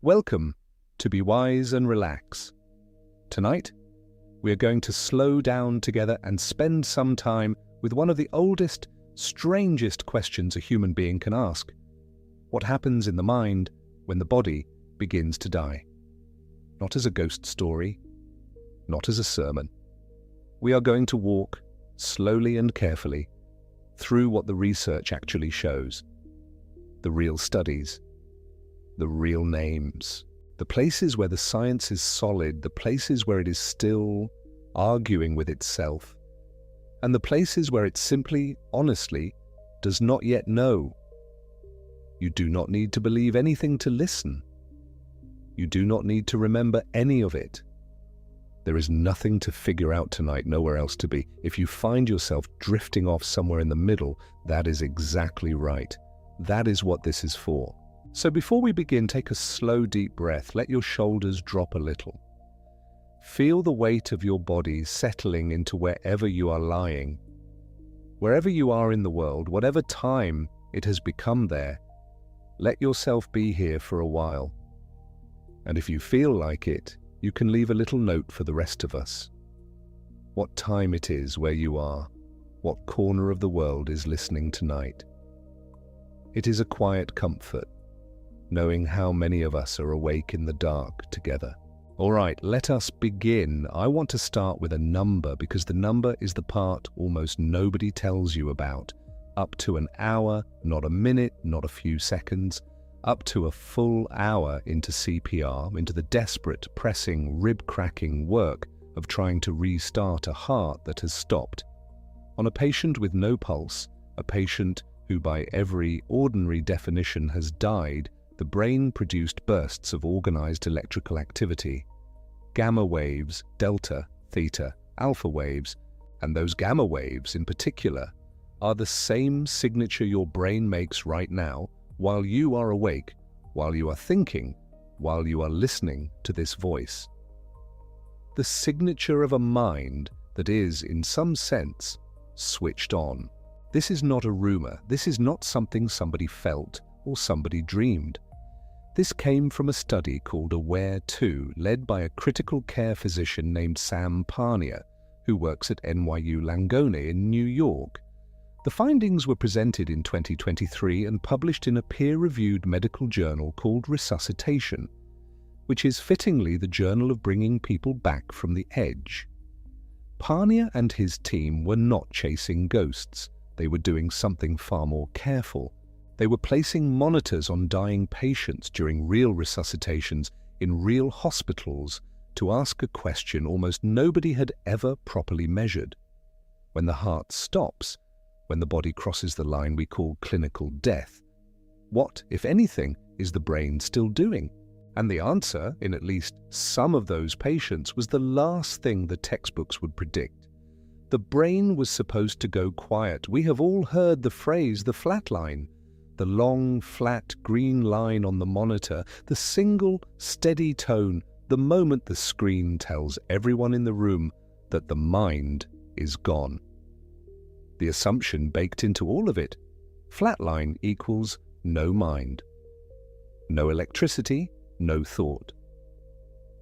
Welcome to Be Wise and Relax. Tonight, we are going to slow down together and spend some time with one of the oldest, strangest questions a human being can ask. What happens in the mind when the body begins to die? Not as a ghost story, not as a sermon. We are going to walk slowly and carefully through what the research actually shows. The real studies, the real names, the places where the science is solid, the places where it is still arguing with itself, and the places where it simply, honestly, does not yet know. You do not need to believe anything to listen. You do not need to remember any of it. There is nothing to figure out tonight, nowhere else to be. If you find yourself drifting off somewhere in the middle, that is exactly right. That is what this is for. So before we begin, take a slow, deep breath. Let your shoulders drop a little. Feel the weight of your body settling into wherever you are lying. Wherever you are in the world, whatever time it has become there, let yourself be here for a while. And if you feel like it, you can leave a little note for the rest of us. What time it is where you are, what corner of the world is listening tonight. It is a quiet comfort, knowing how many of us are awake in the dark together. All right, let us begin. I want to start with a number because the number is the part almost nobody tells you about. Up to an hour, not a minute, not a few seconds, up to a full hour into CPR, into the desperate, pressing, rib-cracking work of trying to restart a heart that has stopped. On a patient with no pulse, a patient who by every ordinary definition has died, the brain produced bursts of organized electrical activity. Gamma waves, delta, theta, alpha waves, and those gamma waves in particular, are the same signature your brain makes right now while you are awake, while you are thinking, while you are listening to this voice. The signature of a mind that is, in some sense, switched on. This is not a rumor. This is not something somebody felt or somebody dreamed. This came from a study called AWARE-2, led by a critical care physician named Sam Parnia, who works at NYU Langone in New York. The findings were presented in 2023 and published in a peer-reviewed medical journal called Resuscitation, which is fittingly the journal of bringing people back from the edge. Parnia and his team were not chasing ghosts. They were doing something far more careful. They were placing monitors on dying patients during real resuscitations in real hospitals to ask a question almost nobody had ever properly measured. When the heart stops, when the body crosses the line we call clinical death, what, if anything, is the brain still doing? And the answer, in at least some of those patients, was the last thing the textbooks would predict. The brain was supposed to go quiet. We have all heard the phrase, the flatline. The long, flat, green line on the monitor, the single, steady tone, the moment the screen tells everyone in the room that the mind is gone. The assumption baked into all of it, flatline equals no mind. No electricity, no thought.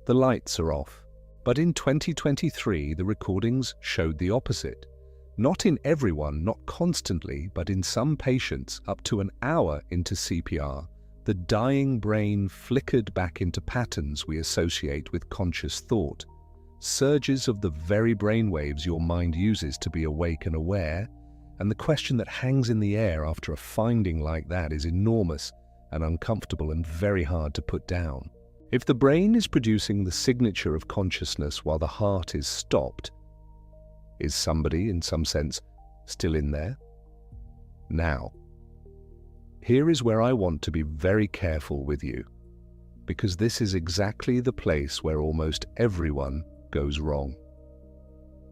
The lights are off, but in 2023 the recordings showed the opposite. Not in everyone, not constantly, but in some patients up to an hour into CPR, the dying brain flickered back into patterns we associate with conscious thought. Surges of the very brainwaves your mind uses to be awake and aware, and the question that hangs in the air after a finding like that is enormous and uncomfortable and very hard to put down. If the brain is producing the signature of consciousness while the heart is stopped, is somebody, in some sense, still in there? Now, here is where I want to be very careful with you, because this is exactly the place where almost everyone goes wrong.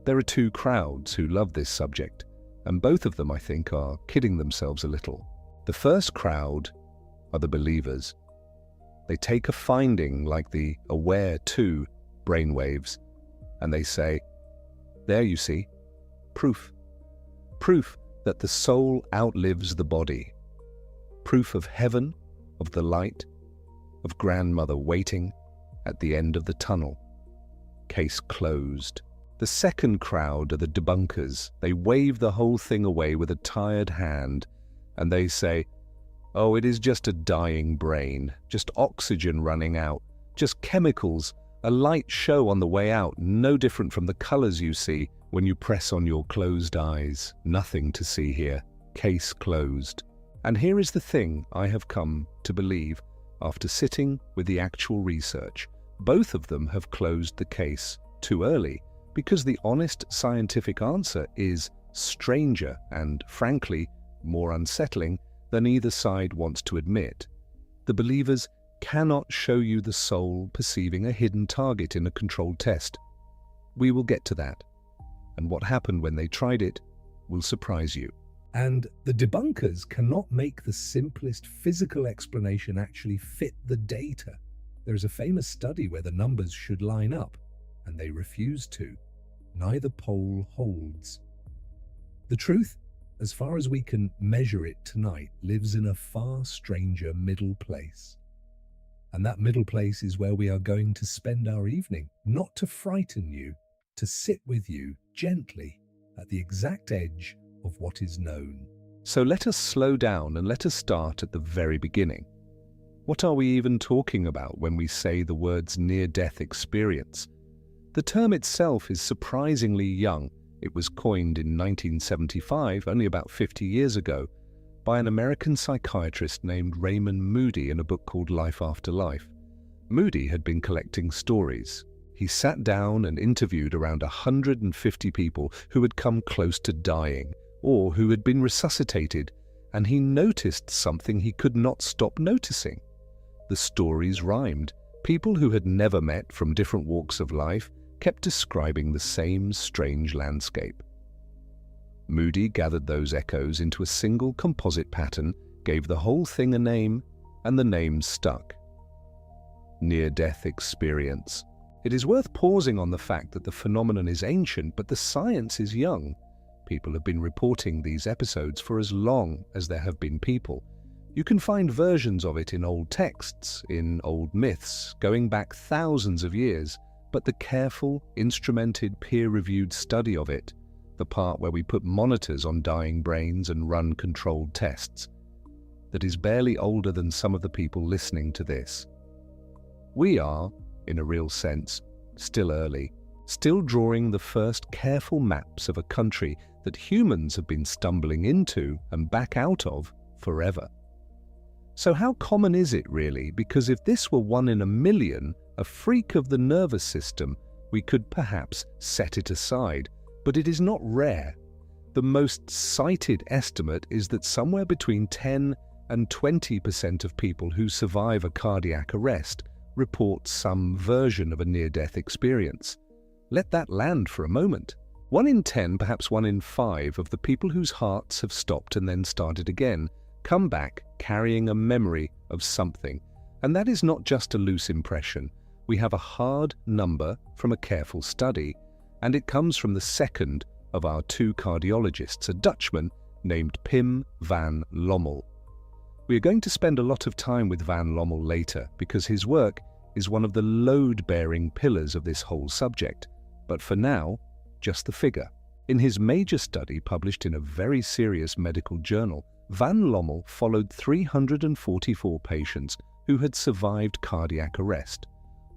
There are two crowds who love this subject, and both of them, I think, are kidding themselves a little. The first crowd are the believers. They take a finding like the AWARE-2 brainwaves, and they say, there you see, proof. Proof that the soul outlives the body. Proof of heaven, of the light, of grandmother waiting at the end of the tunnel. Case closed. The second crowd are the debunkers. They wave the whole thing away with a tired hand, and they say, "Oh, it is just a dying brain, just oxygen running out, just chemicals, a light show on the way out, no different from the colors you see when you press on your closed eyes. Nothing to see here. Case closed." And here is the thing I have come to believe after sitting with the actual research. Both of them have closed the case too early, because the honest scientific answer is stranger and, frankly, more unsettling than either side wants to admit. The believers cannot show you the soul perceiving a hidden target in a controlled test. We will get to that, and what happened when they tried it will surprise you. And the debunkers cannot make the simplest physical explanation actually fit the data. There is a famous study where the numbers should line up, and they refuse to. Neither pole holds. The truth, as far as we can measure it tonight, lives in a far stranger middle place. And that middle place is where we are going to spend our evening, not to frighten you, to sit with you gently at the exact edge of what is known. So let us slow down and let us start at the very beginning. What are we even talking about when we say the words near-death experience? The term itself is surprisingly young. It was coined in 1975, only about 50 years ago, by an American psychiatrist named Raymond Moody in a book called Life After Life. Moody had been collecting stories. He sat down and interviewed around 150 people who had come close to dying or who had been resuscitated, and he noticed something he could not stop noticing. The stories rhymed. People who had never met from different walks of life kept describing the same strange landscape. Moody gathered those echoes into a single composite pattern, gave the whole thing a name, and the name stuck. Near-death experience. It is worth pausing on the fact that the phenomenon is ancient, but the science is young. People have been reporting these episodes for as long as there have been people. You can find versions of it in old texts, in old myths, going back thousands of years, but the careful, instrumented, peer-reviewed study of it, the part where we put monitors on dying brains and run controlled tests, that is barely older than some of the people listening to this. We are, in a real sense, still early, still drawing the first careful maps of a country that humans have been stumbling into and back out of forever. So how common is it really? Because if this were 1 in a million, a freak of the nervous system, we could perhaps set it aside. But it is not rare. The most cited estimate is that somewhere between 10 and 20% of people who survive a cardiac arrest report some version of a near-death experience. Let that land for a moment. 1 in 10, perhaps 1 in 5 of the people whose hearts have stopped and then started again come back carrying a memory of something. And that is not just a loose impression. We have a hard number from a careful study, and it comes from the second of our 2 cardiologists, a Dutchman named Pim van Lommel. We are going to spend a lot of time with van Lommel later because his work is one of the load-bearing pillars of this whole subject. But for now, just the figure. In his major study published in a very serious medical journal, van Lommel followed 344 patients who had survived cardiac arrest.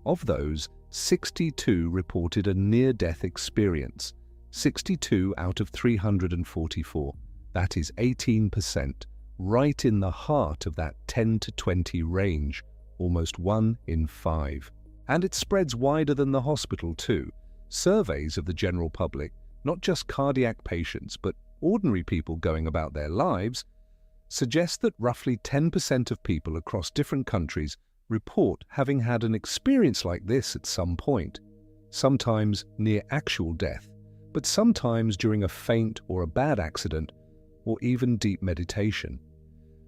Of those, 62 reported a near-death experience. 62 out of 344. That is 18%, right in the heart of that 10 to 20 range, almost 1 in 5. And it spreads wider than the hospital too. Surveys of the general public, not just cardiac patients, but ordinary people going about their lives, suggest that roughly 10% of people across different countries report having had an experience like this at some point, sometimes near actual death, but sometimes during a faint or a bad accident, or even deep meditation.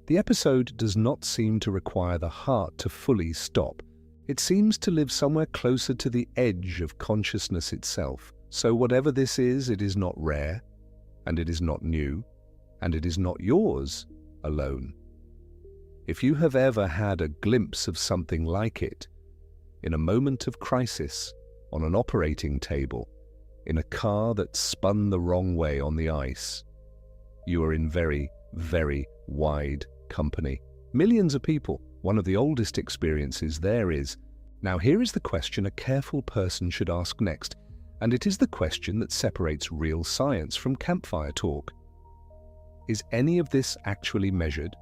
The episode does not seem to require the heart to fully stop. It seems to live somewhere closer to the edge of consciousness itself. So whatever this is, it is not rare, and it is not new, and it is not yours alone. If you have ever had a glimpse of something like it, in a moment of crisis, on an operating table, in a car that spun the wrong way on the ice, you are in very, very wide company. Millions of people, one of the oldest experiences there is. Now here is the question a careful person should ask next, and it is the question that separates real science from campfire talk. Is any of this actually measured?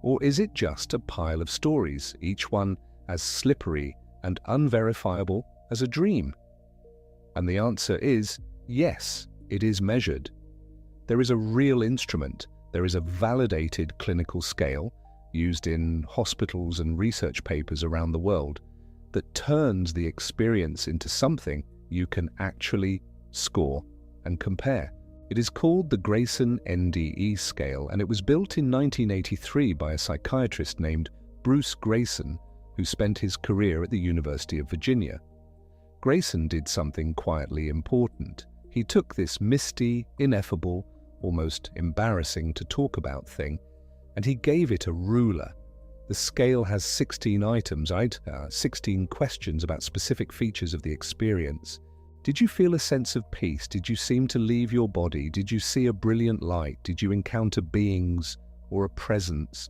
Or is it just a pile of stories, each one as slippery and unverifiable as a dream? And the answer is yes, it is measured. There is a real instrument, there is a validated clinical scale used in hospitals and research papers around the world that turns the experience into something you can actually score and compare. It is called the Grayson NDE scale, and it was built in 1983 by a psychiatrist named Bruce Grayson, who spent his career at the University of Virginia. Grayson did something quietly important. He took this misty, ineffable, almost embarrassing to talk about thing, and he gave it a ruler. The scale has 16 items, 16 questions about specific features of the experience. Did you feel a sense of peace? Did you seem to leave your body? Did you see a brilliant light? Did you encounter beings or a presence?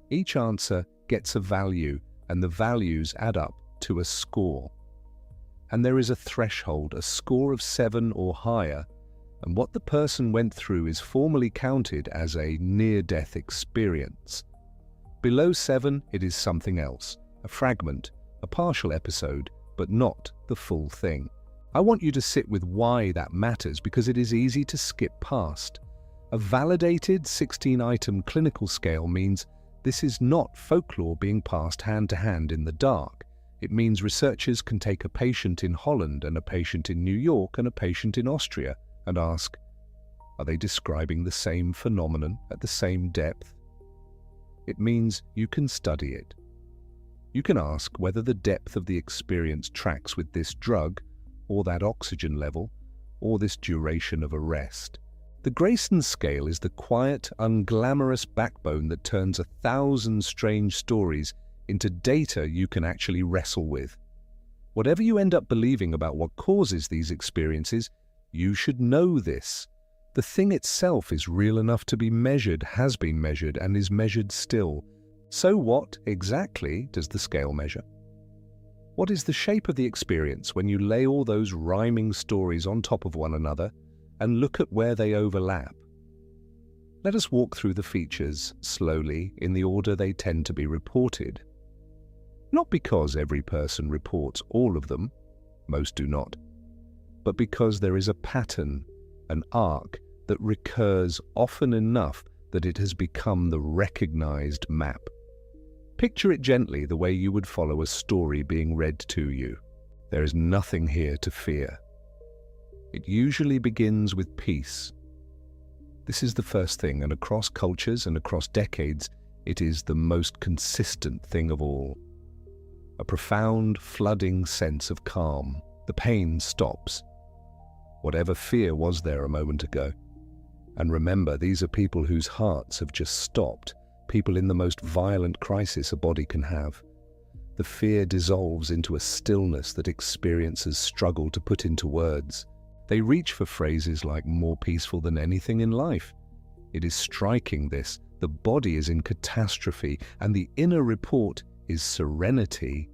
Each answer gets a value, and the values add up to a score. And there is a threshold, a score of 7 or higher, and what the person went through is formally counted as a near-death experience. Below 7, it is something else, a fragment, a partial episode, but not the full thing. I want you to sit with why that matters, because it is easy to skip past. A validated 16-item clinical scale means this is not folklore being passed hand to hand in the dark. It means researchers can take a patient in Holland and a patient in New York and a patient in Austria and ask, are they describing the same phenomenon at the same depth? It means you can study it. You can ask whether the depth of the experience tracks with this drug, or that oxygen level, or this duration of arrest. The Grayson scale is the quiet, unglamorous backbone that turns 1,000 strange stories into data you can actually wrestle with. Whatever you end up believing about what causes these experiences, you should know this. The thing itself is real enough to be measured, has been measured, and is measured still. So what exactly does the scale measure? What is the shape of the experience when you lay all those rhyming stories on top of one another and look at where they overlap? Let us walk through the features slowly in the order they tend to be reported. Not because every person reports all of them, most do not, but because there is a pattern, an arc that recurs often enough that it has become the recognized map. Picture it gently the way you would follow a story being read to you. There is nothing here to fear. It usually begins with peace. This is the first thing, and across cultures and across decades, it is the most consistent thing of all. A profound, flooding sense of calm. The pain stops. Whatever fear was there a moment ago. And remember, these are people whose hearts have just stopped, people in the most violent crisis a body can have. The fear dissolves into a stillness that experiencers struggle to put into words. They reach for phrases like more peaceful than anything in life. It is striking this. The body is in catastrophe, and the inner report is serenity.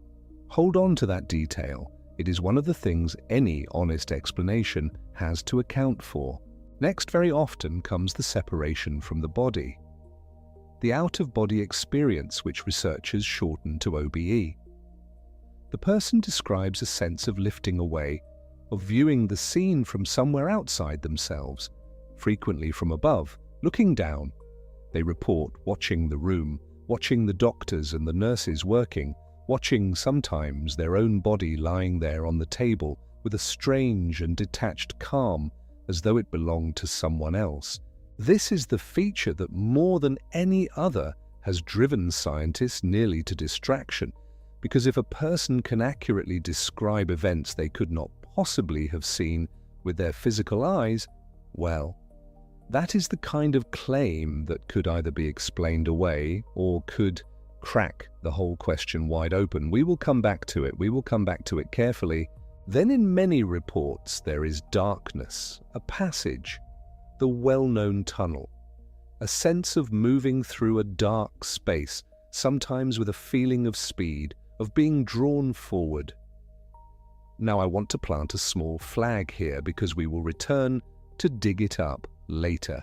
Hold on to that detail. It is one of the things any honest explanation has to account for. Next, very often comes the separation from the body. The out-of-body experience, which researchers shorten to OBE. The person describes a sense of lifting away, of viewing the scene from somewhere outside themselves, frequently from above, looking down. They report watching the room, watching the doctors and the nurses working, watching sometimes their own body lying there on the table with a strange and detached calm, as though it belonged to someone else. This is the feature that more than any other has driven scientists nearly to distraction, because if a person can accurately describe events they could not possibly have seen with their physical eyes, well, That is the kind of claim that could either be explained away or could crack the whole question wide open. We will come back to it. We will come back to it carefully. Then in many reports there is darkness, a passage, the well-known tunnel, a sense of moving through a dark space, sometimes with a feeling of speed, of being drawn forward. Now I want to plant a small flag here because we will return to dig it up later.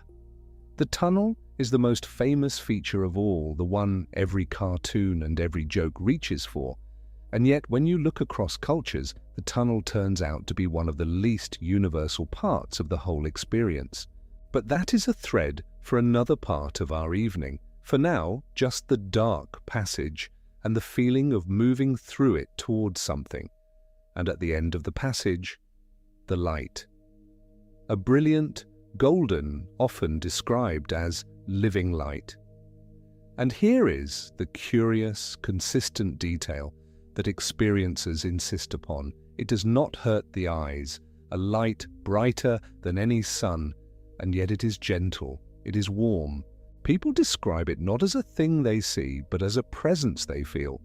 The tunnel is the most famous feature of all, the one every cartoon and every joke reaches for. And yet, when you look across cultures, the tunnel turns out to be one of the least universal parts of the whole experience. But that is a thread for another part of our evening. For now, just the dark passage and the feeling of moving through it towards something. And at the end of the passage, the light. A brilliant, golden, often described as living light. And here is the curious, consistent detail that experiencers insist upon. It does not hurt the eyes, a light brighter than any sun, and yet it is gentle, it is warm. People describe it not as a thing they see, but as a presence they feel,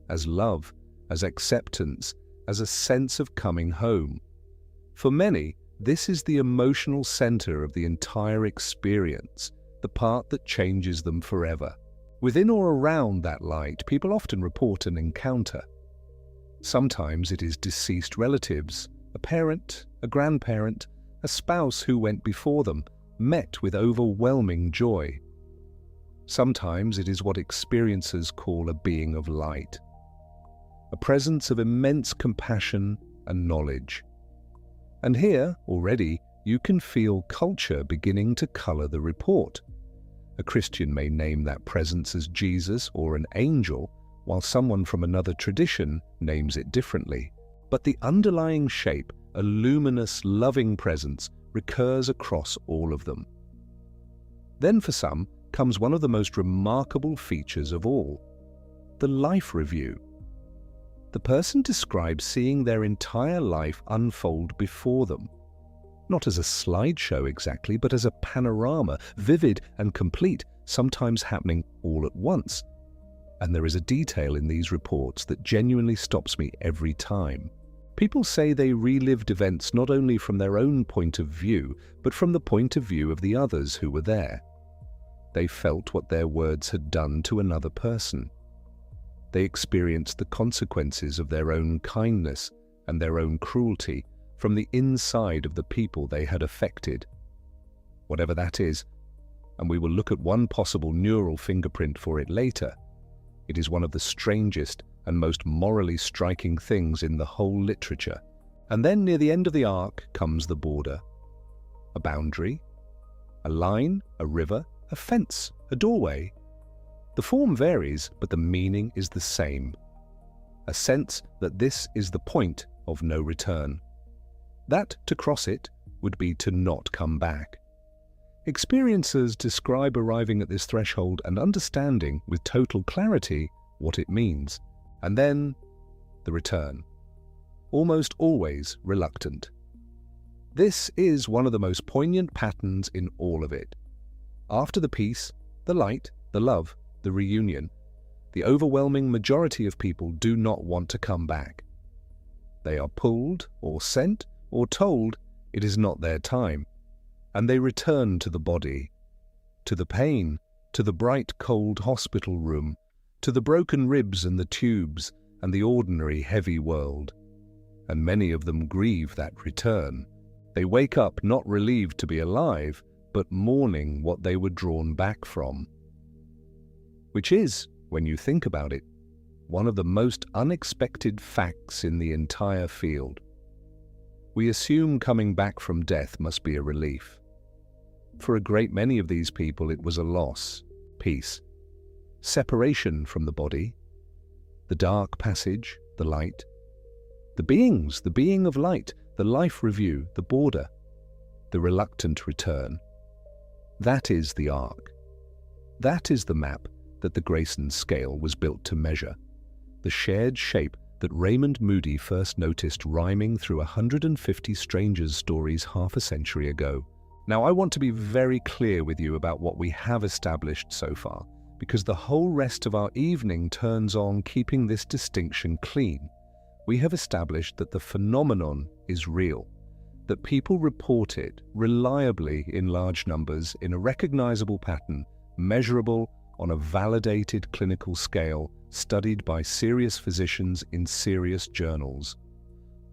as love, as acceptance, as a sense of coming home. For many, this is the emotional center of the entire experience, the part that changes them forever. Within or around that light, people often report an encounter. Sometimes it is deceased relatives, a parent, a grandparent, a spouse who went before them, met with overwhelming joy. Sometimes it is what experiencers call a being of light, a presence of immense compassion and knowledge. And here, already, you can feel culture beginning to color the report. A Christian may name that presence as Jesus or an angel, while someone from another tradition names it differently. But the underlying shape, a luminous, loving presence, recurs across all of them. Then for some comes one of the most remarkable features of all, the life review. The person describes seeing their entire life unfold before them, not as a slideshow exactly, but as a panorama, vivid and complete, sometimes happening all at once. And there is a detail in these reports that genuinely stops me every time. People say they relived events not only from their own point of view, but from the point of view of the others who were there. They felt what their words had done to another person. They experienced the consequences of their own kindness and their own cruelty from the inside of the people they had affected. Whatever that is, and we will look at one possible neural fingerprint for it later, it is one of the strangest and most morally striking things in the whole literature. And then near the end of the arc comes the border. A boundary, a line, a river, a fence, a doorway. The form varies, but the meaning is the same. A sense that this is the point of no return. That to cross it would be to not come back. Experiencers describe arriving at this threshold and understanding with total clarity what it means. And then the return. Almost always reluctant. This is one of the most poignant patterns in all of it. After the peace, the light, the love, the reunion, the overwhelming majority of people do not want to come back. They are pulled or sent or told it is not their time, and they return to the body, to the pain, to the bright cold hospital room, to the broken ribs and the tubes and the ordinary heavy world. And many of them grieve that return. They wake up not relieved to be alive, but mourning what they were drawn back from. Which is, when you think about it, one of the most unexpected facts in the entire field. We assume coming back from death must be a relief. For a great many of these people it was a loss, peace, separation from the body, the dark passage, the light, the beings, the being of light, the life review, the border, the reluctant return. That is the arc. That is the map that the Grayson scale was built to measure, the shared shape that Raymond Moody first noticed rhyming through 150 strangers' stories half a century ago. Now, I want to be very clear with you about what we have established so far, because the whole rest of our evening turns on keeping this distinction clean. We have established that the phenomenon is real, that people report it reliably in large numbers in a recognizable pattern, measurable on a validated clinical scale, studied by serious physicians in serious journals.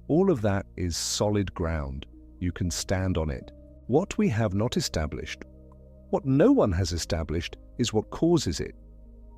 All of that is solid ground. You can stand on it. What we have not established, what no one has established, is what causes it,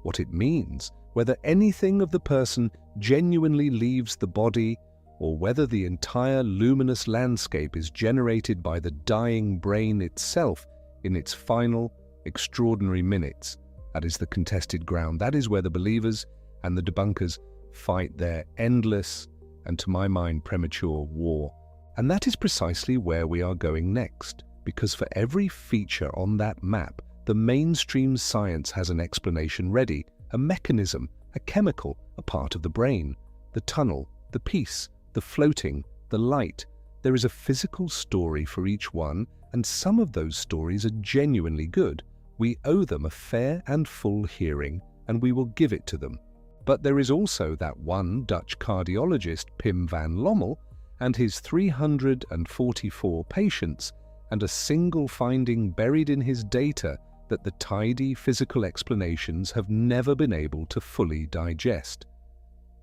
what it means, whether anything of the person genuinely leaves the body, or whether the entire luminous landscape is generated by the dying brain itself in its final, extraordinary minutes. That is the contested ground. That is where the believers and the debunkers fight their endless, and to my mind, premature war. And that is precisely where we are going next, because for every feature on that map, the mainstream science has an explanation ready, a mechanism, a chemical, a part of the brain, the tunnel, the piece, the floating, the light. There is a physical story for each one, and some of those stories are genuinely good. We owe them a fair and full hearing, and we will give it to them. But there is also that one Dutch cardiologist, Pim van Lommel, and his 344 patients, and a single finding buried in his data that the tidy physical explanations have never been able to fully digest.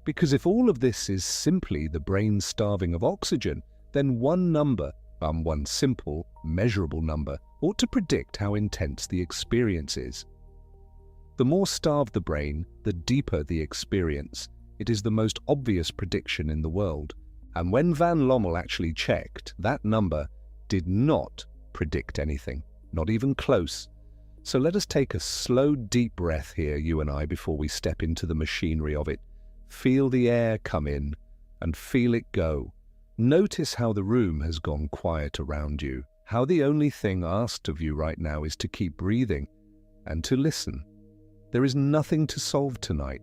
Because if all of this is simply the brain starving of oxygen, then one number, one simple, measurable number, ought to predict how intense the experience is. The more starved the brain, the deeper the experience. It is the most obvious prediction in the world. And when van Lommel actually checked, that number did not predict anything, not even close. So let us take a slow, deep breath here, you and I, before we step into the machinery of it. Feel the air come in and feel it go. Notice how the room has gone quiet around you, how the only thing asked of you right now is to keep breathing and to listen. There is nothing to solve tonight.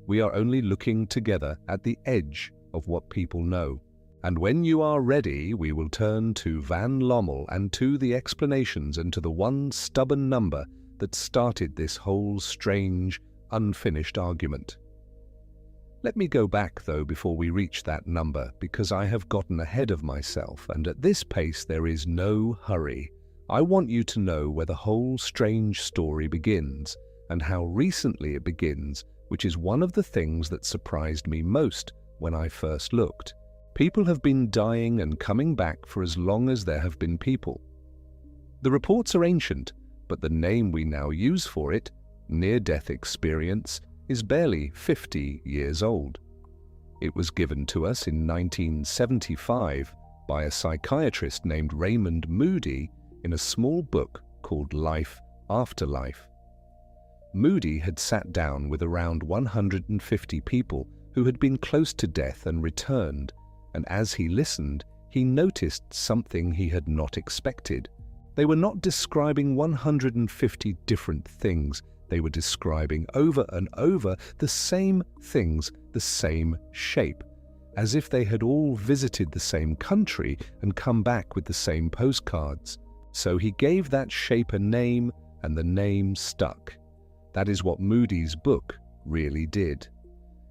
We are only looking together at the edge of what people know. And when you are ready, we will turn to van Lommel and to the explanations and to the one stubborn number that started this whole strange, unfinished argument. Let me go back, though, before we reach that number, because I have gotten ahead of myself, and at this pace there is no hurry. I want you to know where the whole strange story begins, and how recently it begins, which is one of the things that surprised me most when I first looked. People have been dying and coming back for as long as there have been people. The reports are ancient, but the name we now use for it, near-death experience, is barely 50 years old. It was given to us in 1975 by a psychiatrist named Raymond Moody in a small book called Life After Life. Moody had sat down with around 150 people who had been close to death and returned, and as he listened, he noticed something he had not expected. They were not describing 150 different things. They were describing over and over the same things, the same shape, as if they had all visited the same country and come back with the same postcards. So he gave that shape a name, and the name stuck. That is what Moody's book really did.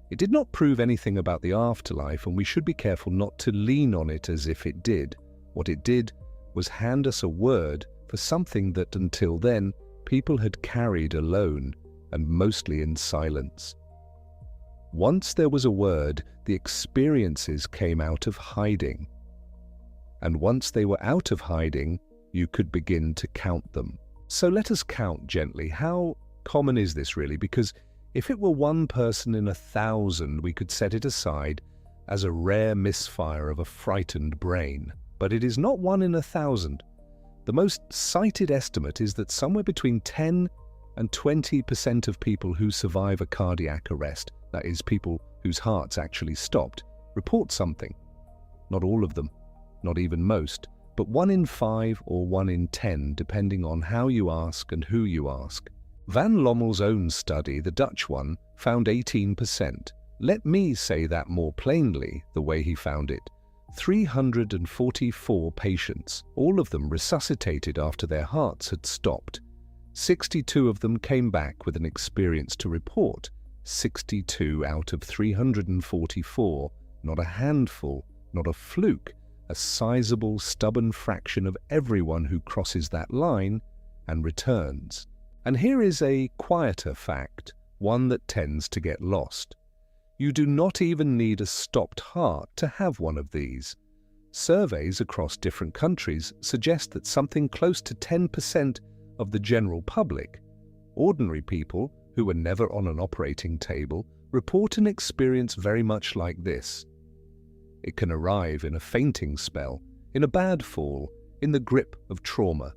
It did not prove anything about the afterlife, and we should be careful not to lean on it as if it did. What it did was hand us a word for something that until then people had carried alone and mostly in silence. Once there was a word, the experiences came out of hiding. And once they were out of hiding, you could begin to count them. So let us count gently. How common is this really? Because if it were one person in 1,000, we could set it aside as a rare misfire of a frightened brain. But it is not 1 in 1,000. The most cited estimate is that somewhere between 10 and 20% of people who survive a cardiac arrest, that is, people whose hearts actually stopped, report something. Not all of them, not even most, but 1 in 5 or 1 in 10, depending on how you ask and who you ask. Van Lommel's own study, the Dutch one, found 18%. Let me say that more plainly, the way he found it. 344 patients, all of them resuscitated after their hearts had stopped. 62 of them came back with an experience to report. 62 out of 344, not a handful, not a fluke, a sizable, stubborn fraction of everyone who crosses that line and returns. And here is a quieter fact, one that tends to get lost. You do not even need a stopped heart to have one of these. Surveys across different countries suggest that something close to 10% of the general public, ordinary people who are never on an operating table, report an experience very much like this. It can arrive in a fainting spell, in a bad fall, in the grip of trauma.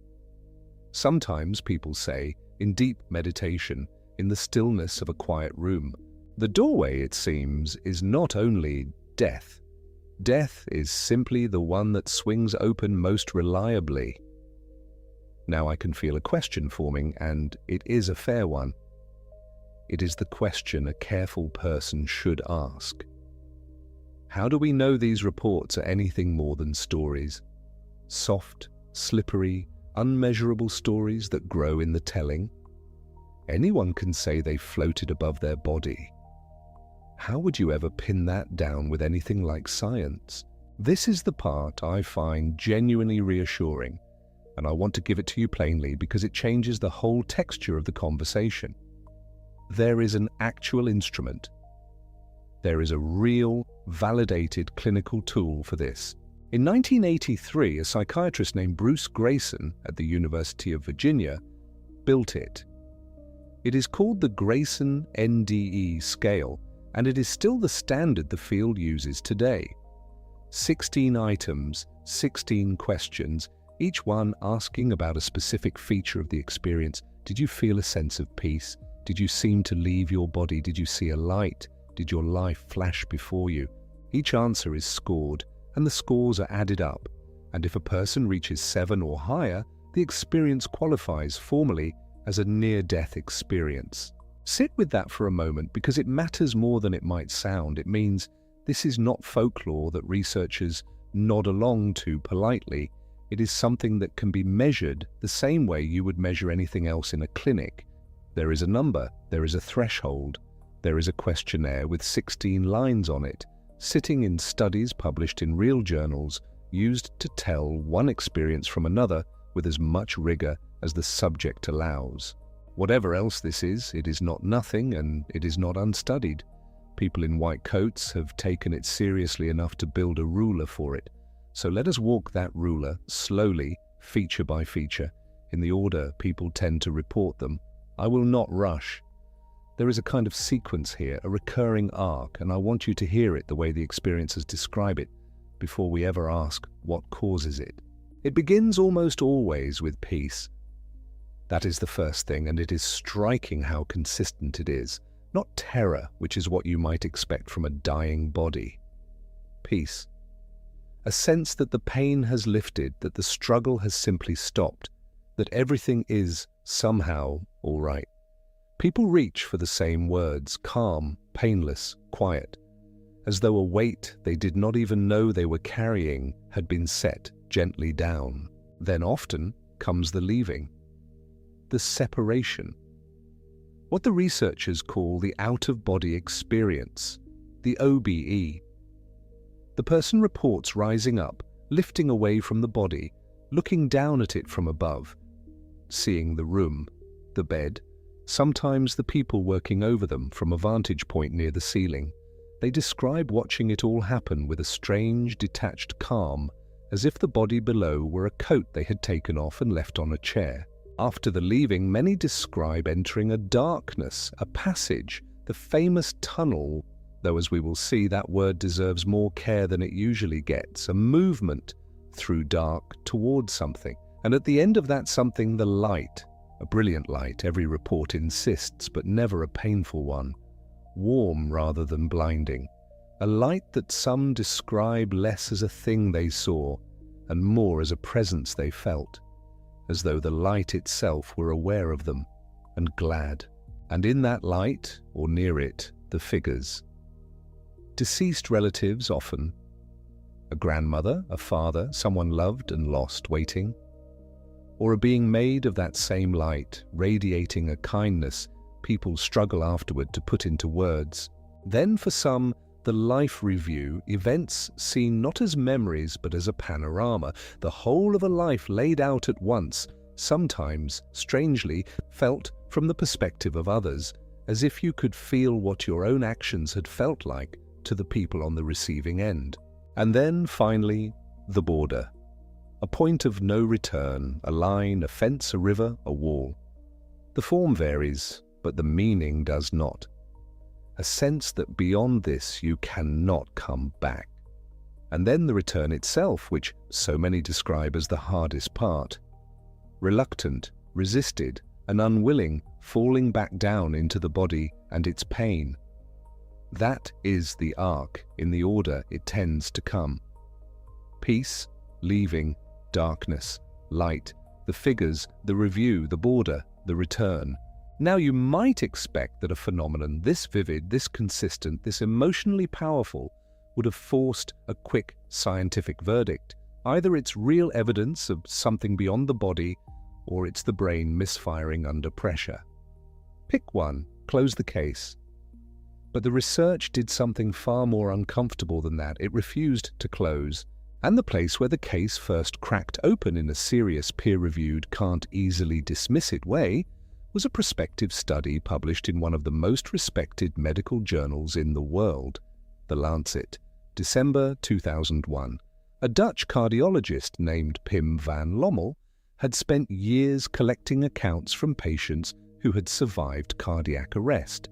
Sometimes, people say, in deep meditation, in the stillness of a quiet room. The doorway, it seems, is not only death. Death is simply the one that swings open most reliably. Now I can feel a question forming, and it is a fair one. It is the question a careful person should ask. How do we know these reports are anything more than stories? Soft, slippery, unmeasurable stories that grow in the telling? Anyone can say they floated above their body. How would you ever pin that down with anything like science? This is the part I find genuinely reassuring, and I want to give it to you plainly because it changes the whole texture of the conversation. There is an actual instrument. There is a real, validated clinical tool for this. In 1983, a psychiatrist named Bruce Greyson at the University of Virginia built it. It is called the Greyson NDE scale, and it is still the standard the field uses today. 16 items, 16 questions, each one asking about a specific feature of the experience. Did you feel a sense of peace? Did you seem to leave your body? Did you see a light? Did your life flash before you? Each answer is scored, and the scores are added up. And if a person reaches 7 or higher, the experience qualifies formally as a near-death experience. Sit with that for a moment because it matters more than it might sound. It means this is not folklore that researchers nod along to politely. It is something that can be measured the same way you would measure anything else in a clinic. There is a number, there is a threshold, there is a questionnaire with 16 lines on it, sitting in studies published in real journals, used to tell one experience from another with as much rigor as the subject allows. Whatever else this is, it is not nothing and it is not unstudied. People in white coats have taken it seriously enough to build a ruler for it. So let us walk that ruler slowly, feature by feature, in the order people tend to report them. I will not rush. There is a kind of sequence here, a recurring arc, and I want you to hear it the way the experiencers describe it before we ever ask what causes it. It begins almost always with peace. That is the first thing, and it is striking how consistent it is. Not terror, which is what you might expect from a dying body. Peace. A sense that the pain has lifted, that the struggle has simply stopped, that everything is, somehow, all right. People reach for the same words, calm, painless, quiet, as though a weight they did not even know they were carrying had been set gently down. Then often comes the leaving, the separation. What the researchers call the out-of-body experience, the OBE. The person reports rising up, lifting away from the body, looking down at it from above, seeing the room, the bed, sometimes the people working over them from a vantage point near the ceiling. They describe watching it all happen with a strange, detached calm, as if the body below were a coat they had taken off and left on a chair. After the leaving, many describe entering a darkness, a passage, the famous tunnel, though as we will see, that word deserves more care than it usually gets, a movement through dark towards something. And at the end of that something, the light, a brilliant light, every report insists, but never a painful one, warm rather than blinding, a light that some describe less as a thing they saw and more as a presence they felt, as though the light itself were aware of them and glad. And in that light, or near it, the figures. Deceased relatives often, A grandmother, a father, someone loved and lost waiting? Or a being made of that same light, radiating a kindness people struggle afterward to put into words? Then for some, the life review, events seen not as memories but as a panorama, the whole of a life laid out at once, sometimes, strangely, felt from the perspective of others, as if you could feel what your own actions had felt like to the people on the receiving end. And then, finally, the border. A point of no return, a line, a fence, a river, a wall. The form varies, but the meaning does not. A sense that beyond this you cannot come back. And then the return itself, which so many describe as the hardest part. Reluctant, resisted, and unwilling, falling back down into the body and its pain. That is the arc in the order it tends to come. Peace, leaving, darkness, light, the figures, the review, the border, the return. Now you might expect that a phenomenon this vivid, this consistent, this emotionally powerful would have forced a quick scientific verdict. Either it's real evidence of something beyond the body, or it's the brain misfiring under pressure. Pick one, close the case. But the research did something far more uncomfortable than that. It refused to close. And the place where the case first cracked open in a serious, peer-reviewed, can't easily dismiss it way was a prospective study published in one of the most respected medical journals in the world, the Lancet, December 2001. A Dutch cardiologist named Pim van Lommel had spent years collecting accounts from patients who had survived cardiac arrest.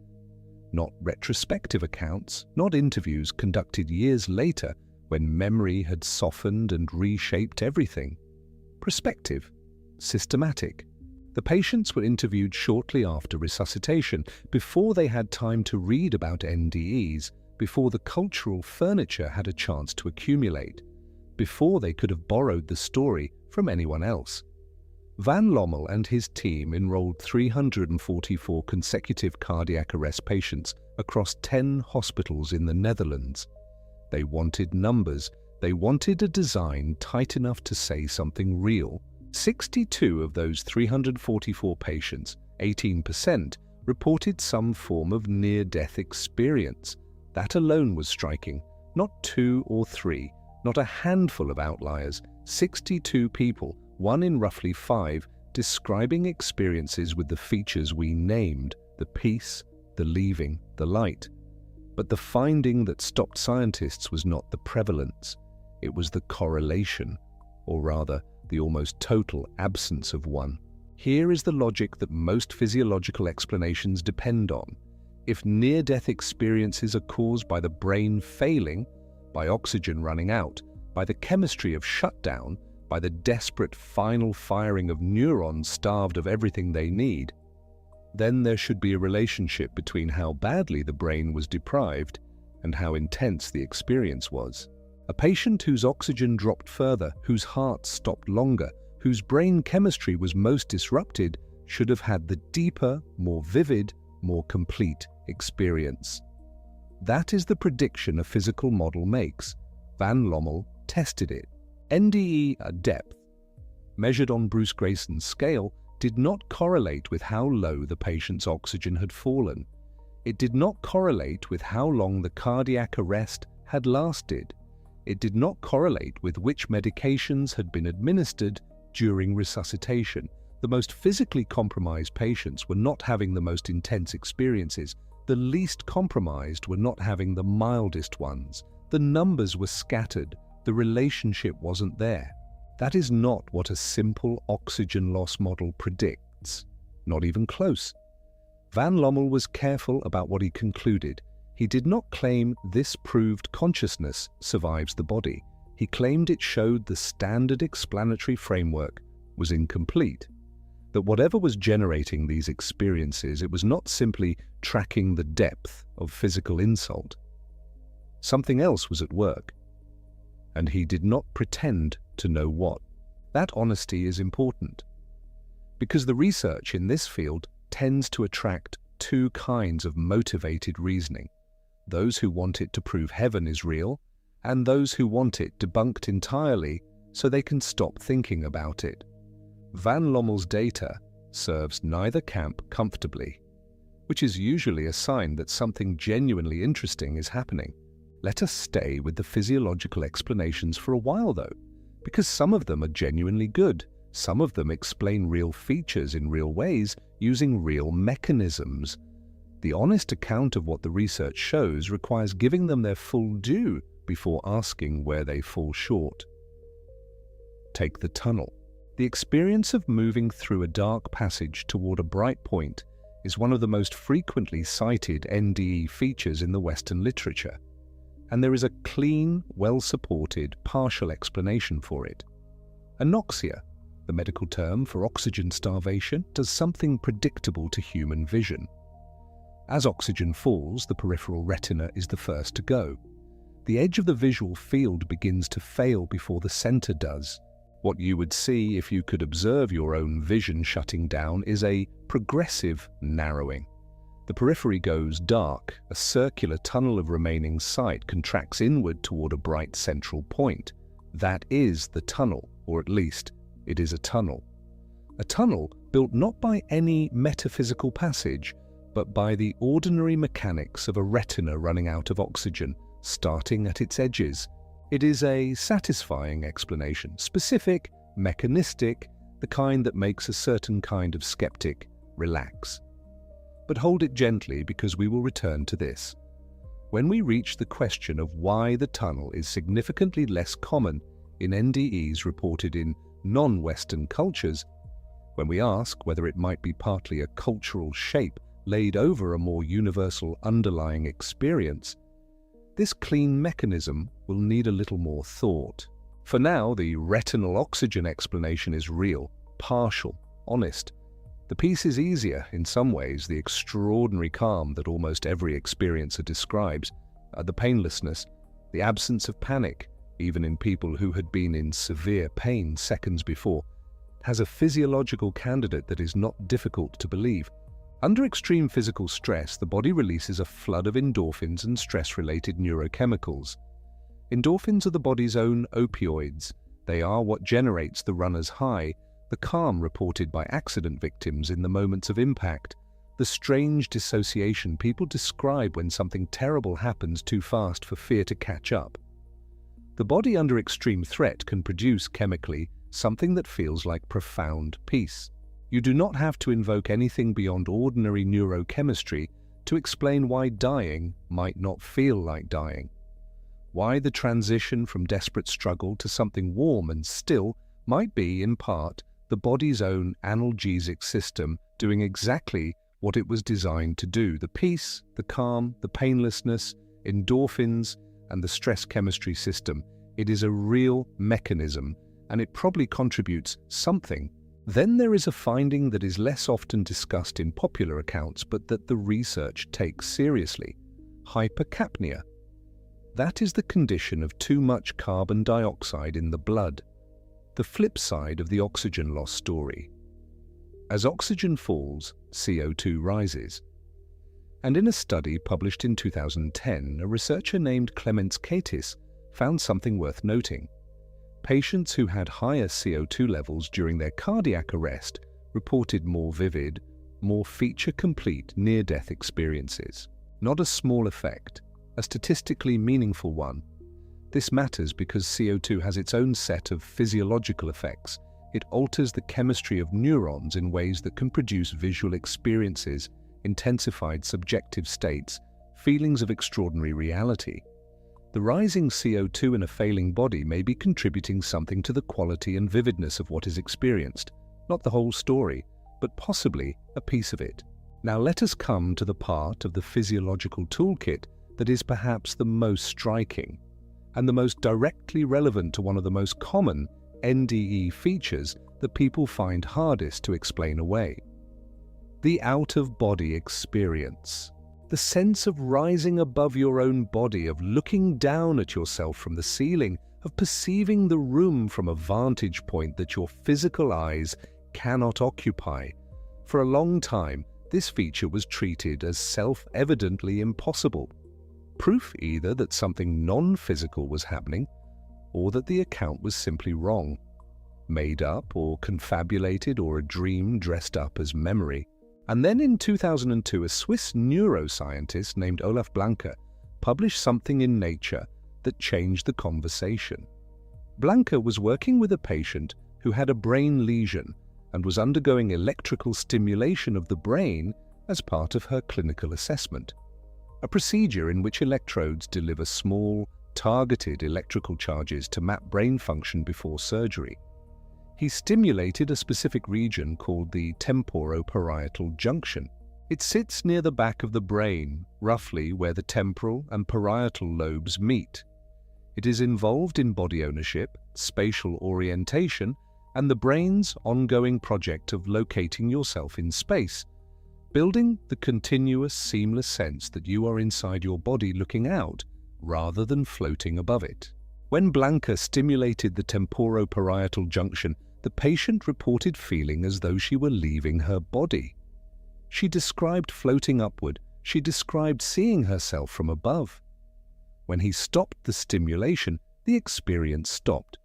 Not retrospective accounts, not interviews conducted years later when memory had softened and reshaped everything. Prospective, systematic. The patients were interviewed shortly after resuscitation, before they had time to read about NDEs, before the cultural furniture had a chance to accumulate, before they could have borrowed the story from anyone else. Van Lommel and his team enrolled 344 consecutive cardiac arrest patients across 10 hospitals in the Netherlands. They wanted numbers. They wanted a design tight enough to say something real. 62 of those 344 patients, 18%, reported some form of near-death experience. That alone was striking. Not 2 or 3, not a handful of outliers. 62 people, 1 in roughly 5, describing experiences with the features we named: the peace, the leaving, the light. But the finding that stopped scientists was not the prevalence, it was the correlation, or rather, the almost total absence of one. Here is the logic that most physiological explanations depend on. If near-death experiences are caused by the brain failing, by oxygen running out, by the chemistry of shutdown, by the desperate final firing of neurons starved of everything they need, then there should be a relationship between how badly the brain was deprived and how intense the experience was. A patient whose oxygen dropped further, whose heart stopped longer, whose brain chemistry was most disrupted, should have had the deeper, more vivid, more complete experience. That is the prediction a physical model makes. Van Lommel tested it. NDE at depth, measured on Bruce Grayson's scale, did not correlate with how low the patient's oxygen had fallen. It did not correlate with how long the cardiac arrest had lasted. It did not correlate with which medications had been administered during resuscitation. The most physically compromised patients were not having the most intense experiences. The least compromised were not having the mildest ones. The numbers were scattered. The relationship wasn't there. That is not what a simple oxygen loss model predicts. Not even close. Van Lommel was careful about what he concluded. He did not claim this proved consciousness survives the body. He claimed it showed the standard explanatory framework was incomplete. That whatever was generating these experiences, it was not simply tracking the depth of physical insult. Something else was at work. And he did not pretend to know what. That honesty is important, because the research in this field tends to attract two kinds of motivated reasoning: those who want it to prove heaven is real, and those who want it debunked entirely so they can stop thinking about it. Van Lommel's data serves neither camp comfortably, which is usually a sign that something genuinely interesting is happening. Let us stay with the physiological explanations for a while though, because some of them are genuinely good. Some of them explain real features in real ways using real mechanisms. The honest account of what the research shows requires giving them their full due before asking where they fall short. Take the tunnel. The experience of moving through a dark passage toward a bright point is one of the most frequently cited NDE features in the Western literature, and there is a clean, well-supported, partial explanation for it. Anoxia, the medical term for oxygen starvation, does something predictable to human vision. As oxygen falls, the peripheral retina is the first to go. The edge of the visual field begins to fail before the center does. What you would see if you could observe your own vision shutting down is a progressive narrowing. The periphery goes dark, a circular tunnel of remaining sight contracts inward toward a bright central point. That is the tunnel, or at least it is a tunnel. A tunnel built not by any metaphysical passage, but by the ordinary mechanics of a retina running out of oxygen, starting at its edges. It is a satisfying explanation, specific, mechanistic, the kind that makes a certain kind of skeptic relax. But hold it gently, because we will return to this. When we reach the question of why the tunnel is significantly less common in NDEs reported in non-Western cultures, when we ask whether it might be partly a cultural shape laid over a more universal underlying experience, this clean mechanism will need a little more thought. For now, the retinal oxygen explanation is real, partial, honest. The piece is easier in some ways. The extraordinary calm that almost every experiencer describes, the painlessness, the absence of panic, even in people who had been in severe pain seconds before, has a physiological candidate that is not difficult to believe. Under extreme physical stress, the body releases a flood of endorphins and stress-related neurochemicals. Endorphins are the body's own opioids. They are what generates the runner's high, the calm reported by accident victims in the moments of impact, the strange dissociation people describe when something terrible happens too fast for fear to catch up. The body under extreme threat can produce chemically something that feels like profound peace. You do not have to invoke anything beyond ordinary neurochemistry to explain why dying might not feel like dying, why the transition from desperate struggle to something warm and still might be, in part, the body's own analgesic system doing exactly what it was designed to do. The peace, the calm, the painlessness, endorphins, and the stress chemistry system. It is a real mechanism, and it probably contributes something. Then there is a finding that is less often discussed in popular accounts, but that the research takes seriously: hypercapnia. That is the condition of too much carbon dioxide in the blood, the flip side of the oxygen loss story. As oxygen falls, CO2 rises. And in a study published in 2010, a researcher named Clements Katis found something worth noting. Patients who had higher CO2 levels during their cardiac arrest reported more vivid, more feature-complete near-death experiences. Not a small effect, a statistically meaningful one. This matters because CO2 has its own set of physiological effects. It alters the chemistry of neurons in ways that can produce visual experiences, intensified subjective states, feelings of extraordinary reality. The rising CO2 in a failing body may be contributing something to the quality and vividness of what is experienced, not the whole story, but possibly a piece of it. Now let us come to the part of the physiological toolkit that is perhaps the most striking, and the most directly relevant to one of the most common NDE features that people find hardest to explain away: the out-of-body experience. The sense of rising above your own body, of looking down at yourself from the ceiling, of perceiving the room from a vantage point that your physical eyes cannot occupy. For a long time, this feature was treated as self-evidently impossible. proof either that something non-physical was happening or that the account was simply wrong, made up or confabulated, or a dream dressed up as memory. And then in 2002, a Swiss neuroscientist named Olaf Blanke published something in Nature that changed the conversation. Blanke was working with a patient who had a brain lesion and was undergoing electrical stimulation of the brain as part of her clinical assessment, a procedure in which electrodes deliver small, targeted electrical charges to map brain function before surgery. He stimulated a specific region called the temporoparietal junction. It sits near the back of the brain, roughly where the temporal and parietal lobes meet. It is involved in body ownership, spatial orientation, and the brain's ongoing project of locating yourself in space, building the continuous, seamless sense that you are inside your body looking out, rather than floating above it. When Blanke stimulated the temporoparietal junction, the patient reported feeling as though she were leaving her body. She described floating upward. She described seeing herself from above. When he stopped the stimulation, the experience stopped.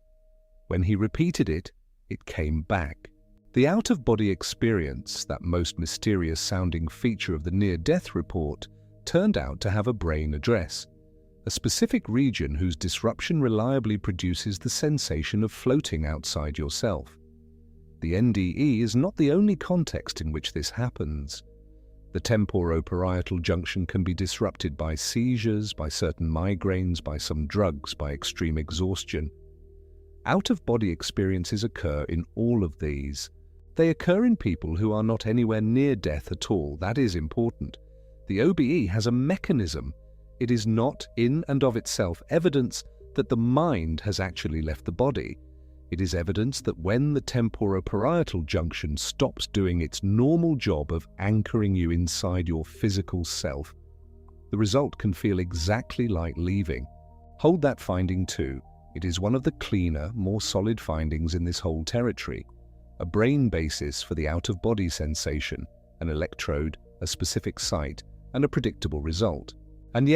When he repeated it, it came back. The out-of-body experience, that most mysterious-sounding feature of the near-death report, turned out to have a brain address, a specific region whose disruption reliably produces the sensation of floating outside yourself. The NDE is not the only context in which this happens. The temporoparietal junction can be disrupted by seizures, by certain migraines, by some drugs, by extreme exhaustion. Out-of-body experiences occur in all of these. They occur in people who are not anywhere near death at all. That is important. The OBE has a mechanism. It is not, in and of itself, evidence that the mind has actually left the body. It is evidence that when the temporoparietal junction stops doing its normal job of anchoring you inside your physical self, the result can feel exactly like leaving. Hold that finding too. It is one of the cleaner, more solid findings in this whole territory. A brain basis for the out-of-body sensation, an electrode, a specific site, and a predictable result. And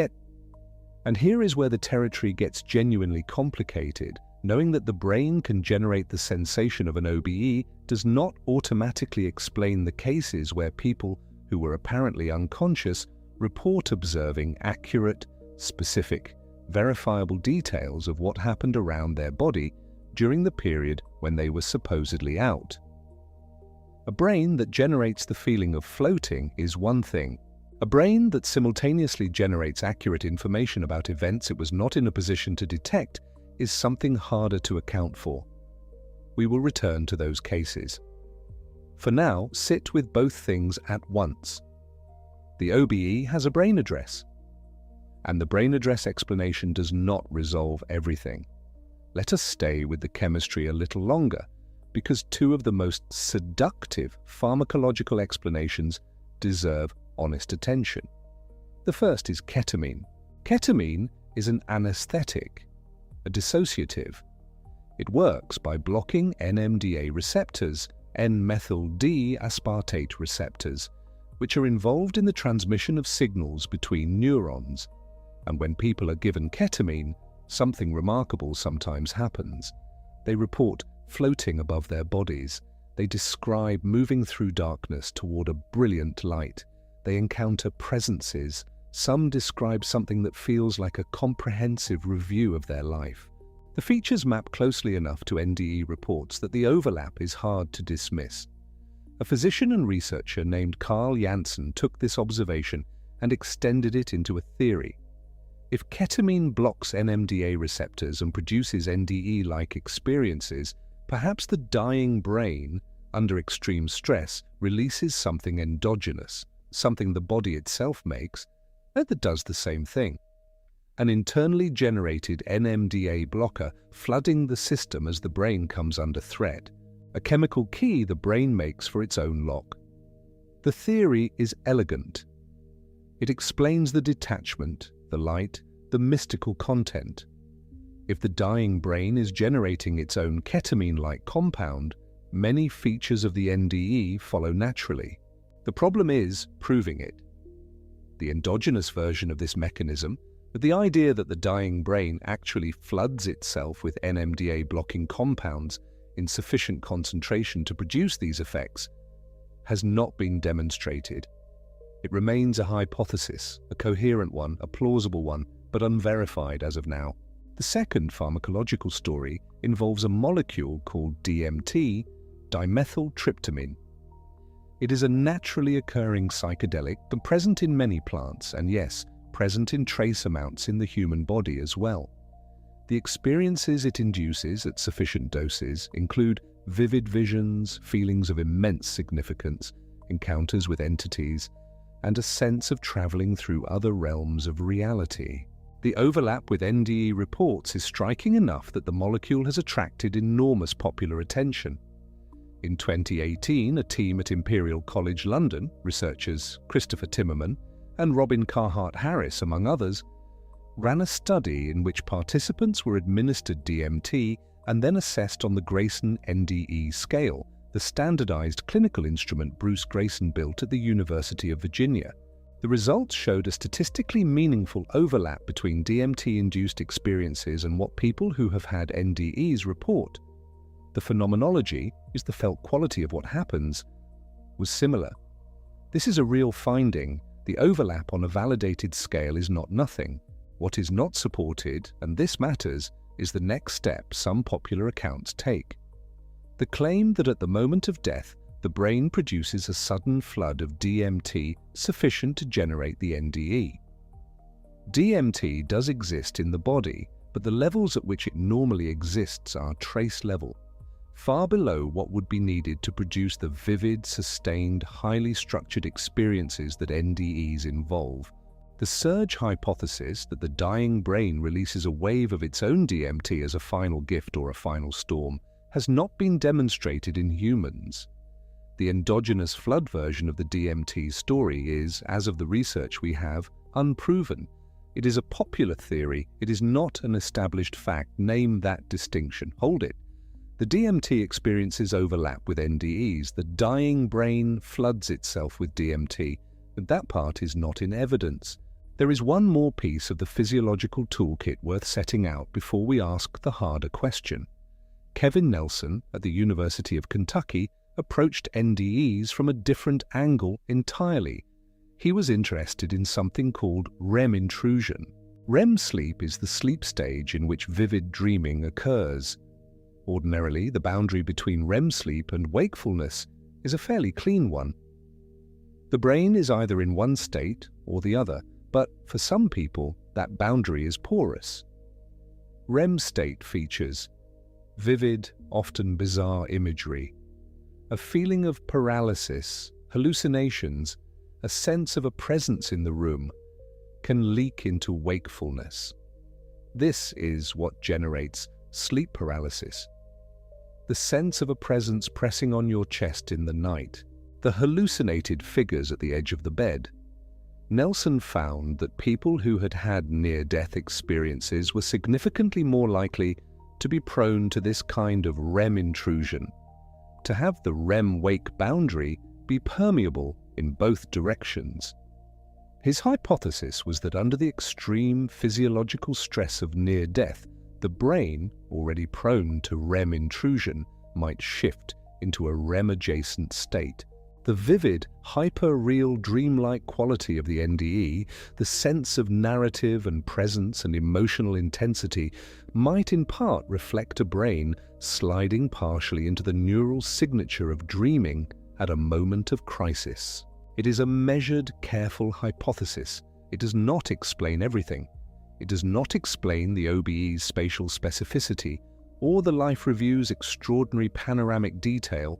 here is where the territory gets genuinely complicated. Knowing that the brain can generate the sensation of an OBE does not automatically explain the cases where people who were apparently unconscious report observing accurate, specific, verifiable details of what happened around their body during the period when they were supposedly out. A brain that generates the feeling of floating is one thing. A brain that simultaneously generates accurate information about events it was not in a position to detect is something harder to account for. We will return to those cases. For now, sit with both things at once. The OBE has a brain address, and the brain address explanation does not resolve everything. Let us stay with the chemistry a little longer, because two of the most seductive pharmacological explanations deserve honest attention. The first is ketamine. Ketamine is an anesthetic, a dissociative. It works by blocking NMDA receptors, N-methyl-D aspartate receptors, which are involved in the transmission of signals between neurons. And when people are given ketamine, something remarkable sometimes happens. They report floating above their bodies. They describe moving through darkness toward a brilliant light. They encounter presences. Some describe something that feels like a comprehensive review of their life. The features map closely enough to NDE reports that the overlap is hard to dismiss. A physician and researcher named Carl Janssen took this observation and extended it into a theory. If ketamine blocks NMDA receptors and produces NDE-like experiences, perhaps the dying brain, under extreme stress, releases something endogenous, something the body itself makes, that does the same thing. An internally generated NMDA blocker flooding the system as the brain comes under threat, a chemical key the brain makes for its own lock. The theory is elegant. It explains the detachment, the light, the mystical content. If the dying brain is generating its own ketamine-like compound, many features of the NDE follow naturally. The problem is proving it. The endogenous version of this mechanism, But the idea that the dying brain actually floods itself with NMDA-blocking compounds in sufficient concentration to produce these effects has not been demonstrated. It remains a hypothesis, a coherent one, a plausible one, but unverified as of now. The second pharmacological story involves a molecule called DMT, dimethyltryptamine. It is a naturally occurring psychedelic, but present in many plants, and yes, present in trace amounts in the human body as well. The experiences it induces at sufficient doses include vivid visions, feelings of immense significance, encounters with entities, and a sense of traveling through other realms of reality. The overlap with NDE reports is striking enough that the molecule has attracted enormous popular attention. In 2018, a team at Imperial College London, researchers Christopher Timmerman and Robin Carhart-Harris, among others, ran a study in which participants were administered DMT and then assessed on the Grayson NDE scale, the standardized clinical instrument Bruce Grayson built at the University of Virginia. The results showed a statistically meaningful overlap between DMT-induced experiences and what people who have had NDEs report. The phenomenology, is the felt quality of what happens, was similar. This is a real finding. The overlap on a validated scale is not nothing. What is not supported, and this matters, is the next step some popular accounts take. The claim that at the moment of death, the brain produces a sudden flood of DMT sufficient to generate the NDE. DMT does exist in the body, but the levels at which it normally exists are trace level, far below what would be needed to produce the vivid, sustained, highly structured experiences that NDEs involve. The surge hypothesis that the dying brain releases a wave of its own DMT as a final gift or a final storm has not been demonstrated in humans. The endogenous flood version of the DMT story is, as of the research we have, unproven. It is a popular theory. It is not an established fact. Name that distinction. Hold it. The DMT experiences overlap with NDEs. The dying brain floods itself with DMT, but that part is not in evidence. There is one more piece of the physiological toolkit worth setting out before we ask the harder question. Kevin Nelson at the University of Kentucky approached NDEs from a different angle entirely. He was interested in something called REM intrusion. REM sleep is the sleep stage in which vivid dreaming occurs. Ordinarily, the boundary between REM sleep and wakefulness is a fairly clean one. The brain is either in one state or the other, but for some people, that boundary is porous. REM state features vivid, often bizarre imagery, a feeling of paralysis, hallucinations, a sense of a presence in the room, can leak into wakefulness. This is what generates sleep paralysis. The sense of a presence pressing on your chest in the night, the hallucinated figures at the edge of the bed. Nelson found that people who had had near-death experiences were significantly more likely to be prone to this kind of REM intrusion, to have the REM-wake boundary be permeable in both directions. His hypothesis was that under the extreme physiological stress of near-death, the brain, already prone to REM intrusion, might shift into a REM-adjacent state. The vivid, hyper-real dreamlike quality of the NDE, the sense of narrative and presence and emotional intensity, might in part reflect a brain sliding partially into the neural signature of dreaming at a moment of crisis. It is a measured, careful hypothesis. It does not explain everything. It does not explain the OBE's spatial specificity, or the Life Review's extraordinary panoramic detail,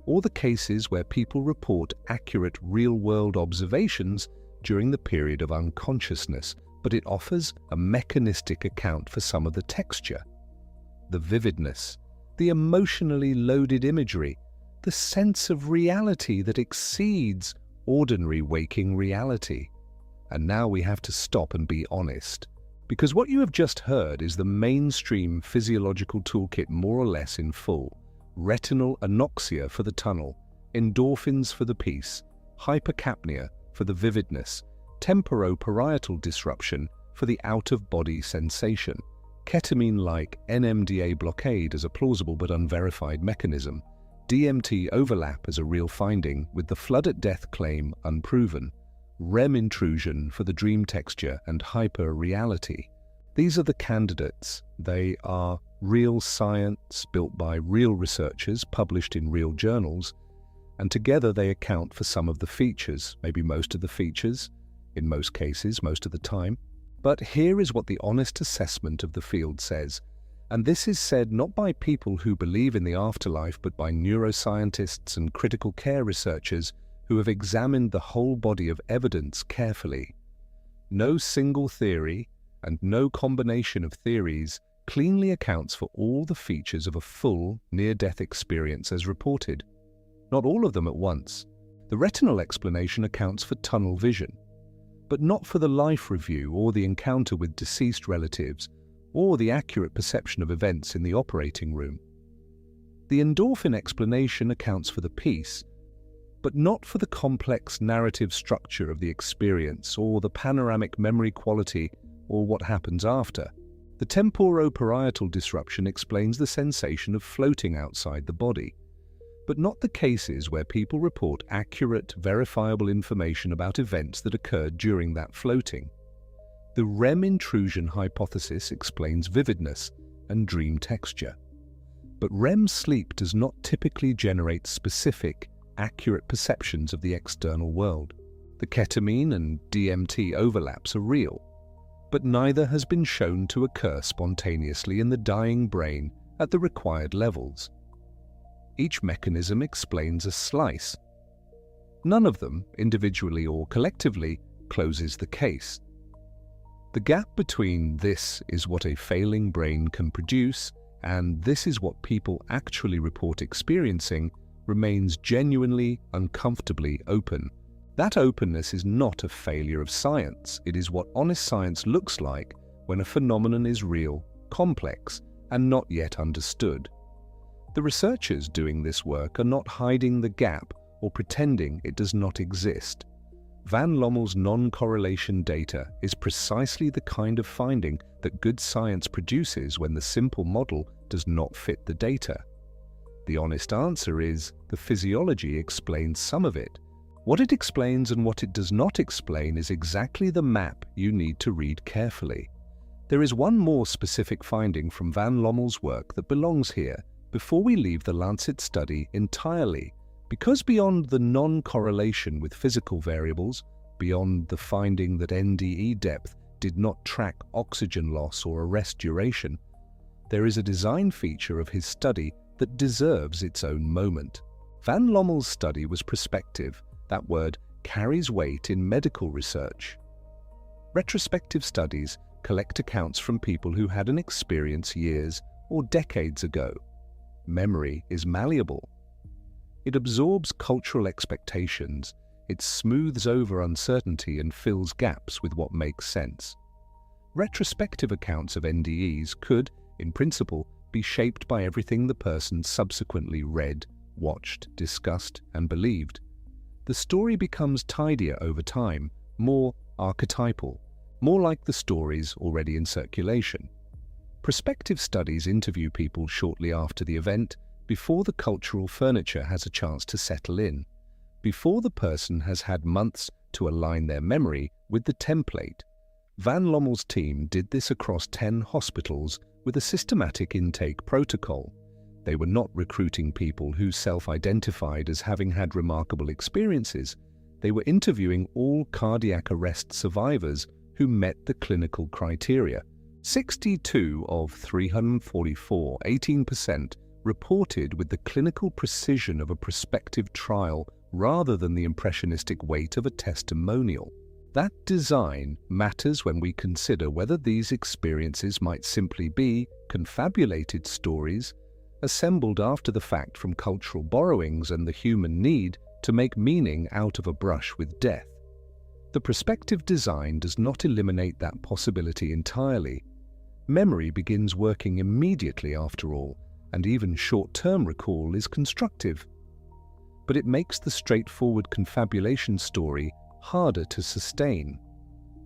or the cases where people report accurate real-world observations during the period of unconsciousness, but it offers a mechanistic account for some of the texture, the vividness, the emotionally loaded imagery, the sense of reality that exceeds ordinary waking reality. And now we have to stop and be honest, because what you have just heard is the mainstream physiological toolkit more or less in full. Retinal anoxia for the tunnel, endorphins for the peace, hypercapnia for the vividness, temporoparietal disruption for the out-of-body sensation. Ketamine-like NMDA blockade as a plausible but unverified mechanism. DMT overlap as a real finding, with the flood-at-death claim unproven. REM intrusion for the dream texture and hyper-reality. These are the candidates. They are real science built by real researchers, published in real journals, and together they account for some of the features, maybe most of the features, in most cases, most of the time. But here is what the honest assessment of the field says, and this is said not by people who believe in the afterlife, but by neuroscientists and critical care researchers who have examined the whole body of evidence carefully. No single theory and no combination of theories cleanly accounts for all the features of a full near-death experience as reported. Not all of them at once. The retinal explanation accounts for tunnel vision, but not for the life review or the encounter with deceased relatives or the accurate perception of events in the operating room. The endorphin explanation accounts for the peace, but not for the complex narrative structure of the experience or the panoramic memory quality or what happens after. The temporoparietal disruption explains the sensation of floating outside the body, but not the cases where people report accurate, verifiable information about events that occurred during that floating. The REM intrusion hypothesis explains vividness and dream texture. But REM sleep does not typically generate specific, accurate perceptions of the external world. The ketamine and DMT overlaps are real, but neither has been shown to occur spontaneously in the dying brain at the required levels. Each mechanism explains a slice. None of them, individually or collectively, closes the case. The gap between this is what a failing brain can produce and this is what people actually report experiencing remains genuinely, uncomfortably open. That openness is not a failure of science. It is what honest science looks like when a phenomenon is real, complex, and not yet understood. The researchers doing this work are not hiding the gap or pretending it does not exist. Van Lommel's non-correlation data is precisely the kind of finding that good science produces when the simple model does not fit the data. The honest answer is the physiology explains some of it. What it explains and what it does not explain is exactly the map you need to read carefully. There is one more specific finding from Van Lommel's work that belongs here before we leave the Lancet study entirely, because beyond the non-correlation with physical variables, beyond the finding that NDE depth did not track oxygen loss or arrest duration, there is a design feature of his study that deserves its own moment. Van Lommel's study was prospective. That word carries weight in medical research. Retrospective studies collect accounts from people who had an experience years or decades ago. Memory is malleable. It absorbs cultural expectations, it smooths over uncertainty and fills gaps with what makes sense. Retrospective accounts of NDEs could, in principle, be shaped by everything the person subsequently read, watched, discussed, and believed. The story becomes tidier over time, more archetypal, more like the stories already in circulation. Prospective studies interview people shortly after the event, before the cultural furniture has a chance to settle in, before the person has had months to align their memory with the template. Van Lommel's team did this across 10 hospitals with a systematic intake protocol. They were not recruiting people who self-identified as having had remarkable experiences. They were interviewing all cardiac arrest survivors who met the clinical criteria. 62 of 344, 18%, reported with the clinical precision of a prospective trial rather than the impressionistic weight of a testimonial. That design matters when we consider whether these experiences might simply be confabulated stories assembled after the fact from cultural borrowings and the human need to make meaning out of a brush with death. The prospective design does not eliminate that possibility entirely. Memory begins working immediately after all, and even short-term recall is constructive. But it makes the straightforward confabulation story harder to sustain.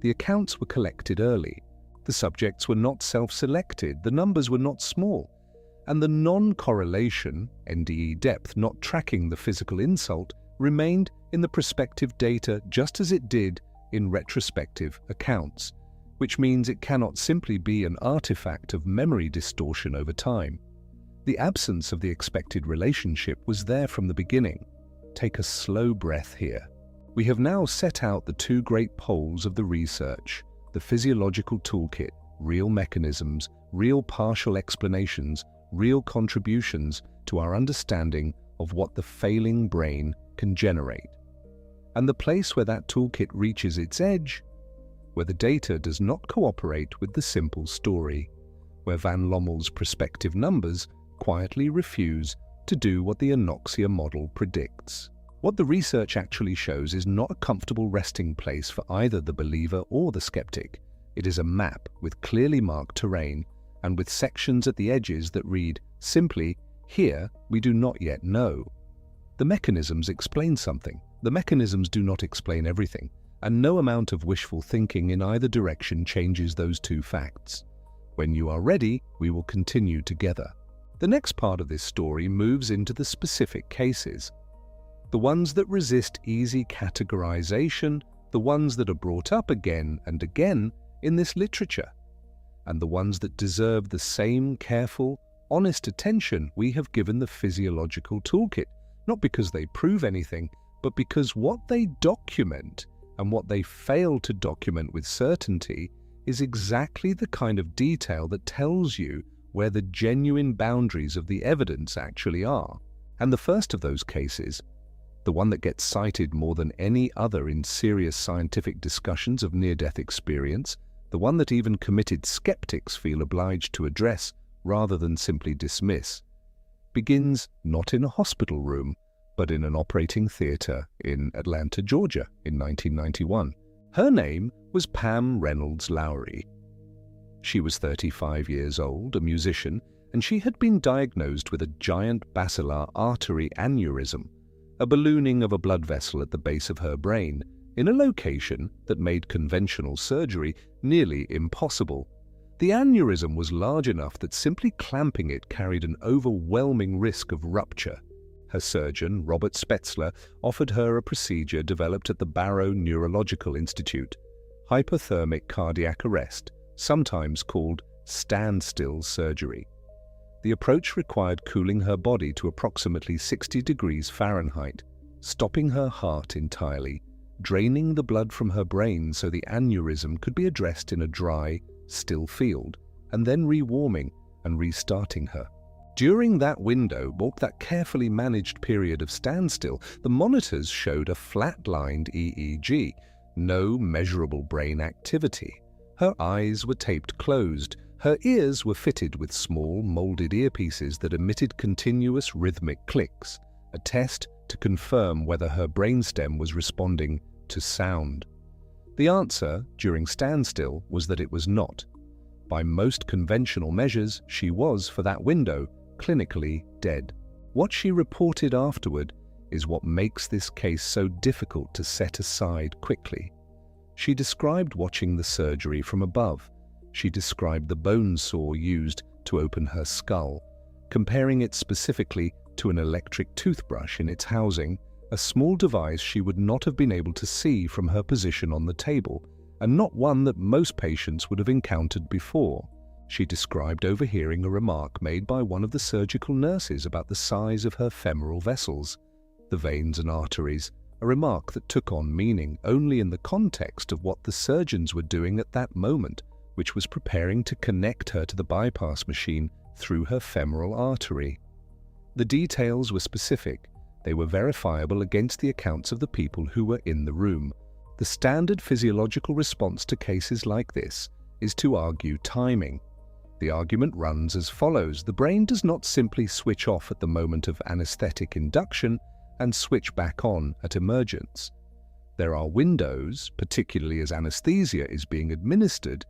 The accounts were collected early. The subjects were not self-selected, the numbers were not small, and the non-correlation, NDE depth not tracking the physical insult, remained in the prospective data just as it did in retrospective accounts, which means it cannot simply be an artifact of memory distortion over time. The absence of the expected relationship was there from the beginning. Take a slow breath here. We have now set out the two great poles of the research, the physiological toolkit, real mechanisms, real partial explanations, real contributions to our understanding of what the failing brain can generate. And the place where that toolkit reaches its edge, where the data does not cooperate with the simple story, where van Lommel's prospective numbers quietly refuse to do what the anoxia model predicts. What the research actually shows is not a comfortable resting place for either the believer or the skeptic. It is a map with clearly marked terrain and with sections at the edges that read simply, "Here we do not yet know." The mechanisms explain something. The mechanisms do not explain everything, and no amount of wishful thinking in either direction changes those two facts. When you are ready, we will continue together. The next part of this story moves into the specific cases. The ones that resist easy categorization, the ones that are brought up again and again in this literature, and the ones that deserve the same careful, honest attention we have given the physiological toolkit, not because they prove anything, but because what they document and what they fail to document with certainty is exactly the kind of detail that tells you where the genuine boundaries of the evidence actually are. And the first of those cases, the one that gets cited more than any other in serious scientific discussions of near-death experience, the one that even committed skeptics feel obliged to address rather than simply dismiss, begins not in a hospital room, but in an operating theatre in Atlanta, Georgia in 1991. Her name was Pam Reynolds Lowry. She was 35 years old, a musician, and she had been diagnosed with a giant basilar artery aneurysm, a ballooning of a blood vessel at the base of her brain, in a location that made conventional surgery nearly impossible. The aneurysm was large enough that simply clamping it carried an overwhelming risk of rupture. Her surgeon, Robert Spetzler, offered her a procedure developed at the Barrow Neurological Institute, hypothermic cardiac arrest, sometimes called standstill surgery. The approach required cooling her body to approximately 60 degrees Fahrenheit, stopping her heart entirely, draining the blood from her brain so the aneurysm could be addressed in a dry, still field, and then rewarming and restarting her. During that window, that carefully managed period of standstill, the monitors showed a flatlined EEG, no measurable brain activity. Her eyes were taped closed. Her ears were fitted with small, molded earpieces that emitted continuous rhythmic clicks, a test to confirm whether her brainstem was responding to sound. The answer, during standstill, was that it was not. By most conventional measures, she was, for that window, clinically dead. What she reported afterward is what makes this case so difficult to set aside quickly. She described watching the surgery from above. She described the bone saw used to open her skull, comparing it specifically to an electric toothbrush in its housing, a small device she would not have been able to see from her position on the table, and not one that most patients would have encountered before. She described overhearing a remark made by one of the surgical nurses about the size of her femoral vessels, the veins and arteries, a remark that took on meaning only in the context of what the surgeons were doing at that moment, which was preparing to connect her to the bypass machine through her femoral artery. The details were specific. They were verifiable against the accounts of the people who were in the room. The standard physiological response to cases like this is to argue timing. The argument runs as follows. The brain does not simply switch off at the moment of anesthetic induction and switch back on at emergence. There are windows, particularly as anesthesia is being administered,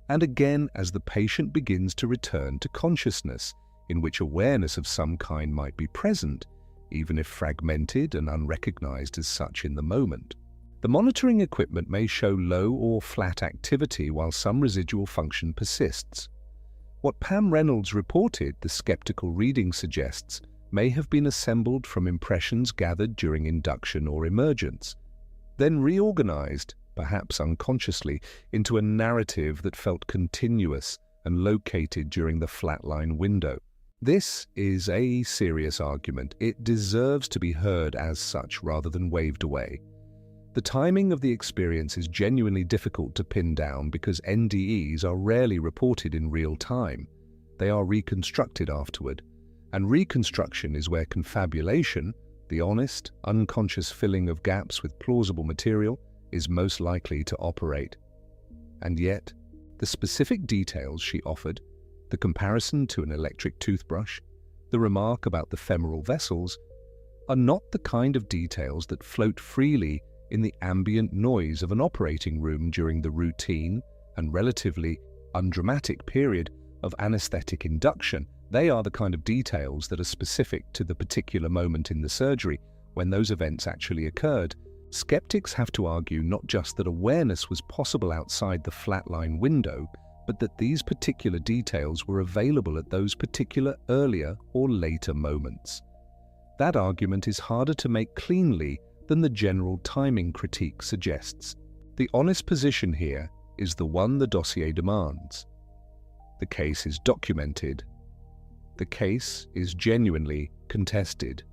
and again as the patient begins to return to consciousness, in which awareness of some kind might be present, even if fragmented and unrecognized as such in the moment. The monitoring equipment may show low or flat activity while some residual function persists. What Pam Reynolds reported, the skeptical reading suggests, may have been assembled from impressions gathered during induction or emergence, then reorganized, perhaps unconsciously, into a narrative that felt continuous and located during the flatline window. This is a serious argument. It deserves to be heard as such rather than waved away. The timing of the experience is genuinely difficult to pin down because NDEs are rarely reported in real time. They are reconstructed afterward, and reconstruction is where confabulation, the honest, unconscious filling of gaps with plausible material, is most likely to operate. And yet, the specific details she offered, the comparison to an electric toothbrush, the remark about the femoral vessels, are not the kind of details that float freely in the ambient noise of an operating room during the routine and relatively undramatic period of anesthetic induction. They are the kind of details that are specific to the particular moment in the surgery when those events actually occurred. Skeptics have to argue not just that awareness was possible outside the flatline window, but that these particular details were available at those particular earlier or later moments. That argument is harder to make cleanly than the general timing critique suggests. The honest position here is the one the dossier demands. The case is documented. The case is genuinely contested.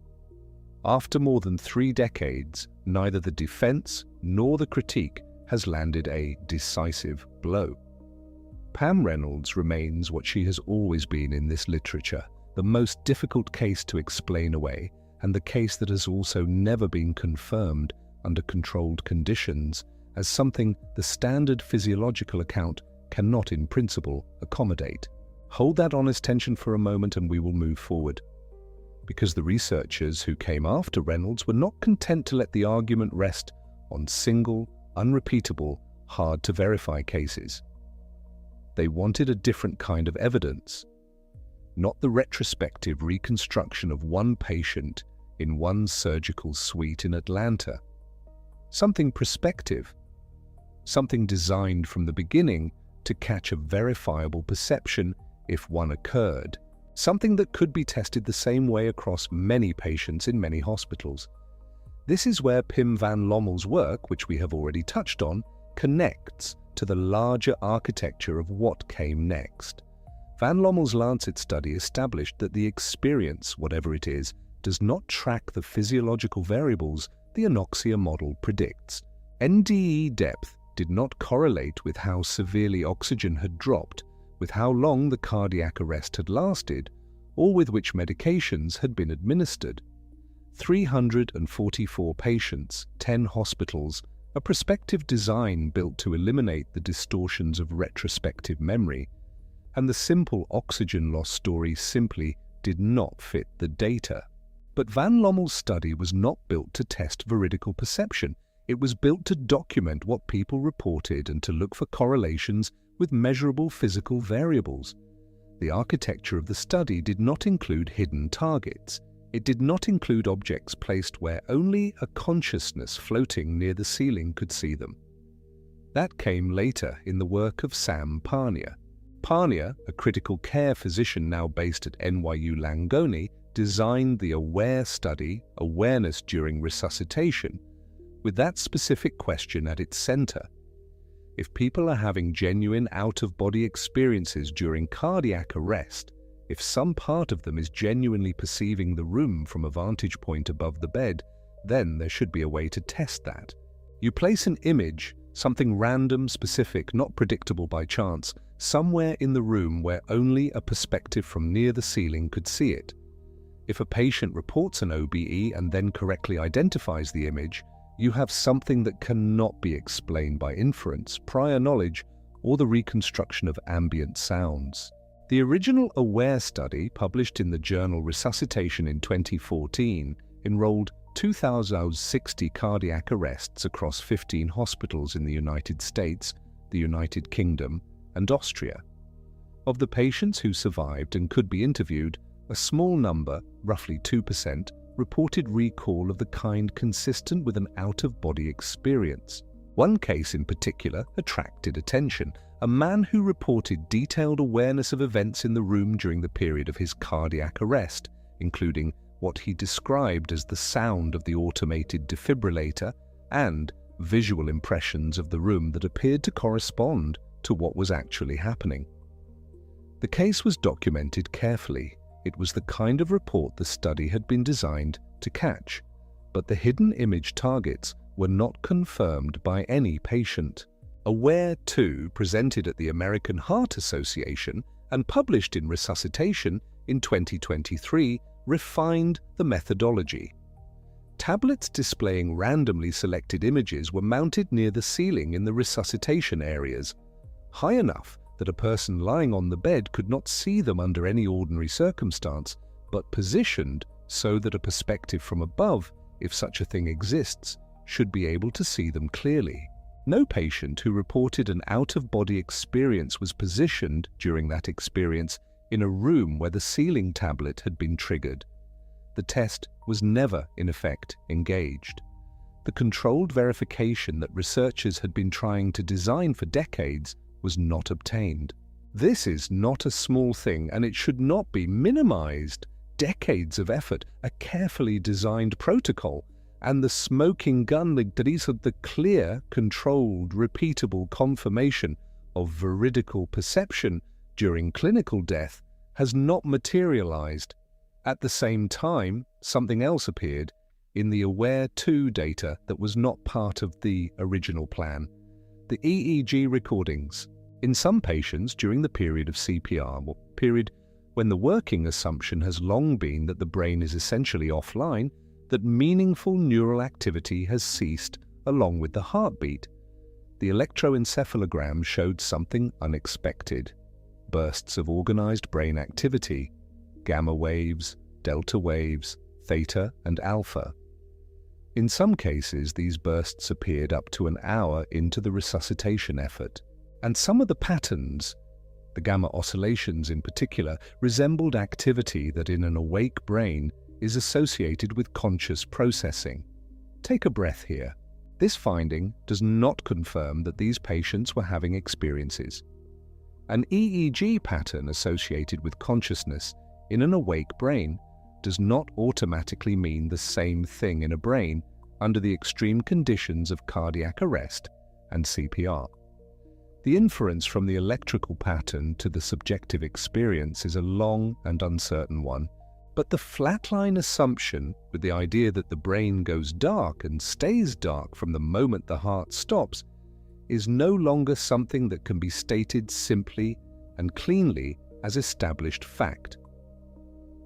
After more than 3 decades, neither the defense nor the critique has landed a decisive blow. Pam Reynolds remains what she has always been in this literature, the most difficult case to explain away, and the case that has also never been confirmed under controlled conditions as something the standard physiological account cannot in principle accommodate. Hold that honest tension for a moment and we will move forward. Because the researchers who came after Reynolds were not content to let the argument rest on single, unrepeatable, hard-to-verify cases. They wanted a different kind of evidence, not the retrospective reconstruction of one patient in one surgical suite in Atlanta. Something prospective, something designed from the beginning to catch a verifiable perception if one occurred, something that could be tested the same way across many patients in many hospitals. This is where Pim van Lommel's work, which we have already touched on, connects to the larger architecture of what came next. Van Lommel's Lancet study established that the experience, whatever it is, does not track the physiological variables the anoxia model predicts. NDE depth did not correlate with how severely oxygen had dropped, with how long the cardiac arrest had lasted, or with which medications had been administered. 344 patients, 10 hospitals, a prospective design built to eliminate the distortions of retrospective memory, and the simple oxygen loss story simply did not fit the data. But Van Lommel's study was not built to test veridical perception. It was built to document what people reported and to look for correlations with measurable physical variables. The architecture of the study did not include hidden targets. It did not include objects placed where only a consciousness floating near the ceiling could see them. That came later in the work of Sam Parnia. Parnia, a critical care physician now based at NYU Langone, designed the AWARE study, Awareness During Resuscitation, with that specific question at its center. If people are having genuine out-of-body experiences during cardiac arrest, if some part of them is genuinely perceiving the room from a vantage point above the bed, then there should be a way to test that. You place an image, something random, specific, not predictable by chance, somewhere in the room where only a perspective from near the ceiling could see it. If a patient reports an OBE and then correctly identifies the image, you have something that cannot be explained by inference, prior knowledge, or the reconstruction of ambient sounds. The original AWARE study, published in the journal Resuscitation in 2014, enrolled 2,060 cardiac arrests across 15 hospitals in the United States, the United Kingdom, and Austria. Of the patients who survived and could be interviewed, a small number, roughly 2%, reported recall of the kind consistent with an out-of-body experience. One case in particular attracted attention: a man who reported detailed awareness of events in the room during the period of his cardiac arrest, including what he described as the sound of the automated defibrillator and visual impressions of the room that appeared to correspond to what was actually happening. The case was documented carefully. It was the kind of report the study had been designed to catch, but the hidden image targets were not confirmed by any patient. AWARE-2, presented at the American Heart Association and published in Resuscitation in 2023, refined the methodology. Tablets displaying randomly selected images were mounted near the ceiling in the resuscitation areas, high enough that a person lying on the bed could not see them under any ordinary circumstance, but positioned so that a perspective from above, if such a thing exists, should be able to see them clearly. No patient who reported an out-of-body experience was positioned during that experience in a room where the ceiling tablet had been triggered. The test was never, in effect, engaged. The controlled verification that researchers had been trying to design for decades was not obtained. This is not a small thing, and it should not be minimized. Decades of effort, a carefully designed protocol, and the smoking gun that is the clear, controlled, repeatable confirmation of veridical perception during clinical death has not materialized. At the same time, something else appeared in the AWARE-2 data that was not part of the original plan: the EEG recordings. In some patients during the period of CPR, or period when the working assumption has long been that the brain is essentially offline, that meaningful neural activity has ceased along with the heartbeat. The electroencephalogram showed something unexpected: bursts of organized brain activity, gamma waves, delta waves, theta and alpha. In some cases, these bursts appeared up to an hour into the resuscitation effort, and some of the patterns, the gamma oscillations in particular, resembled activity that in an awake brain is associated with conscious processing. Take a breath here. This finding does not confirm that these patients were having experiences. An EEG pattern associated with consciousness in an awake brain does not automatically mean the same thing in a brain under the extreme conditions of cardiac arrest and CPR. The inference from the electrical pattern to the subjective experience is a long and uncertain one, but the flatline assumption, with the idea that the brain goes dark and stays dark from the moment the heart stops, is no longer something that can be stated simply and cleanly as established fact.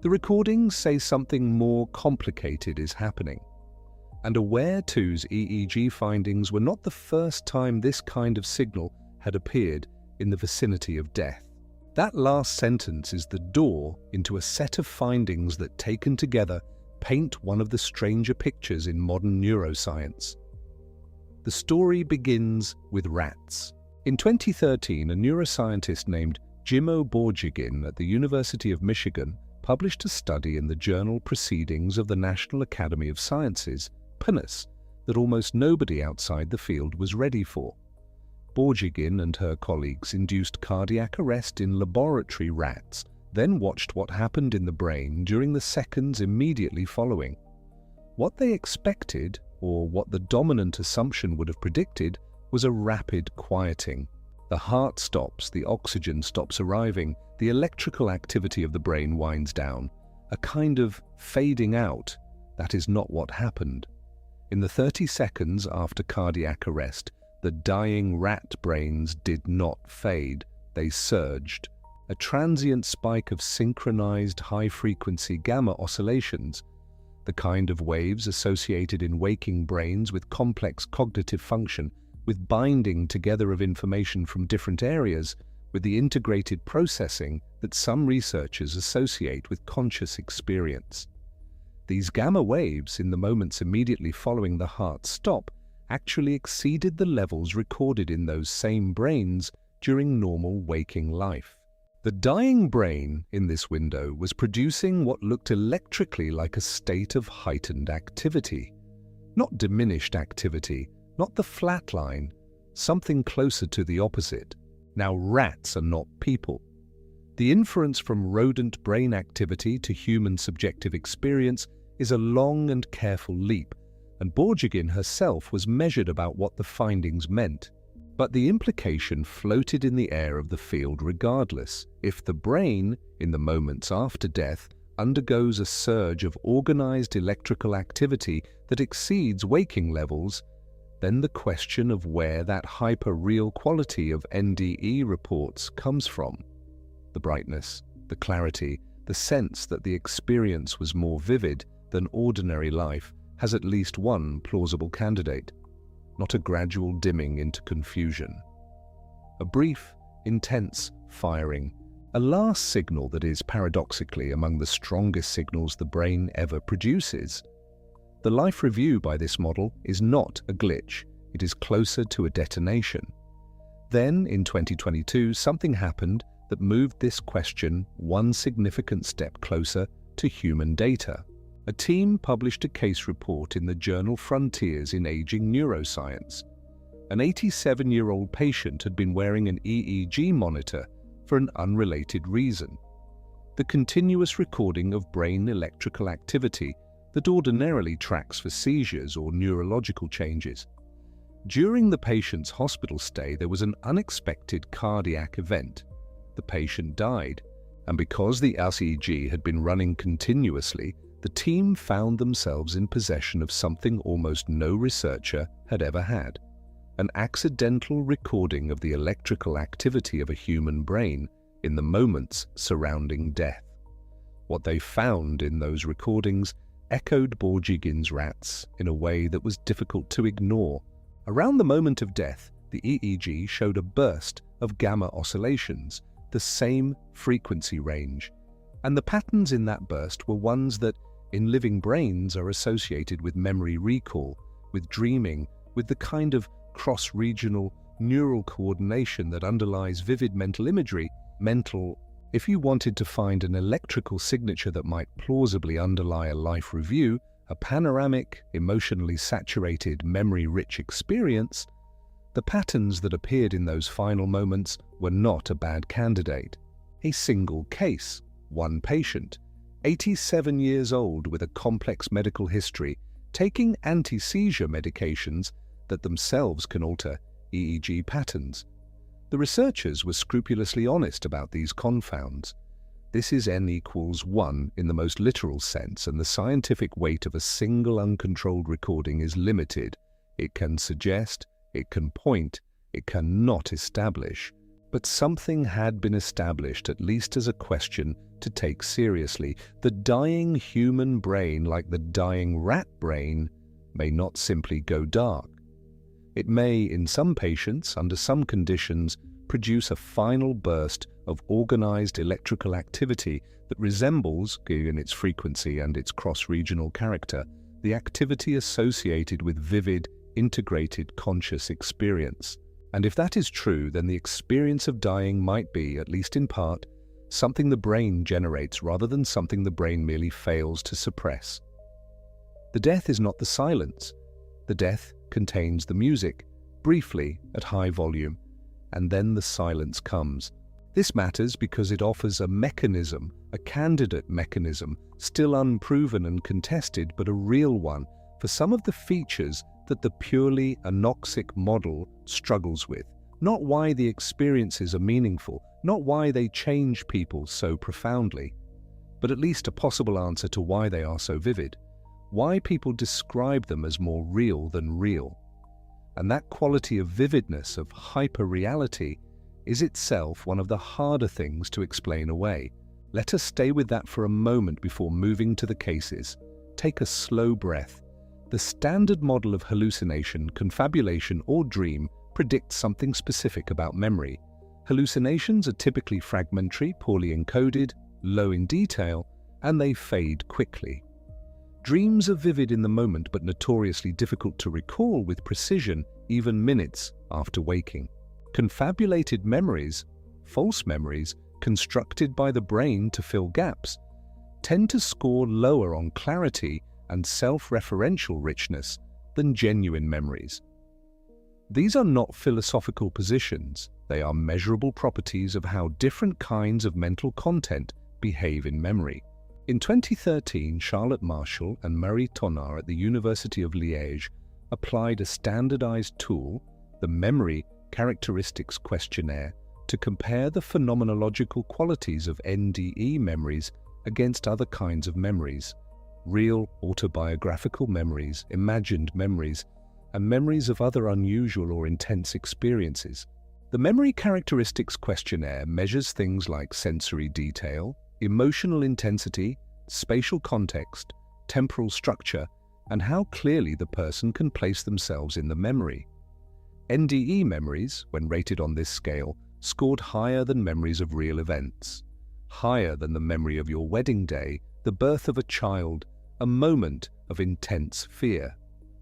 The recordings say something more complicated is happening, and AWARE-2's EEG findings were not the first time this kind of signal had appeared in the vicinity of death. That last sentence is the door into a set of findings that, taken together, paint one of the stranger pictures in modern neuroscience. The story begins with rats. In 2013, a neuroscientist named Jimo Borjigin at the University of Michigan published a study in the journal Proceedings of the National Academy of Sciences, PNAS, that almost nobody outside the field was ready for. Borjigin and her colleagues induced cardiac arrest in laboratory rats, then watched what happened in the brain during the seconds immediately following. What they expected, or what the dominant assumption would have predicted, was a rapid quieting. The heart stops, the oxygen stops arriving, the electrical activity of the brain winds down. A kind of fading out. That is not what happened. In the 30 seconds after cardiac arrest, the dying rat brains did not fade, they surged. A transient spike of synchronized high-frequency gamma oscillations, the kind of waves associated in waking brains with complex cognitive function, with binding together of information from different areas, with the integrated processing that some researchers associate with conscious experience. These gamma waves, in the moments immediately following the heart stop, actually exceeded the levels recorded in those same brains during normal waking life. The dying brain in this window was producing what looked electrically like a state of heightened activity. Not diminished activity, not the flatline, something closer to the opposite. Now, rats are not people. The inference from rodent brain activity to human subjective experience is a long and careful leap, and Borjigin herself was measured about what the findings meant. But the implication floated in the air of the field regardless. If the brain, in the moments after death, undergoes a surge of organized electrical activity that exceeds waking levels, then the question of where that hyper-real quality of NDE reports comes from. The brightness, the clarity, the sense that the experience was more vivid than ordinary life has at least one plausible candidate, not a gradual dimming into confusion. A brief, intense firing, a last signal that is paradoxically among the strongest signals the brain ever produces. The life review by this model is not a glitch, it is closer to a detonation. Then, in 2022, something happened that moved this question one significant step closer to human data. A team published a case report in the journal Frontiers in Aging Neuroscience. An 87-year-old patient had been wearing an EEG monitor for an unrelated reason: the continuous recording of brain electrical activity that ordinarily tracks for seizures or neurological changes. During the patient's hospital stay, there was an unexpected cardiac event. The patient died, and because the EEG had been running continuously, the team found themselves in possession of something almost no researcher had ever had: an accidental recording of the electrical activity of a human brain in the moments surrounding death. What they found in those recordings echoed Borjigin's rats in a way that was difficult to ignore. Around the moment of death, the EEG showed a burst of gamma oscillations, the same frequency range, and the patterns in that burst were ones that, in living brains, are associated with memory recall, with dreaming, with the kind of cross-regional neural coordination that underlies vivid mental imagery. If you wanted to find an electrical signature that might plausibly underlie a life review, a panoramic, emotionally saturated, memory-rich experience, the patterns that appeared in those final moments were not a bad candidate. A single case, one patient, 87 years old with a complex medical history, taking anti-seizure medications that themselves can alter EEG patterns. The researchers were scrupulously honest about these confounds. This is n equals 1 in the most literal sense, and the scientific weight of a single uncontrolled recording is limited. It can suggest, it can point, it cannot establish. But something had been established, at least as a question to take seriously. The dying human brain, like the dying rat brain, may not simply go dark. It may, in some patients, under some conditions, produce a final burst of organized electrical activity that resembles, given its frequency and its cross-regional character, the activity associated with vivid, integrated conscious experience. And if that is true, then the experience of dying might be, at least in part, something the brain generates rather than something the brain merely fails to suppress. The death is not the silence. The death contains the music, briefly at high volume, and then the silence comes. This matters because it offers a mechanism, a candidate mechanism, still unproven and contested, but a real one, for some of the features that the purely anoxic model struggles with. Not why the experiences are meaningful, not why they change people so profoundly, but at least a possible answer to why they are so vivid, why people describe them as more real than real. And that quality of vividness, of hyper-reality, is itself one of the harder things to explain away. Let us stay with that for a moment before moving to the cases. Take a slow breath. The standard model of hallucination, confabulation, or dream predicts something specific about memory. Hallucinations are typically fragmentary, poorly encoded, low in detail, and they fade quickly. Dreams are vivid in the moment but notoriously difficult to recall with precision even minutes after waking. Confabulated memories, false memories, constructed by the brain to fill gaps, tend to score lower on clarity and self-referential richness than genuine memories. These are not philosophical positions, they are measurable properties of how different kinds of mental content behave in memory. In 2013, Charlotte Marshall and Marie Tonard at the University of Liège applied a standardized tool, the Memory Characteristics Questionnaire, to compare the phenomenological qualities of NDE memories against other kinds of memories: real autobiographical memories, imagined memories, and memories of other unusual or intense experiences. The Memory Characteristics Questionnaire measures things like sensory detail, emotional intensity, spatial context, temporal structure, and how clearly the person can place themselves in the memory. NDE memories, when rated on this scale, scored higher than memories of real events, higher than the memory of your wedding day, the birth of a child, a moment of intense fear,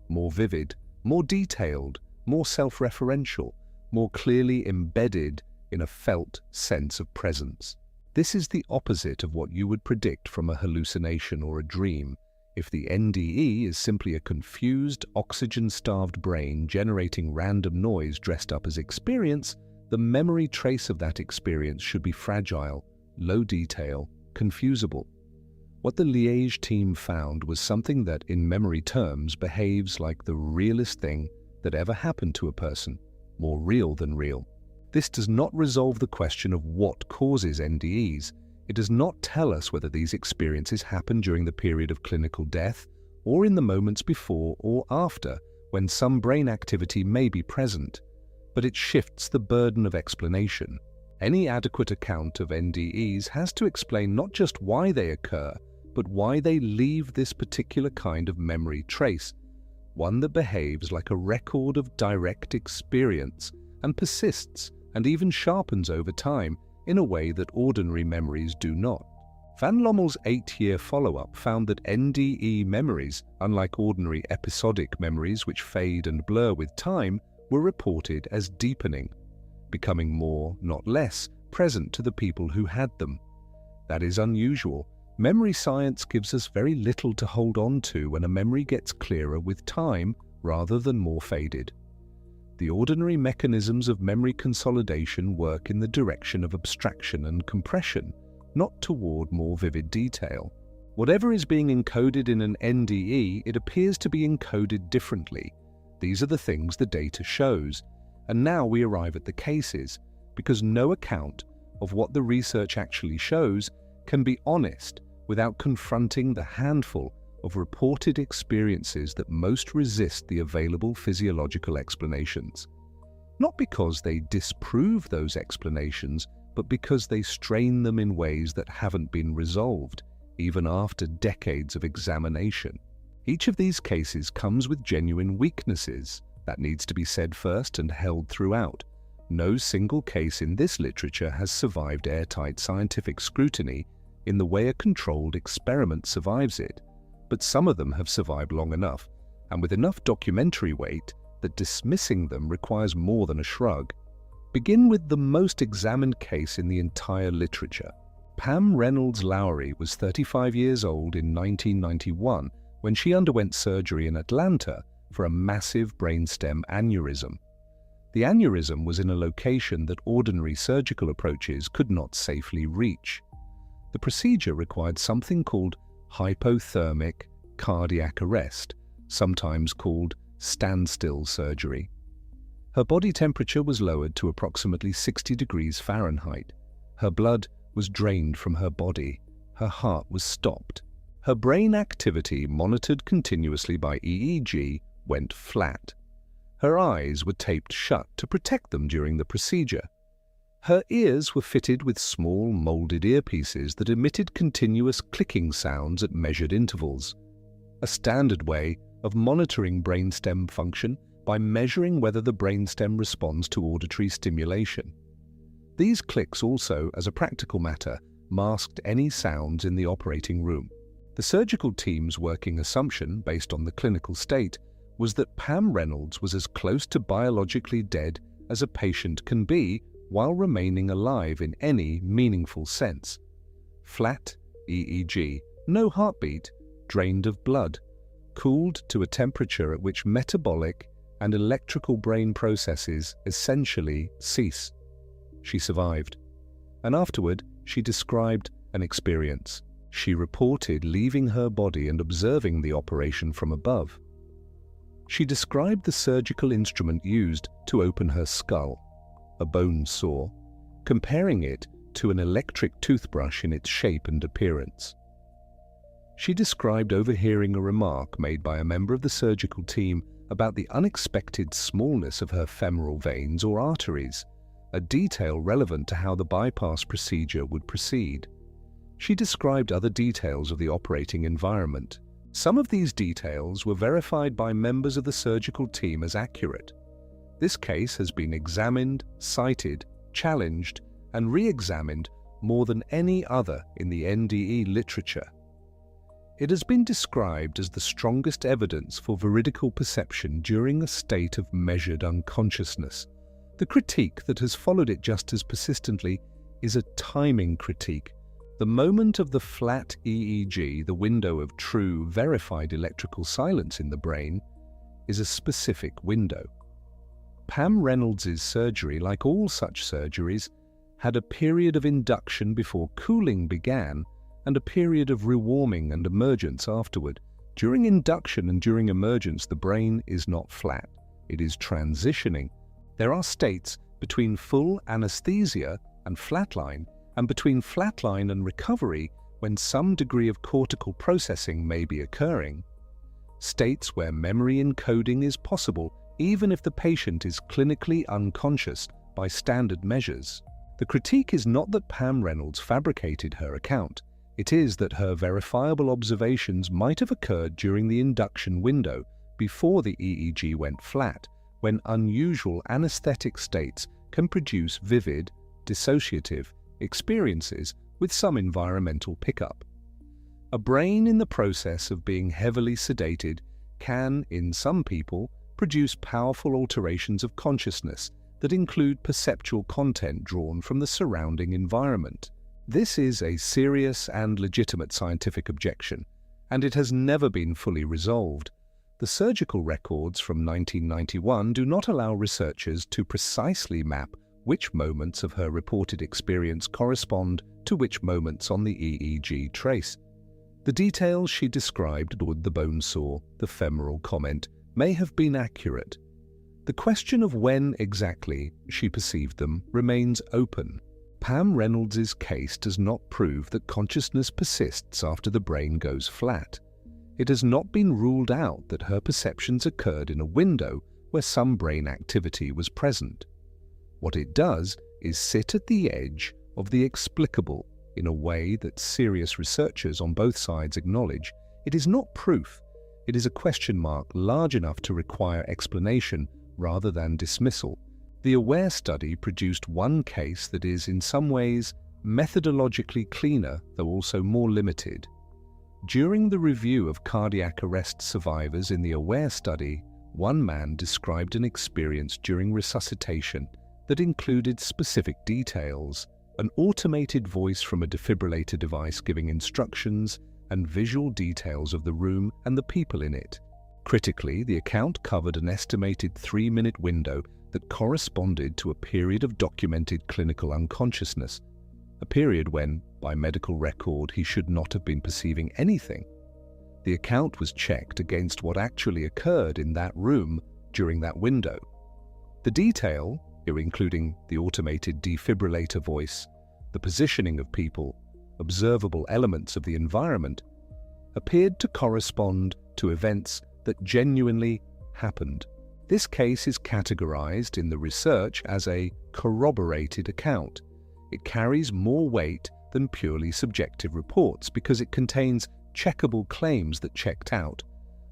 more vivid, more detailed, more self-referential, more clearly embedded in a felt sense of presence. This is the opposite of what you would predict from a hallucination or a dream. If the NDE is simply a confused, oxygen-starved brain generating random noise dressed up as experience, the memory trace of that experience should be fragile, low detail, confusable. What the Liège team found was something that, in memory terms, behaves like the realest thing that ever happened to a person, more real than real. This does not resolve the question of what causes NDEs. It does not tell us whether these experiences happen during the period of clinical death or in the moments before or after, when some brain activity may be present, but it shifts the burden of explanation. Any adequate account of NDEs has to explain not just why they occur, but why they leave this particular kind of memory trace, one that behaves like a record of direct experience and persists and even sharpens over time in a way that ordinary memories do not. Van Lommel's 8-year follow-up found that NDE memories, unlike ordinary episodic memories which fade and blur with time, were reported as deepening, becoming more, not less, present to the people who had them. That is unusual. Memory science gives us very little to hold on to when a memory gets clearer with time rather than more faded. The ordinary mechanisms of memory consolidation work in the direction of abstraction and compression, not toward more vivid detail. Whatever is being encoded in an NDE, it appears to be encoded differently. These are the things the data shows. And now we arrive at the cases, because no account of what the research actually shows can be honest without confronting the handful of reported experiences that most resist the available physiological explanations. Not because they disprove those explanations, but because they strain them in ways that haven't been resolved, even after decades of examination. Each of these cases comes with genuine weaknesses. That needs to be said first and held throughout. No single case in this literature has survived airtight scientific scrutiny in the way a controlled experiment survives it, but some of them have survived long enough, and with enough documentary weight, that dismissing them requires more than a shrug. Begin with the most examined case in the entire literature. Pam Reynolds-Lowry was 35 years old in 1991 when she underwent surgery in Atlanta for a massive brainstem aneurysm. The aneurysm was in a location that ordinary surgical approaches could not safely reach. The procedure required something called hypothermic cardiac arrest, sometimes called standstill surgery. Her body temperature was lowered to approximately 60 degrees Fahrenheit. Her blood was drained from her body. Her heart was stopped. Her brain activity, monitored continuously by EEG, went flat. Her eyes were taped shut to protect them during the procedure. Her ears were fitted with small molded earpieces that emitted continuous clicking sounds at measured intervals, a standard way of monitoring brainstem function by measuring whether the brainstem responds to auditory stimulation. These clicks also, as a practical matter, masked any sounds in the operating room. The surgical team's working assumption, based on the clinical state, was that Pam Reynolds was as close to biologically dead as a patient can be while remaining alive in any meaningful sense. Flat EEG, no heartbeat, drained of blood, cooled to a temperature at which metabolic and electrical brain processes essentially cease. She survived, and afterward she described an experience. She reported leaving her body and observing the operation from above. She described the surgical instrument used to open her skull, a bone saw, comparing it to an electric toothbrush in its shape and appearance. She described overhearing a remark made by a member of the surgical team about the unexpected smallness of her femoral veins or arteries, a detail relevant to how the bypass procedure would proceed. She described other details of the operating environment. Some of these details were verified by members of the surgical team as accurate. This case has been examined, cited, challenged, and re-examined more than any other in the NDE literature. It has been described as the strongest evidence for veridical perception during a state of measured unconsciousness. The critique that has followed it just as persistently is a timing critique. The moment of the flat EEG, the window of true, verified electrical silence in the brain, is a specific window. Pam Reynolds's surgery, like all such surgeries, had a period of induction before cooling began and a period of rewarming and emergence afterward. During induction and during emergence, the brain is not flat. It is transitioning. There are states between full anesthesia and flatline, and between flatline and recovery when some degree of cortical processing may be occurring. States where memory encoding is possible even if the patient is clinically unconscious by standard measures. The critique is not that Pam Reynolds fabricated her account. It is that her verifiable observations might have occurred during the induction window before the EEG went flat, when unusual anesthetic states can produce vivid, dissociative experiences with some environmental pickup. A brain in the process of being heavily sedated can, in some people, produce powerful alterations of consciousness that include perceptual content drawn from the surrounding environment. This is a serious and legitimate scientific objection, and it has never been fully resolved. The surgical records from 1991 do not allow researchers to precisely map which moments of her reported experience correspond to which moments on the EEG trace. The details she described with the bone saw, the femoral comment, may have been accurate. The question of when exactly she perceived them remains open. Pam Reynolds's case does not prove that consciousness persists after the brain goes flat. It has not been ruled out that her perceptions occurred in a window where some brain activity was present. What it does is sit at the edge of the explicable in a way that serious researchers on both sides acknowledge. It is not proof. It is a question mark large enough to require explanation rather than dismissal. The AWARE study produced one case that is in some ways methodologically cleaner, though also more limited. During the review of cardiac arrest survivors in the AWARE study, one man described an experience during resuscitation that included specific details, an automated voice from a defibrillator device giving instructions, and visual details of the room and the people in it. Critically, the account covered an estimated 3-minute window that corresponded to a period of documented clinical unconsciousness, a period when, by medical record, he should not have been perceiving anything. The account was checked against what actually occurred in that room during that window. The detail, including the automated defibrillator voice, the positioning of people, observable elements of the environment, appeared to correspond to events that genuinely happened. This case is categorized in the research as a corroborated account. It carries more weight than purely subjective reports because it contains checkable claims that checked out.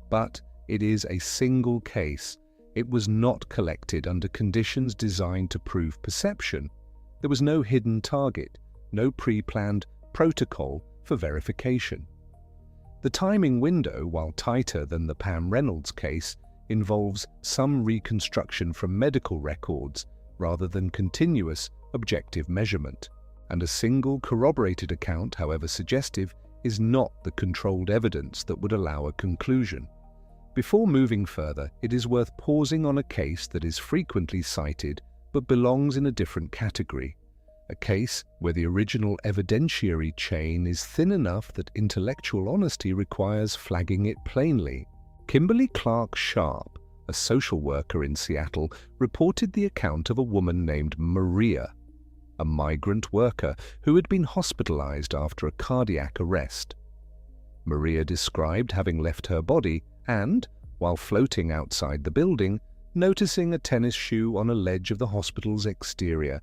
But it is a single case. It was not collected under conditions designed to prove perception. There was no hidden target, no pre-planned protocol for verification. The timing window, while tighter than the Pam Reynolds case, involves some reconstruction from medical records rather than continuous, objective measurement. And a single corroborated account, however suggestive, is not the controlled evidence that would allow a conclusion. Before moving further, it is worth pausing on a case that is frequently cited but belongs in a different category. A case where the original evidentiary chain is thin enough that intellectual honesty requires flagging it plainly. Kimberly Clark Sharp, a social worker in Seattle, reported the account of a woman named Maria, a migrant worker who had been hospitalized after a cardiac arrest. Maria described having left her body and, while floating outside the building, noticing a tennis shoe on a ledge of the hospital's exterior,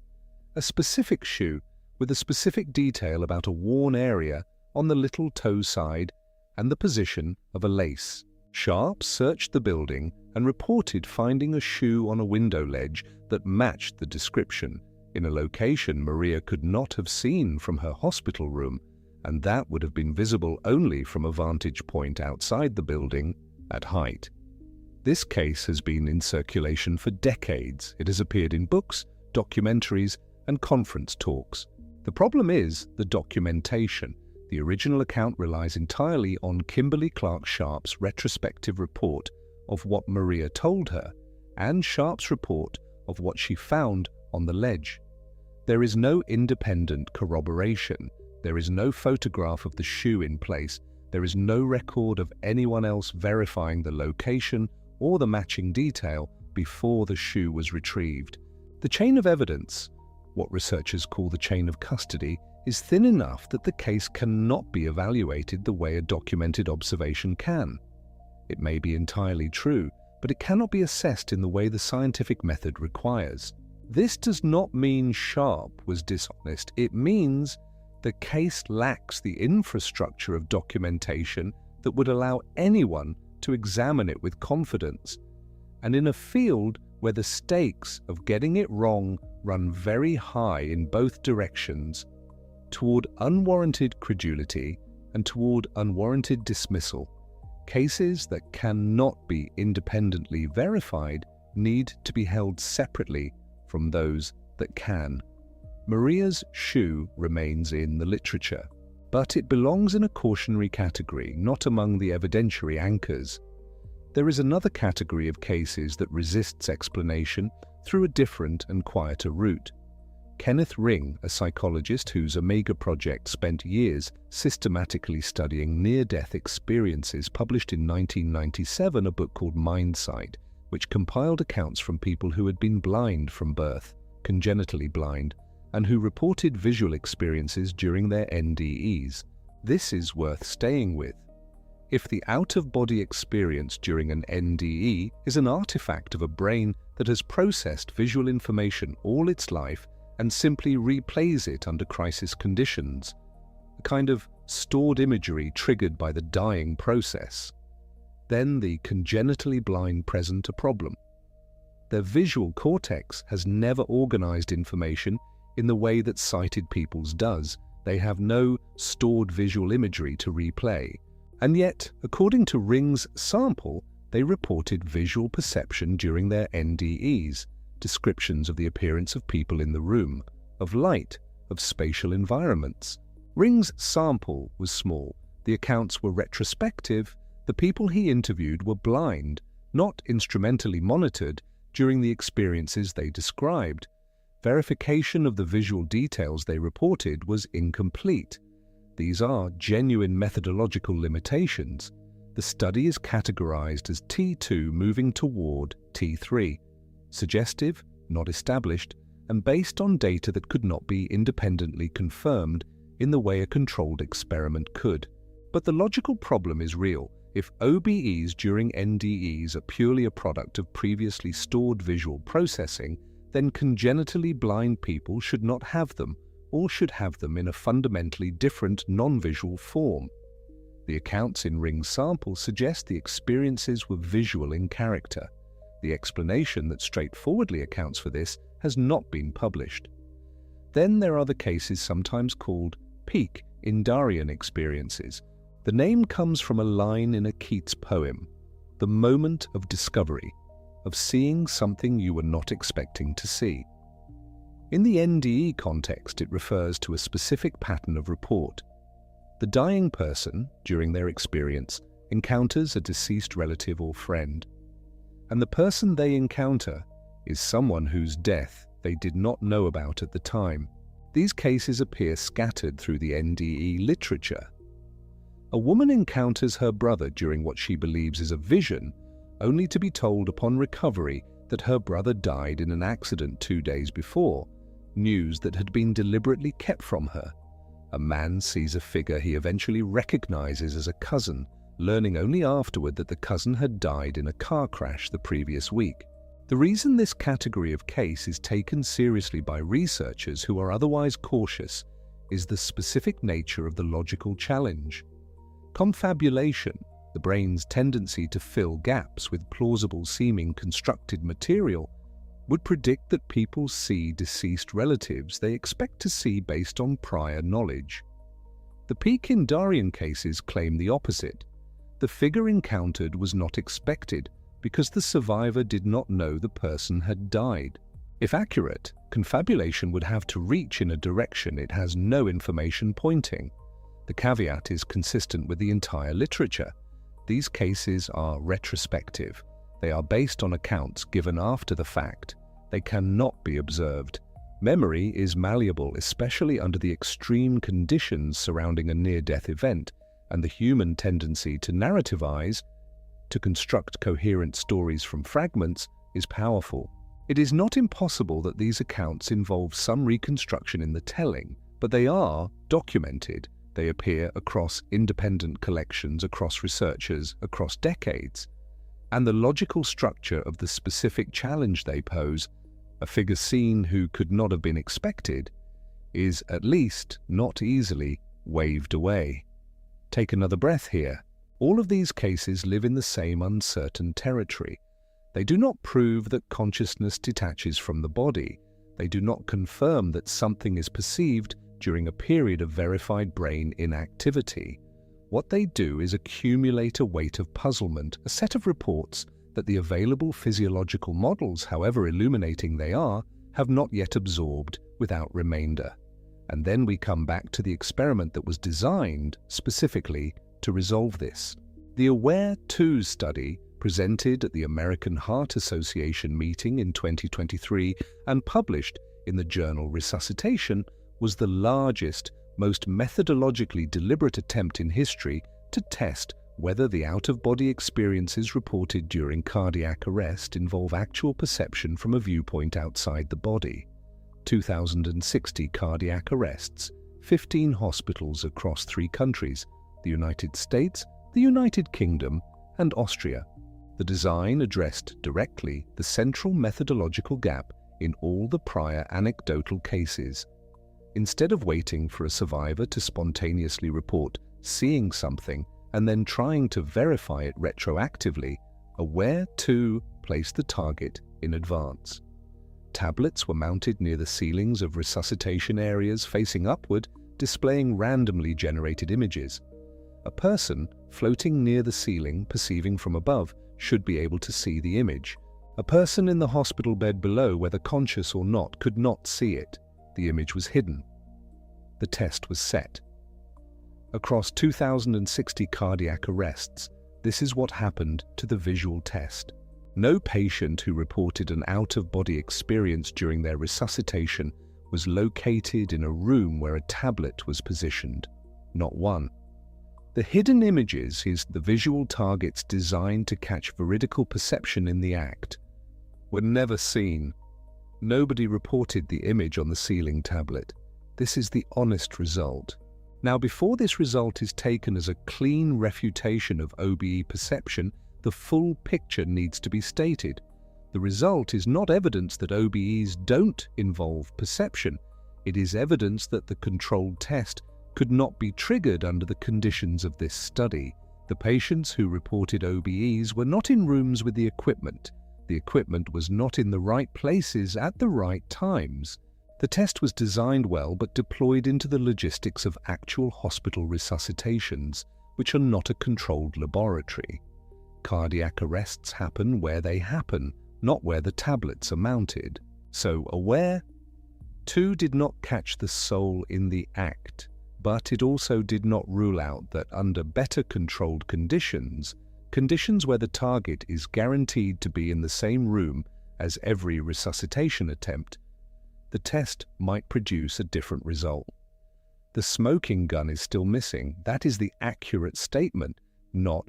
a specific shoe with a specific detail about a worn area on the little toe side and the position of a lace. Sharp searched the building and reported finding a shoe on a window ledge that matched the description, in a location Maria could not have seen from her hospital room, and that would have been visible only from a vantage point outside the building at height. This case has been in circulation for decades. It has appeared in books, documentaries, and conference talks. The problem is the documentation. The original account relies entirely on Kimberly Clark Sharp's retrospective report of what Maria told her and Sharp's report of what she found on the ledge. There is no independent corroboration. There is no photograph of the shoe in place. There is no record of anyone else verifying the location or the matching detail before the shoe was retrieved. The chain of evidence, what researchers call the chain of custody, is thin enough that the case cannot be evaluated the way a documented observation can. It may be entirely true, but it cannot be assessed in the way the scientific method requires. This does not mean Sharp was dishonest. It means the case lacks the infrastructure of documentation that would allow anyone to examine it with confidence. And in a field where the stakes of getting it wrong run very high in both directions, toward unwarranted credulity and toward unwarranted dismissal, cases that cannot be independently verified need to be held separately from those that can. Maria's shoe remains in the literature, but it belongs in a cautionary category, not among the evidentiary anchors. There is another category of cases that resists explanation through a different and quieter route. Kenneth Ring, a psychologist whose Omega project spent years systematically studying near-death experiences, published in 1997 a book called Mindsight, which compiled accounts from people who had been blind from birth, congenitally blind, and who reported visual experiences during their NDEs. This is worth staying with. If the out-of-body experience during an NDE is an artifact of a brain that has processed visual information all its life and simply replays it under crisis conditions, a kind of stored imagery triggered by the dying process, then the congenitally blind present a problem. Their visual cortex has never organized information in the way that sighted people's does. They have no stored visual imagery to replay. And yet, according to Ring's sample, they reported visual perception during their NDEs, descriptions of the appearance of people in the room, of light, of spatial environments. Ring's sample was small, the accounts were retrospective, the people he interviewed were blind, not instrumentally monitored during the experiences they described. Verification of the visual details they reported was incomplete. These are genuine methodological limitations. The study is categorized as T2 moving toward T3, suggestive, not established, and based on data that could not be independently confirmed in the way a controlled experiment could. But the logical problem is real. If OBEs during NDEs are purely a product of previously stored visual processing, then congenitally blind people should not have them, or should have them in a fundamentally different non-visual form. The accounts in Ring's sample suggest the experiences were visual in character. The explanation that straightforwardly accounts for this has not been published. Then there are the cases sometimes called peak Indarian experiences. The name comes from a line in a Keats poem, the moment of discovery, of seeing something you were not expecting to see. In the NDE context, it refers to a specific pattern of report. The dying person, during their experience, encounters a deceased relative or friend, and the person they encounter is someone whose death they did not know about at the time. These cases appear scattered through the NDE literature. A woman encounters her brother during what she believes is a vision, only to be told upon recovery that her brother died in an accident 2 days before, news that had been deliberately kept from her. A man sees a figure he eventually recognizes as a cousin, learning only afterward that the cousin had died in a car crash the previous week. The reason this category of case is taken seriously by researchers who are otherwise cautious is the specific nature of the logical challenge. Confabulation, the brain's tendency to fill gaps with plausible-seeming constructed material, would predict that people see deceased relatives they expect to see based on prior knowledge. The Pekindarian cases claim the opposite. The figure encountered was not expected because the survivor did not know the person had died. If accurate, confabulation would have to reach in a direction it has no information pointing. The caveat is consistent with the entire literature. These cases are retrospective. They are based on accounts given after the fact. They cannot be observed. Memory is malleable, especially under the extreme conditions surrounding a near-death event, and the human tendency to narrativize, to construct coherent stories from fragments, is powerful. It is not impossible that these accounts involve some reconstruction in the telling, but they are documented. They appear across independent collections, across researchers, across decades. And the logical structure of the specific challenge they pose, a figure seen who could not have been expected, is at least not easily waved away. Take another breath here. All of these cases live in the same uncertain territory. They do not prove that consciousness detaches from the body. They do not confirm that something is perceived during a period of verified brain inactivity. What they do is accumulate a weight of puzzlement, a set of reports that the available physiological models, however illuminating they are, have not yet absorbed without remainder. And then we come back to the experiment that was designed specifically to resolve this. The AWARE-2 study, presented at the American Heart Association meeting in 2023 and published in the journal Resuscitation, was the largest, most methodologically deliberate attempt in history to test whether the out-of-body experiences reported during cardiac arrest involve actual perception from a viewpoint outside the body. 2,060 cardiac arrests, 15 hospitals across 3 countries, the United States, the United Kingdom, and Austria. The design addressed directly the central methodological gap in all the prior anecdotal cases. Instead of waiting for a survivor to spontaneously report seeing something and then trying to verify it retroactively, AWARE-2 placed the target in advance. Tablets were mounted near the ceilings of resuscitation areas facing upward, displaying randomly generated images. A person floating near the ceiling, perceiving from above, should be able to see the image. A person in the hospital bed below, whether conscious or not, could not see it. The image was hidden. The test was set. Across 2,060 cardiac arrests, this is what happened to the visual test. No patient who reported an out-of-body experience during their resuscitation was located in a room where a tablet was positioned. Not one. The hidden images is the visual targets designed to catch veridical perception in the act. Were never seen. Nobody reported the image on the ceiling tablet. This is the honest result. Now, before this result is taken as a clean refutation of OBE perception, the full picture needs to be stated. The result is not evidence that OBEs don't involve perception. It is evidence that the controlled test could not be triggered under the conditions of this study. The patients who reported OBEs were not in rooms with the equipment. The equipment was not in the right places at the right times. The test was designed well but deployed into the logistics of actual hospital resuscitations, which are not a controlled laboratory. Cardiac arrests happen where they happen, not where the tablets are mounted. So AWARE-2 2 did not catch the soul in the act, but it also did not rule out that under better controlled conditions where the target is guaranteed to be in the same room as every resuscitation attempt, the test might produce a different result. The smoking gun is still missing. That is the accurate statement, not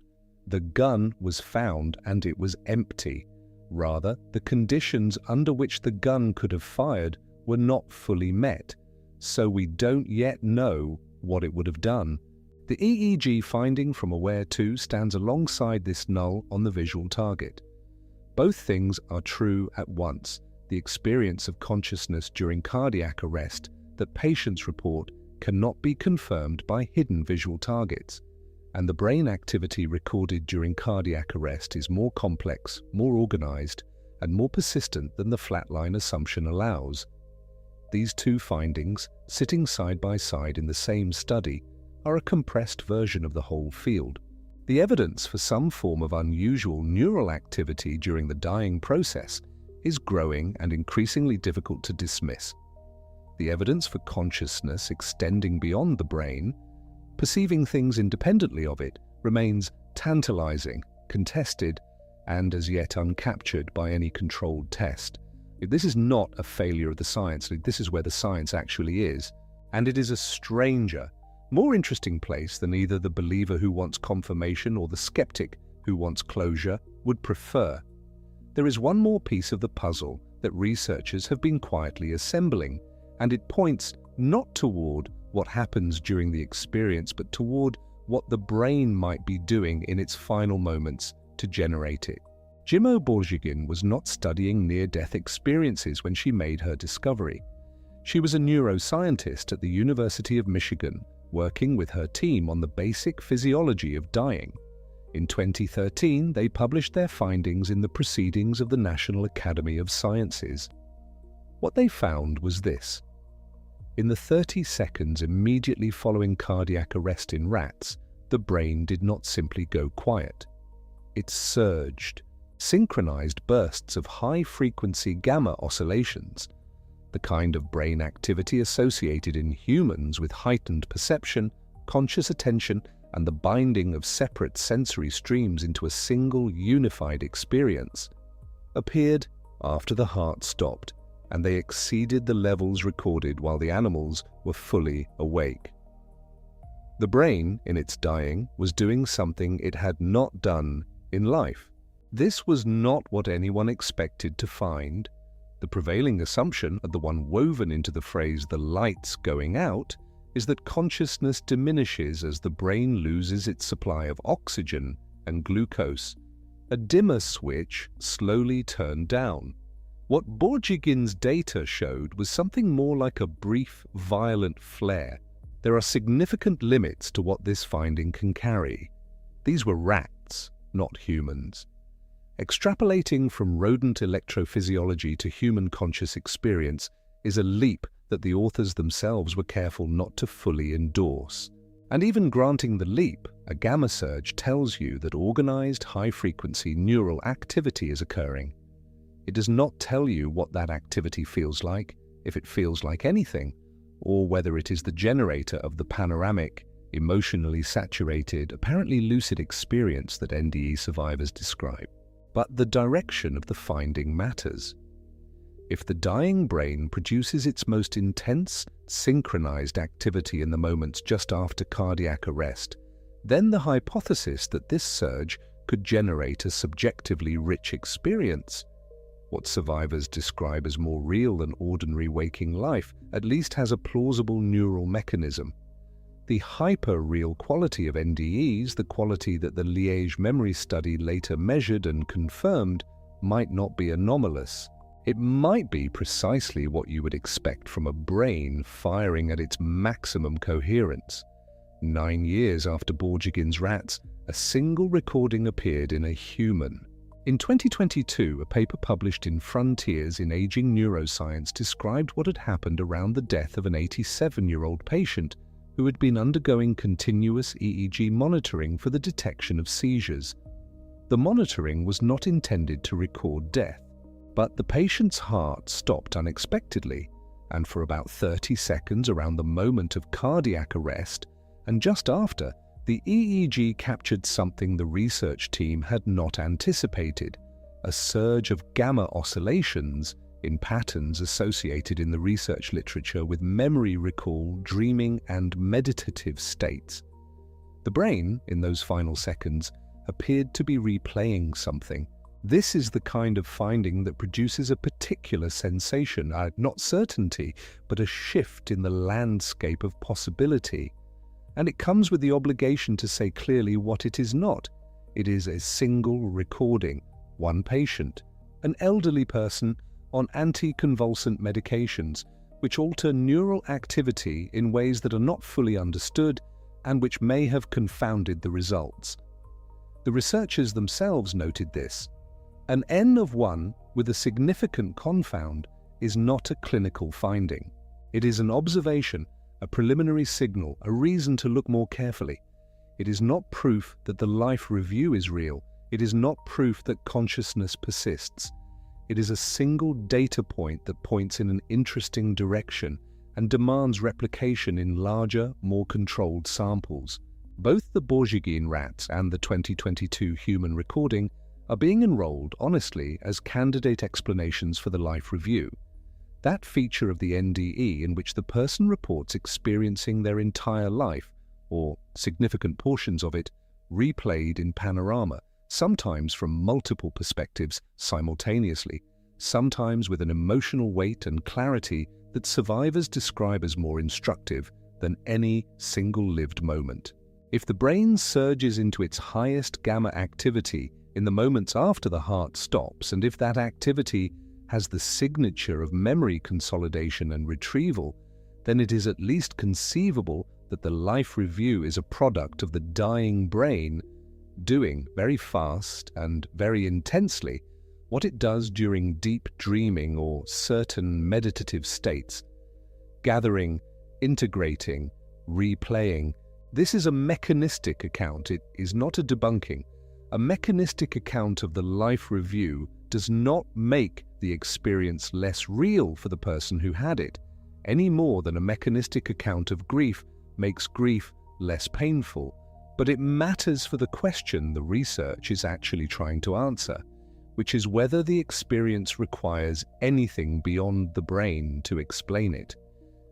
the gun was found and it was empty. Rather, the conditions under which the gun could have fired were not fully met, so we don't yet know what it would have done. The EEG finding from AWARE 2 stands alongside this null on the visual target. Both things are true at once. The experience of consciousness during cardiac arrest that patients report cannot be confirmed by hidden visual targets, and the brain activity recorded during cardiac arrest is more complex, more organized, and more persistent than the flatline assumption allows. These two findings, sitting side by side in the same study, are a compressed version of the whole field. The evidence for some form of unusual neural activity during the dying process is growing and increasingly difficult to dismiss. The evidence for consciousness extending beyond the brain, perceiving things independently of it, remains tantalizing, contested, and as yet uncaptured by any controlled test. This is not a failure of the science. This is where the science actually is. And it is a stranger, more interesting place than either the believer who wants confirmation or the skeptic who wants closure would prefer. There is one more piece of the puzzle that researchers have been quietly assembling, and it points not toward what happens during the experience, but toward what the brain might be doing in its final moments to generate it. Jimo Borjigin was not studying near-death experiences when she made her discovery. She was a neuroscientist at the University of Michigan, working with her team on the basic physiology of dying. In 2013, they published their findings in the Proceedings of the National Academy of Sciences. What they found was this. In the 30 seconds immediately following cardiac arrest in rats, the brain did not simply go quiet. It surged, synchronized bursts of high-frequency gamma oscillations, the kind of brain activity associated in humans with heightened perception, conscious attention, and the binding of separate sensory streams into a single unified experience, appeared after the heart stopped, and they exceeded the levels recorded while the animals were fully awake. The brain, in its dying, was doing something it had not done in life. This was not what anyone expected to find. The prevailing assumption, the one woven into the phrase "the light's going out," is that consciousness diminishes as the brain loses its supply of oxygen and glucose. A dimmer switch slowly turned down. What Borjigin's data showed was something more like a brief, violent flare. There are significant limits to what this finding can carry. These were rats, not humans. Extrapolating from rodent electrophysiology to human conscious experience is a leap that the authors themselves were careful not to fully endorse. And even granting the leap, a gamma surge tells you that organized high-frequency neural activity is occurring. It does not tell you what that activity feels like, if it feels like anything, or whether it is the generator of the panoramic, emotionally saturated, apparently lucid experience that NDE survivors describe. But the direction of the finding matters. If the dying brain produces its most intense, synchronized activity in the moments just after cardiac arrest, then the hypothesis that this surge could generate a subjectively rich experience, what survivors describe as more real than ordinary waking life, at least has a plausible neural mechanism. The hyper-real quality of NDEs, the quality that the Liège memory study later measured and confirmed, might not be anomalous. It might be precisely what you would expect from a brain firing at its maximum coherence. 9 years after Borjigin's rats, a single recording appeared in a human. In 2022, a paper published in Frontiers in Aging Neuroscience described what had happened around the death of an 87-year-old patient who had been undergoing continuous EEG monitoring for the detection of seizures. The monitoring was not intended to record death, but the patient's heart stopped unexpectedly, and for about 30 seconds around the moment of cardiac arrest, and just after, the EEG captured something the research team had not anticipated, a surge of gamma oscillations in patterns associated in the research literature with memory recall, dreaming, and meditative states. The brain, in those final seconds, appeared to be replaying something. This is the kind of finding that produces a particular sensation, not certainty, but a shift in the landscape of possibility. And it comes with the obligation to say clearly what it is not. It is a single recording, one patient, an elderly person on anticonvulsant medications, which alter neural activity in ways that are not fully understood and which may have confounded the results. The researchers themselves noted this. An N of 1 with a significant confound is not a clinical finding. It is an observation, a preliminary signal, a reason to look more carefully. It is not proof that the life review is real. It is not proof that consciousness persists. It is a single data point that points in an interesting direction and demands replication in larger, more controlled samples. Both the Borgigine rats and the 2022 human recording are being enrolled honestly as candidate explanations for the life review. That feature of the NDE in which the person reports experiencing their entire life, or significant portions of it, replayed in panorama, sometimes from multiple perspectives simultaneously, sometimes with an emotional weight and clarity that survivors describe as more instructive than any single lived moment. If the brain surges into its highest gamma activity in the moments after the heart stops, and if that activity has the signature of memory consolidation and retrieval, then it is at least conceivable that the life review is a product of the dying brain doing very fast and very intensely what it does during deep dreaming or certain meditative states, gathering, integrating, replaying. This is a mechanistic account. It is not a debunking. A mechanistic account of the life review does not make the experience less real for the person who had it, any more than a mechanistic account of grief makes grief less painful. But it matters for the question the research is actually trying to answer, which is whether the experience requires anything beyond the brain to explain it.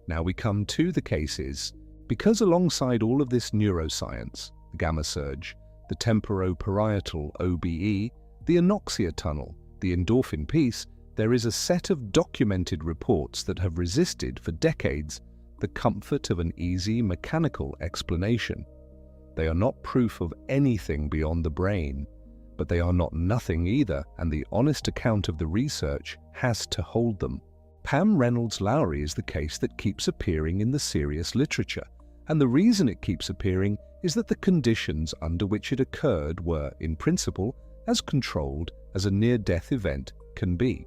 Now we come to the cases. Because alongside all of this neuroscience, the gamma surge, the temporoparietal OBE, the anoxia tunnel, the endorphin piece, there is a set of documented reports that have resisted for decades the comfort of an easy mechanical explanation. They are not proof of anything beyond the brain, but they are not nothing either, and the honest account of the research has to hold them. Pam Reynolds-Lowry is the case that keeps appearing in the serious literature, and the reason it keeps appearing is that the conditions under which it occurred were, in principle, as controlled as a near-death event can be.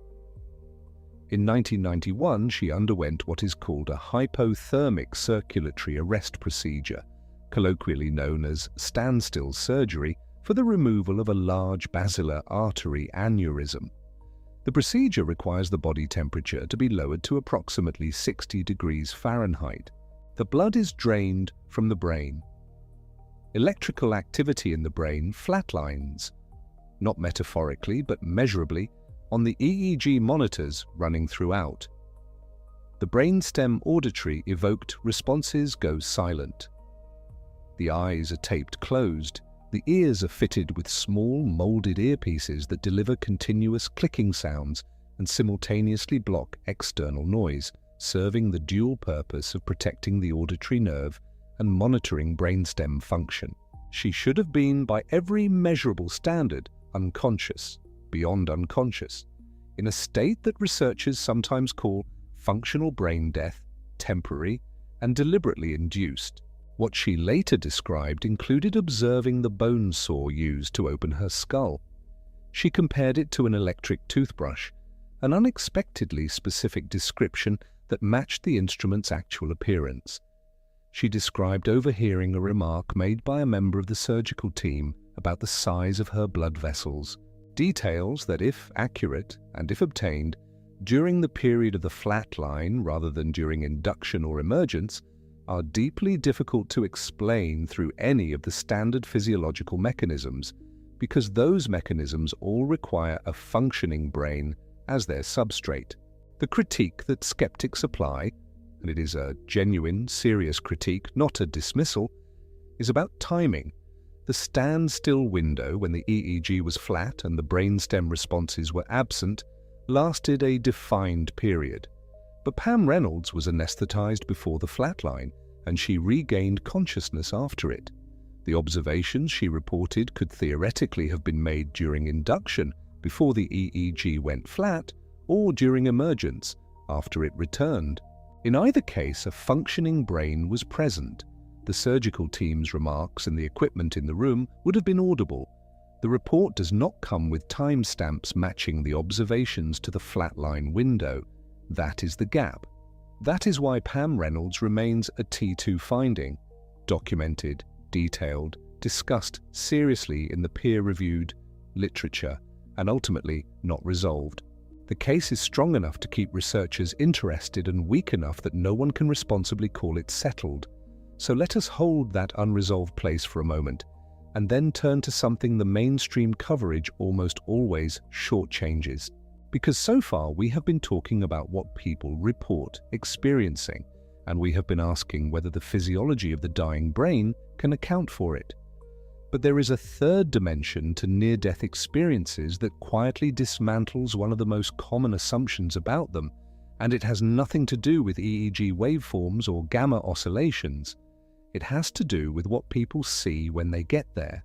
In 1991, she underwent what is called a hypothermic circulatory arrest procedure, colloquially known as standstill surgery, for the removal of a large basilar artery aneurysm. The procedure requires the body temperature to be lowered to approximately 60 degrees Fahrenheit. The blood is drained from the brain. Electrical activity in the brain flatlines, not metaphorically but measurably, on the EEG monitors running throughout. The brainstem auditory evoked responses go silent. The eyes are taped closed. The ears are fitted with small molded earpieces that deliver continuous clicking sounds and simultaneously block external noise, serving the dual purpose of protecting the auditory nerve and monitoring brainstem function. She should have been, by every measurable standard, unconscious, beyond unconscious, in a state that researchers sometimes call functional brain death, temporary and deliberately induced. What she later described included observing the bone saw used to open her skull. She compared it to an electric toothbrush, an unexpectedly specific description that matched the instrument's actual appearance. She described overhearing a remark made by a member of the surgical team about the size of her blood vessels, details that, if accurate and if obtained, during the period of the flatline rather than during induction or emergence are deeply difficult to explain through any of the standard physiological mechanisms, because those mechanisms all require a functioning brain as their substrate. The critique that skeptics apply, and it is a genuine, serious critique, not a dismissal, is about timing. The standstill window when the EEG was flat and the brainstem responses were absent lasted a defined period. But Pam Reynolds was anesthetized before the flatline, and she regained consciousness after it. The observations she reported could theoretically have been made during induction, before the EEG went flat, or during emergence, after it returned. In either case, a functioning brain was present. The surgical team's remarks and the equipment in the room would have been audible. The report does not come with timestamps matching the observations to the flatline window. That is the gap. That is why Pam Reynolds remains a T2 finding, documented, detailed, discussed seriously in the peer-reviewed literature, and ultimately not resolved. The case is strong enough to keep researchers interested and weak enough that no one can responsibly call it settled. So let us hold that unresolved place for a moment, and then turn to something the mainstream coverage almost always shortchanges. Because so far we have been talking about what people report experiencing, and we have been asking whether the physiology of the dying brain can account for it. But there is a third dimension to near-death experiences that quietly dismantles one of the most common assumptions about them, and it has nothing to do with EEG waveforms or gamma oscillations. It has to do with what people see when they get there,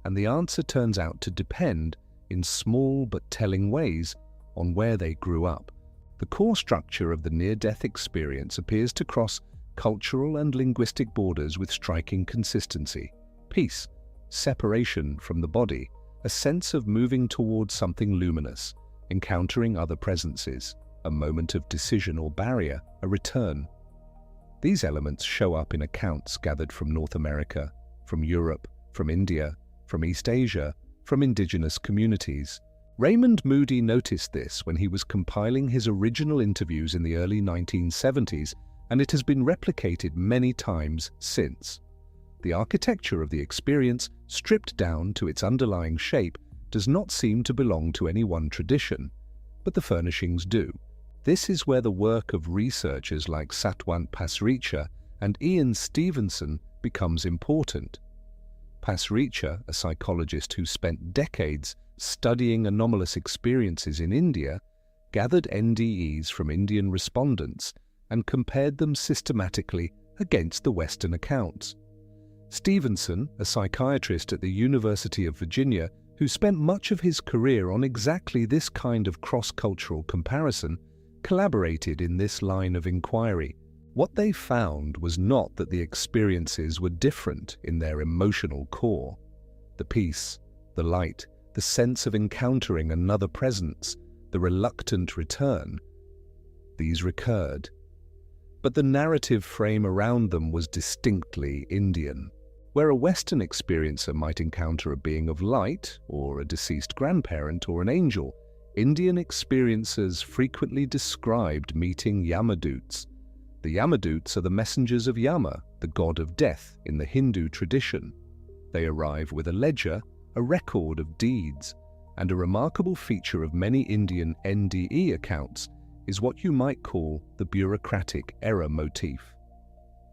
and the answer turns out to depend, in small but telling ways, on where they grew up. The core structure of the near-death experience appears to cross cultural and linguistic borders with striking consistency. Peace, separation from the body, a sense of moving towards something luminous, encountering other presences, a moment of decision or barrier, a return. These elements show up in accounts gathered from North America, from Europe, from India, from East Asia, from indigenous communities. Raymond Moody noticed this when he was compiling his original interviews in the early 1970s, and it has been replicated many times since. The architecture of the experience, stripped down to its underlying shape, does not seem to belong to any one tradition, but the furnishings do. This is where the work of researchers like Satwant Pasricha and Ian Stevenson becomes important. Pasricha, a psychologist who spent decades studying anomalous experiences in India, gathered NDEs from Indian respondents and compared them systematically against the Western accounts. Stevenson, a psychiatrist at the University of Virginia who spent much of his career on exactly this kind of cross-cultural comparison, collaborated in this line of inquiry. What they found was not that the experiences were different in their emotional core. The peace, the light, the sense of encountering another presence, the reluctant return, these recurred. But the narrative frame around them was distinctly Indian. Where a Western experiencer might encounter a being of light, or a deceased grandparent, or an angel, Indian experiencers frequently described meeting Yamadoots. The Yamadoots are the messengers of Yama, the god of death in the Hindu tradition. They arrive with a ledger, a record of deeds, and a remarkable feature of many Indian NDE accounts is what you might call the bureaucratic error motif.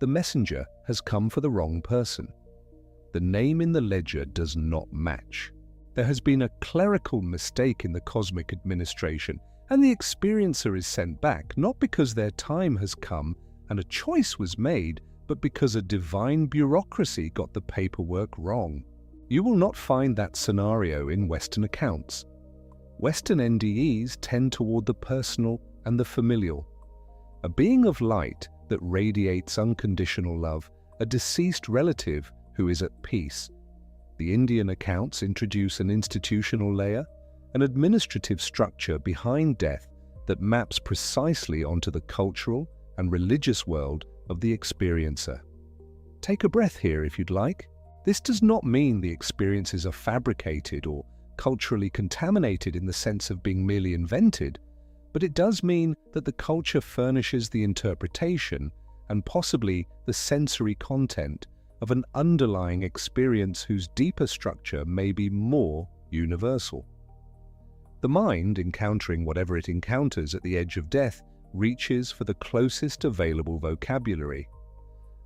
The messenger has come for the wrong person. The name in the ledger does not match. There has been a clerical mistake in the cosmic administration, and the experiencer is sent back not because their time has come and a choice was made, but because a divine bureaucracy got the paperwork wrong. You will not find that scenario in Western accounts. Western NDEs tend toward the personal and the familial. A being of light that radiates unconditional love, a deceased relative who is at peace. The Indian accounts introduce an institutional layer, an administrative structure behind death that maps precisely onto the cultural and religious world of the experiencer. Take a breath here if you'd like. This does not mean the experiences are fabricated or culturally contaminated in the sense of being merely invented, but it does mean that the culture furnishes the interpretation and possibly the sensory content of an underlying experience whose deeper structure may be more universal. The mind, encountering whatever it encounters at the edge of death, reaches for the closest available vocabulary.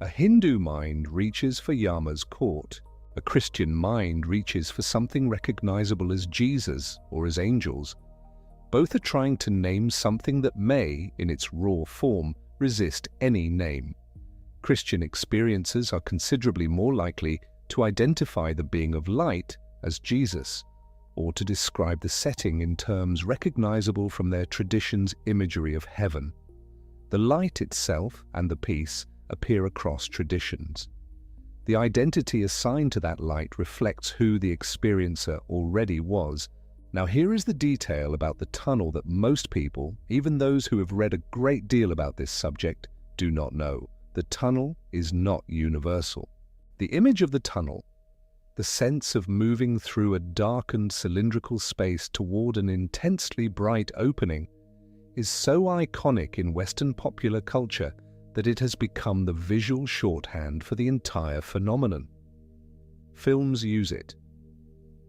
A Hindu mind reaches for Yama's court. A Christian mind reaches for something recognizable as Jesus or as angels. Both are trying to name something that may, in its raw form, resist any name. Christian experiencers are considerably more likely to identify the being of light as Jesus, or to describe the setting in terms recognizable from their tradition's imagery of heaven. The light itself and the peace appear across traditions. The identity assigned to that light reflects who the experiencer already was. Now here is the detail about the tunnel that most people, even those who have read a great deal about this subject, do not know. The tunnel is not universal. The image of the tunnel, the sense of moving through a darkened cylindrical space toward an intensely bright opening, is so iconic in Western popular culture that it has become the visual shorthand for the entire phenomenon. Films use it.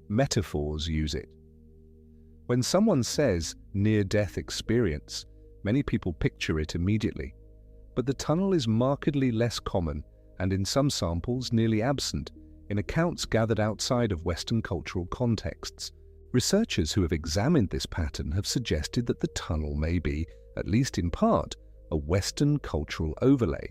Metaphors use it. When someone says near-death experience, many people picture it immediately. But the tunnel is markedly less common and in some samples nearly absent in accounts gathered outside of Western cultural contexts. Researchers who have examined this pattern have suggested that the tunnel may be, at least in part, a Western cultural overlay.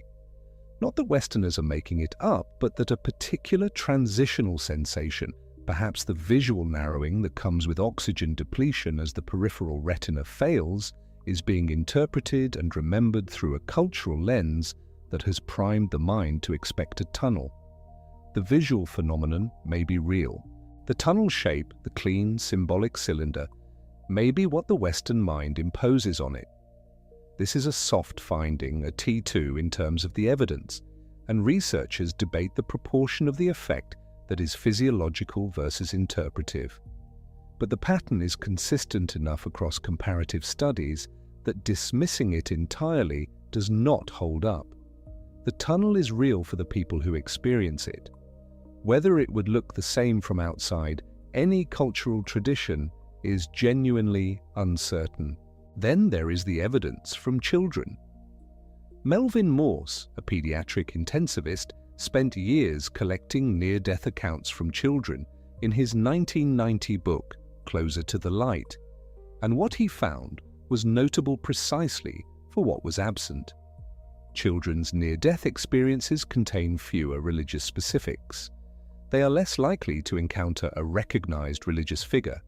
Not that Westerners are making it up, but that a particular transitional sensation, perhaps the visual narrowing that comes with oxygen depletion as the peripheral retina fails, is being interpreted and remembered through a cultural lens that has primed the mind to expect a tunnel. The visual phenomenon may be real. The tunnel shape, the clean, symbolic cylinder, may be what the Western mind imposes on it. This is a soft finding, a T2 in terms of the evidence, and researchers debate the proportion of the effect that is physiological versus interpretive. But the pattern is consistent enough across comparative studies that dismissing it entirely does not hold up. The tunnel is real for the people who experience it. Whether it would look the same from outside any cultural tradition is genuinely uncertain. Then there is the evidence from children. Melvin Morse, a pediatric intensivist, spent years collecting near-death accounts from children in his 1990 book, Closer to the Light, and what he found was notable precisely for what was absent. Children's near-death experiences contain fewer religious specifics. They are less likely to encounter a recognized religious figure.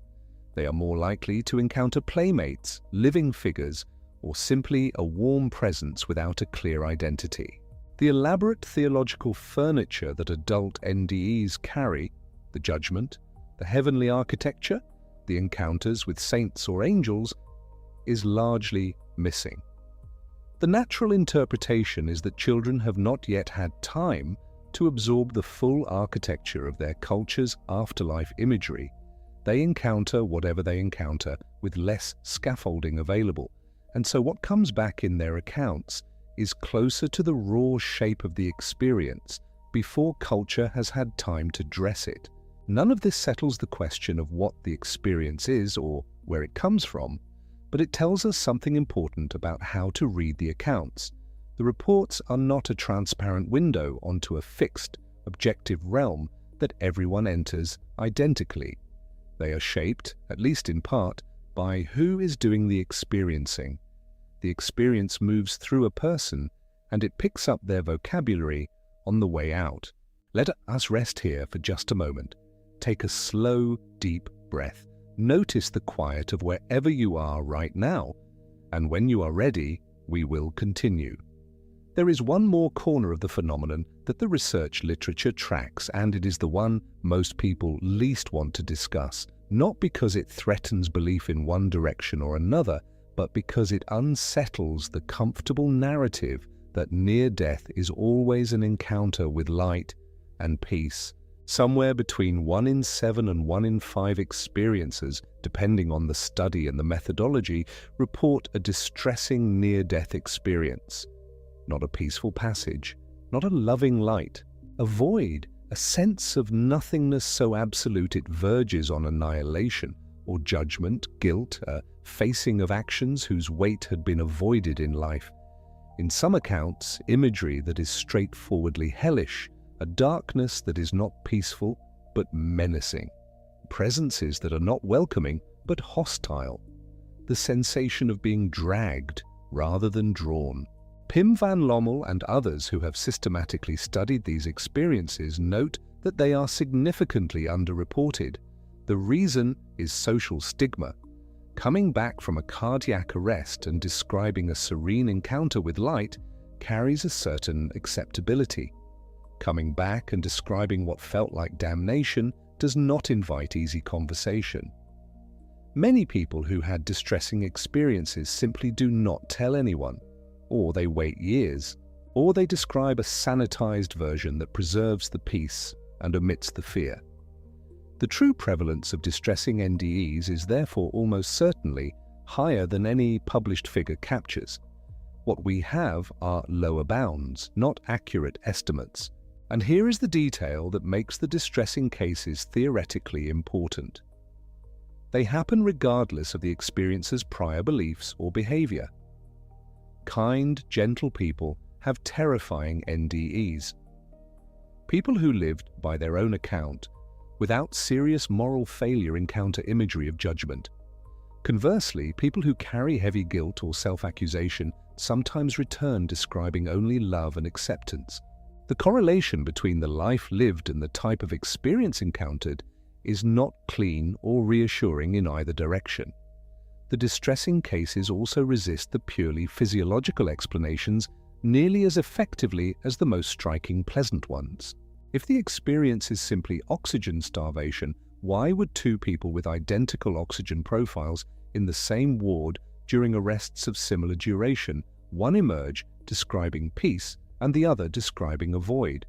They are more likely to encounter playmates, living figures, or simply a warm presence without a clear identity. The elaborate theological furniture that adult NDEs carry, the judgment, the heavenly architecture, the encounters with saints or angels, is largely missing. The natural interpretation is that children have not yet had time to absorb the full architecture of their culture's afterlife imagery. They encounter whatever they encounter with less scaffolding available, and so what comes back in their accounts is closer to the raw shape of the experience before culture has had time to dress it. None of this settles the question of what the experience is or where it comes from, but it tells us something important about how to read the accounts. The reports are not a transparent window onto a fixed, objective realm that everyone enters identically. They are shaped, at least in part, by who is doing the experiencing. The experience moves through a person, and it picks up their vocabulary on the way out. Let us rest here for just a moment. Take a slow, deep breath. Notice the quiet of wherever you are right now, and when you are ready, we will continue. There is one more corner of the phenomenon that the research literature tracks, and it is the one most people least want to discuss, not because it threatens belief in one direction or another, but because it unsettles the comfortable narrative that near death is always an encounter with light and peace Somewhere between 1 in 7 and 1 in 5 experiencers, depending on the study and the methodology, report a distressing near-death experience. Not a peaceful passage, not a loving light, a void, a sense of nothingness so absolute it verges on annihilation, or judgment, guilt, a facing of actions whose weight had been avoided in life. In some accounts, imagery that is straightforwardly hellish, a darkness that is not peaceful but menacing, presences that are not welcoming but hostile, the sensation of being dragged rather than drawn. Pim van Lommel and others who have systematically studied these experiences note that they are significantly underreported. The reason is social stigma. Coming back from a cardiac arrest and describing a serene encounter with light carries a certain acceptability. Coming back and describing what felt like damnation does not invite easy conversation. Many people who had distressing experiences simply do not tell anyone, or they wait years, or they describe a sanitized version that preserves the peace and omits the fear. The true prevalence of distressing NDEs is therefore almost certainly higher than any published figure captures. What we have are lower bounds, not accurate estimates. And here is the detail that makes the distressing cases theoretically important. They happen regardless of the experiencer's prior beliefs or behavior. Kind, gentle people have terrifying NDEs. People who lived by their own account, without serious moral failure, encounter imagery of judgment. Conversely, people who carry heavy guilt or self-accusation sometimes return describing only love and acceptance. The correlation between the life lived and the type of experience encountered is not clean or reassuring in either direction. The distressing cases also resist the purely physiological explanations nearly as effectively as the most striking pleasant ones. If the experience is simply oxygen starvation, why would two people with identical oxygen profiles in the same ward during arrests of similar duration, one emerge describing peace and the other describing a void?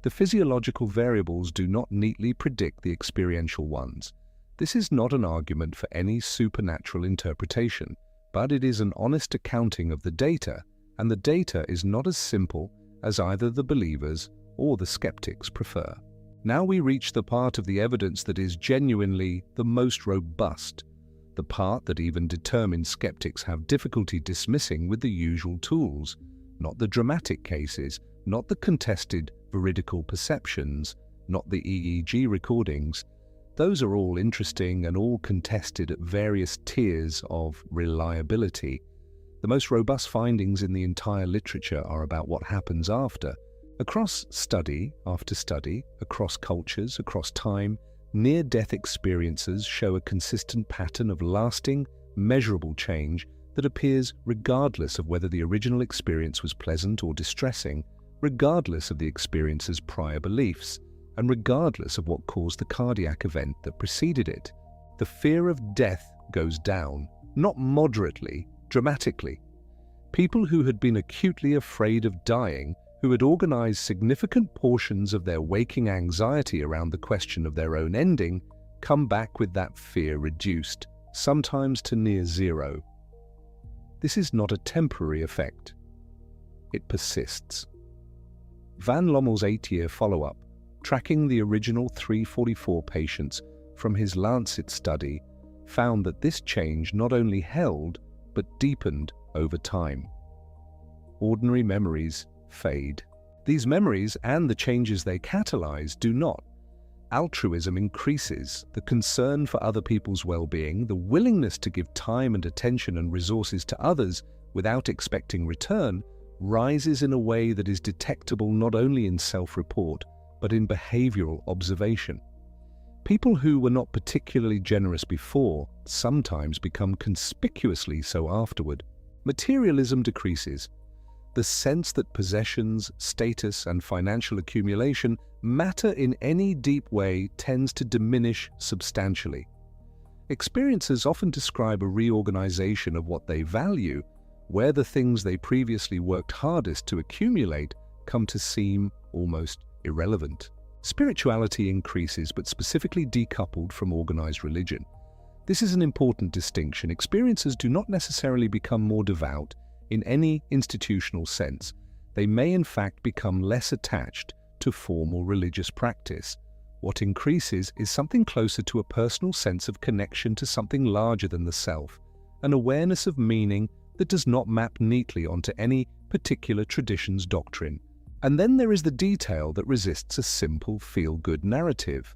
The physiological variables do not neatly predict the experiential ones. This is not an argument for any supernatural interpretation, but it is an honest accounting of the data, and the data is not as simple as either the believers or the skeptics prefer. Now we reach the part of the evidence that is genuinely the most robust, the part that even determined skeptics have difficulty dismissing with the usual tools, not the dramatic cases, not the contested veridical perceptions, not the EEG recordings. Those are all interesting and all contested at various tiers of reliability. The most robust findings in the entire literature are about what happens after. Across study after study, across cultures, across time, near-death experiences show a consistent pattern of lasting, measurable change that appears regardless of whether the original experience was pleasant or distressing, regardless of the experiencer's prior beliefs, and regardless of what caused the cardiac event that preceded it. The fear of death goes down, not moderately, dramatically. People who had been acutely afraid of dying, who had organized significant portions of their waking anxiety around the question of their own ending, come back with that fear reduced, sometimes to near zero. This is not a temporary effect. It persists. Van Lommel's 8-year follow-up, tracking the original 344 patients from his Lancet study, found that this change not only held, but deepened over time. Ordinary memories fade. These memories and the changes they catalyze do not. Altruism increases, the concern for other people's well-being, the willingness to give time and attention and resources to others without expecting return, rises in a way that is detectable not only in self-report, but in behavioral observation. People who were not particularly generous before sometimes become conspicuously so afterward. Materialism decreases. The sense that possessions, status, and financial accumulation matter in any deep way tends to diminish substantially. Experiencers often describe a reorganization of what they value, where the things they previously worked hardest to accumulate come to seem almost irrelevant. Spirituality increases, but specifically decoupled from organized religion. This is an important distinction. Experiencers do not necessarily become more devout in any institutional sense. They may in fact become less attached to formal religious practice. What increases is something closer to a personal sense of connection to something larger than the self, an awareness of meaning that does not map neatly onto any particular tradition's doctrine. And then there is the detail that resists a simple feel-good narrative.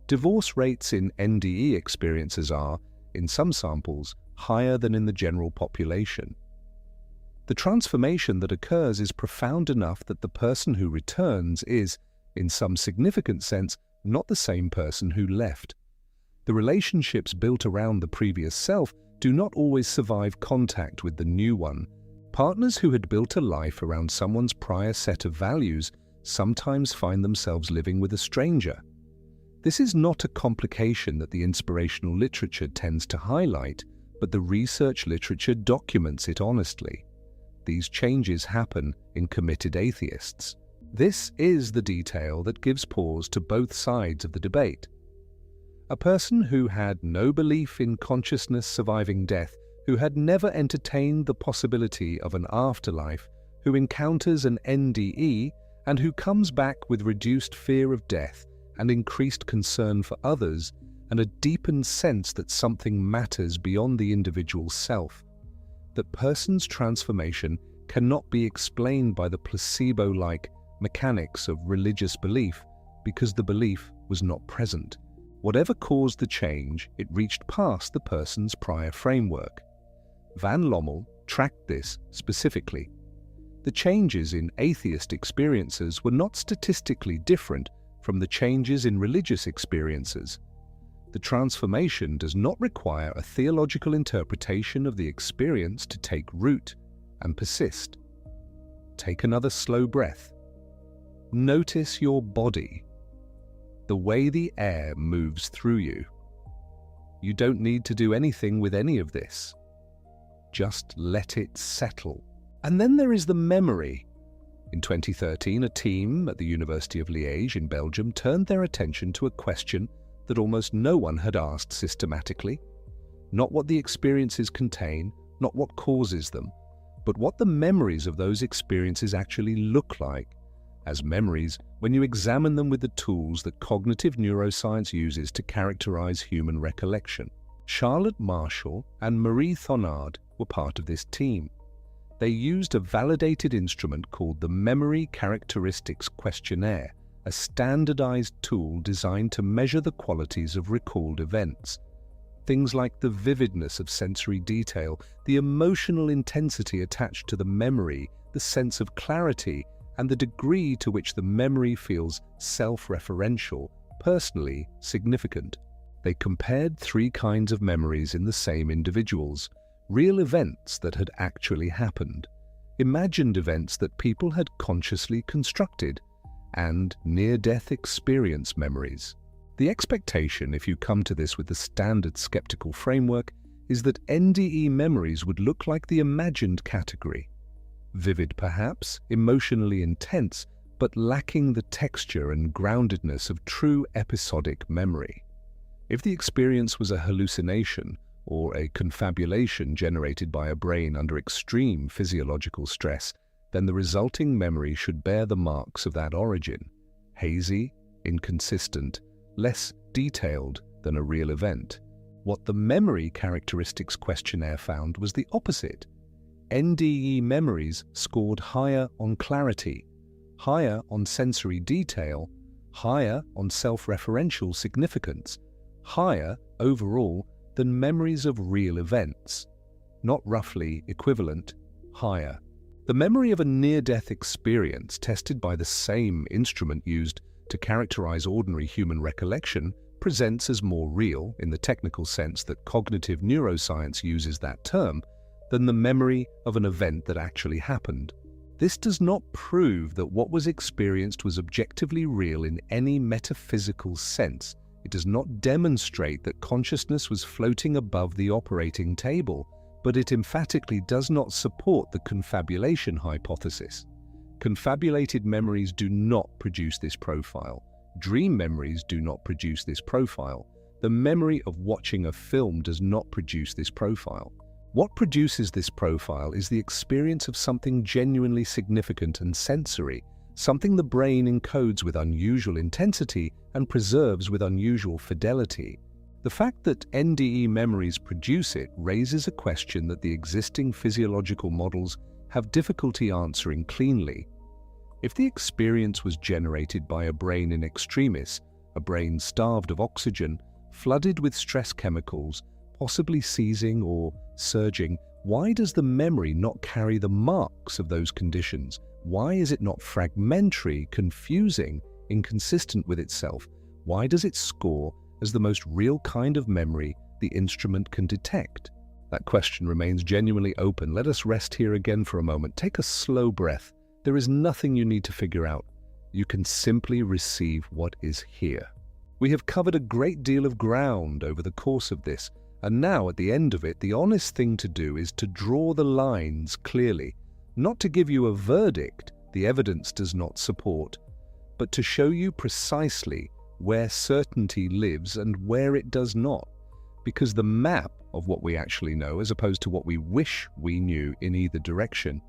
Divorce rates in NDE experiences are, in some samples, higher than in the general population. The transformation that occurs is profound enough that the person who returns is, in some significant sense, not the same person who left. The relationships built around the previous self do not always survive contact with the new one. Partners who had built a life around someone's prior set of values sometimes find themselves living with a stranger. This is not a complication that the inspirational literature tends to highlight, but the research literature documents it honestly. These changes happen in committed atheists. This is the detail that gives pause to both sides of the debate. A person who had no belief in consciousness surviving death, who had never entertained the possibility of an afterlife, who encounters an NDE, and who comes back with reduced fear of death and increased concern for others, and a deepened sense that something matters beyond the individual self. That person's transformation cannot be explained by the placebo-like mechanics of religious belief because the belief was not present. Whatever caused the change, it reached past the person's prior framework. Van Lommel tracked this specifically. The changes in atheist experiences were not statistically different from the changes in religious experiences. The transformation does not require a theological interpretation of the experience to take root and persist. Take another slow breath. Notice your body, the way the air moves through you. You don't need to do anything with any of this. Just let it settle. And then there is the memory. In 2013, a team at the University of Liège in Belgium turned their attention to a question that almost no one had asked systematically. Not what the experiences contain, not what causes them, but what the memories of those experiences actually look like as memories when you examine them with the tools that cognitive neuroscience uses to characterize human recollection. Charlotte Marshall and Marie Thonard were part of this team. They used a validated instrument called the Memory Characteristics Questionnaire, a standardized tool designed to measure the qualities of recalled events. Things like the vividness of sensory detail, the emotional intensity attached to the memory, the sense of clarity, and the degree to which the memory feels self-referential, personally significant. They compared 3 kinds of memories in the same individuals: real events that had actually happened, imagined events that people had consciously constructed, and near-death experience memories. The expectation, if you come to this with the standard skeptical framework, is that NDE memories would look like the imagined category. Vivid perhaps, emotionally intense, but lacking the texture and groundedness of true episodic memory. If the experience was a hallucination or a confabulation generated by a brain under extreme physiological stress, then the resulting memory should bear the marks of that origin: hazy, inconsistent, less detailed than a real event. What the Memory Characteristics Questionnaire found was the opposite. NDE memories scored higher on clarity, higher on sensory detail, higher on self-referential significance, higher overall than memories of real events. Not roughly equivalent, higher. The memory of a near-death experience tested by the same instrument used to characterize ordinary human recollection presents as more real, in the technical sense that cognitive neuroscience uses that term, than the memory of an event that actually happened. This does not prove that what was experienced was objectively real in any metaphysical sense. It does not demonstrate that consciousness was floating above the operating table, but it emphatically does not support the confabulation hypothesis. Confabulated memories do not produce this profile. Dream memories do not produce this profile. The memory of watching a film does not produce this profile. What produces this profile is the experience of something genuinely significant and sensory, something the brain encodes with unusual intensity and preserves with unusual fidelity. The fact that NDE memories produce it raises a question that the existing physiological models have difficulty answering cleanly. If the experience was generated by a brain in extremis, a brain starved of oxygen, flooded with stress chemicals, possibly seizing or surging, why does the memory not carry the marks of those conditions? Why is it not fragmentary, confusing, inconsistent with itself? Why does it score as the most real kind of memory the instrument can detect? That question remains genuinely open. Let us rest here again for a moment. Take a slow breath. There is nothing you need to figure out. You can simply receive what is here. We have covered a great deal of ground over the course of this, and now at the end of it, the honest thing to do is to draw the lines clearly, not to give you a verdict the evidence does not support, but to show you precisely where certainty lives and where it does not, because the map of what we actually know, as opposed to what we wish we knew in either direction,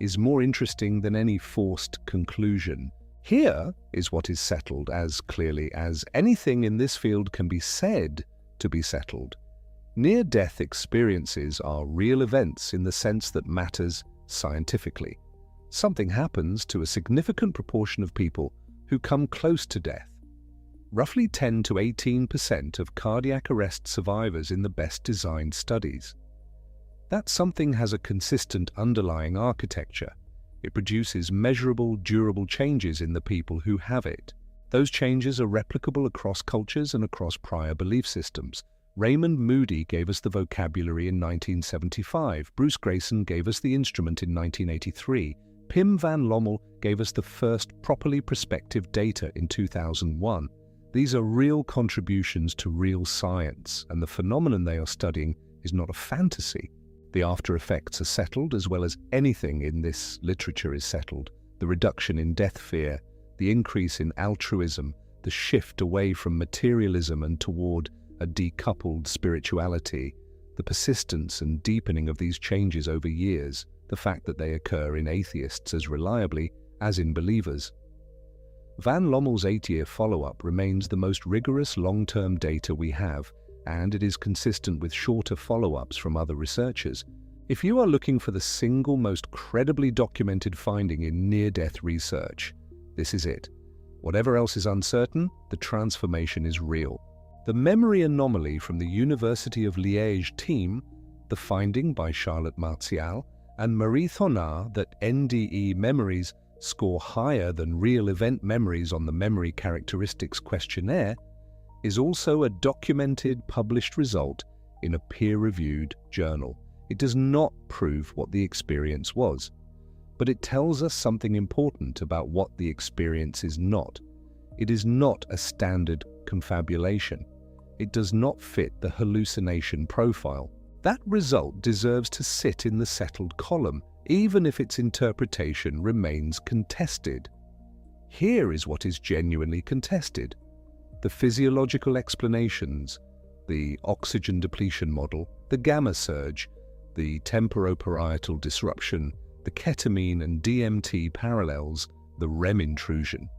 is more interesting than any forced conclusion. Here is what is settled as clearly as anything in this field can be said to be settled. Near-death experiences are real events in the sense that matters scientifically. Something happens to a significant proportion of people who come close to death. Roughly 10 to 18% of cardiac arrest survivors in the best-designed studies. That something has a consistent underlying architecture. It produces measurable, durable changes in the people who have it. Those changes are replicable across cultures and across prior belief systems. Raymond Moody gave us the vocabulary in 1975. Bruce Grayson gave us the instrument in 1983. Pim van Lommel gave us the first properly prospective data in 2001. These are real contributions to real science, and the phenomenon they are studying is not a fantasy. The after effects are settled, as well as anything in this literature is settled. The reduction in death fear, the increase in altruism, the shift away from materialism and toward a decoupled spirituality, the persistence and deepening of these changes over years, the fact that they occur in atheists as reliably as in believers. Van Lommel's 8-year follow-up remains the most rigorous long-term data we have, and it is consistent with shorter follow-ups from other researchers. If you are looking for the single most credibly documented finding in near-death research, this is it. Whatever else is uncertain, the transformation is real. The memory anomaly from the University of Liège team, the finding by Charlotte Martial and Marie Thonard that NDE memories score higher than real event memories on the Memory Characteristics Questionnaire, is also a documented, published result in a peer-reviewed journal. It does not prove what the experience was, but it tells us something important about what the experience is not. It is not a standard confabulation. It does not fit the hallucination profile. That result deserves to sit in the settled column, even if its interpretation remains contested. Here is what is genuinely contested. The physiological explanations, the oxygen depletion model, the gamma surge, the temporoparietal disruption, the ketamine and DMT parallels, the REM intrusion.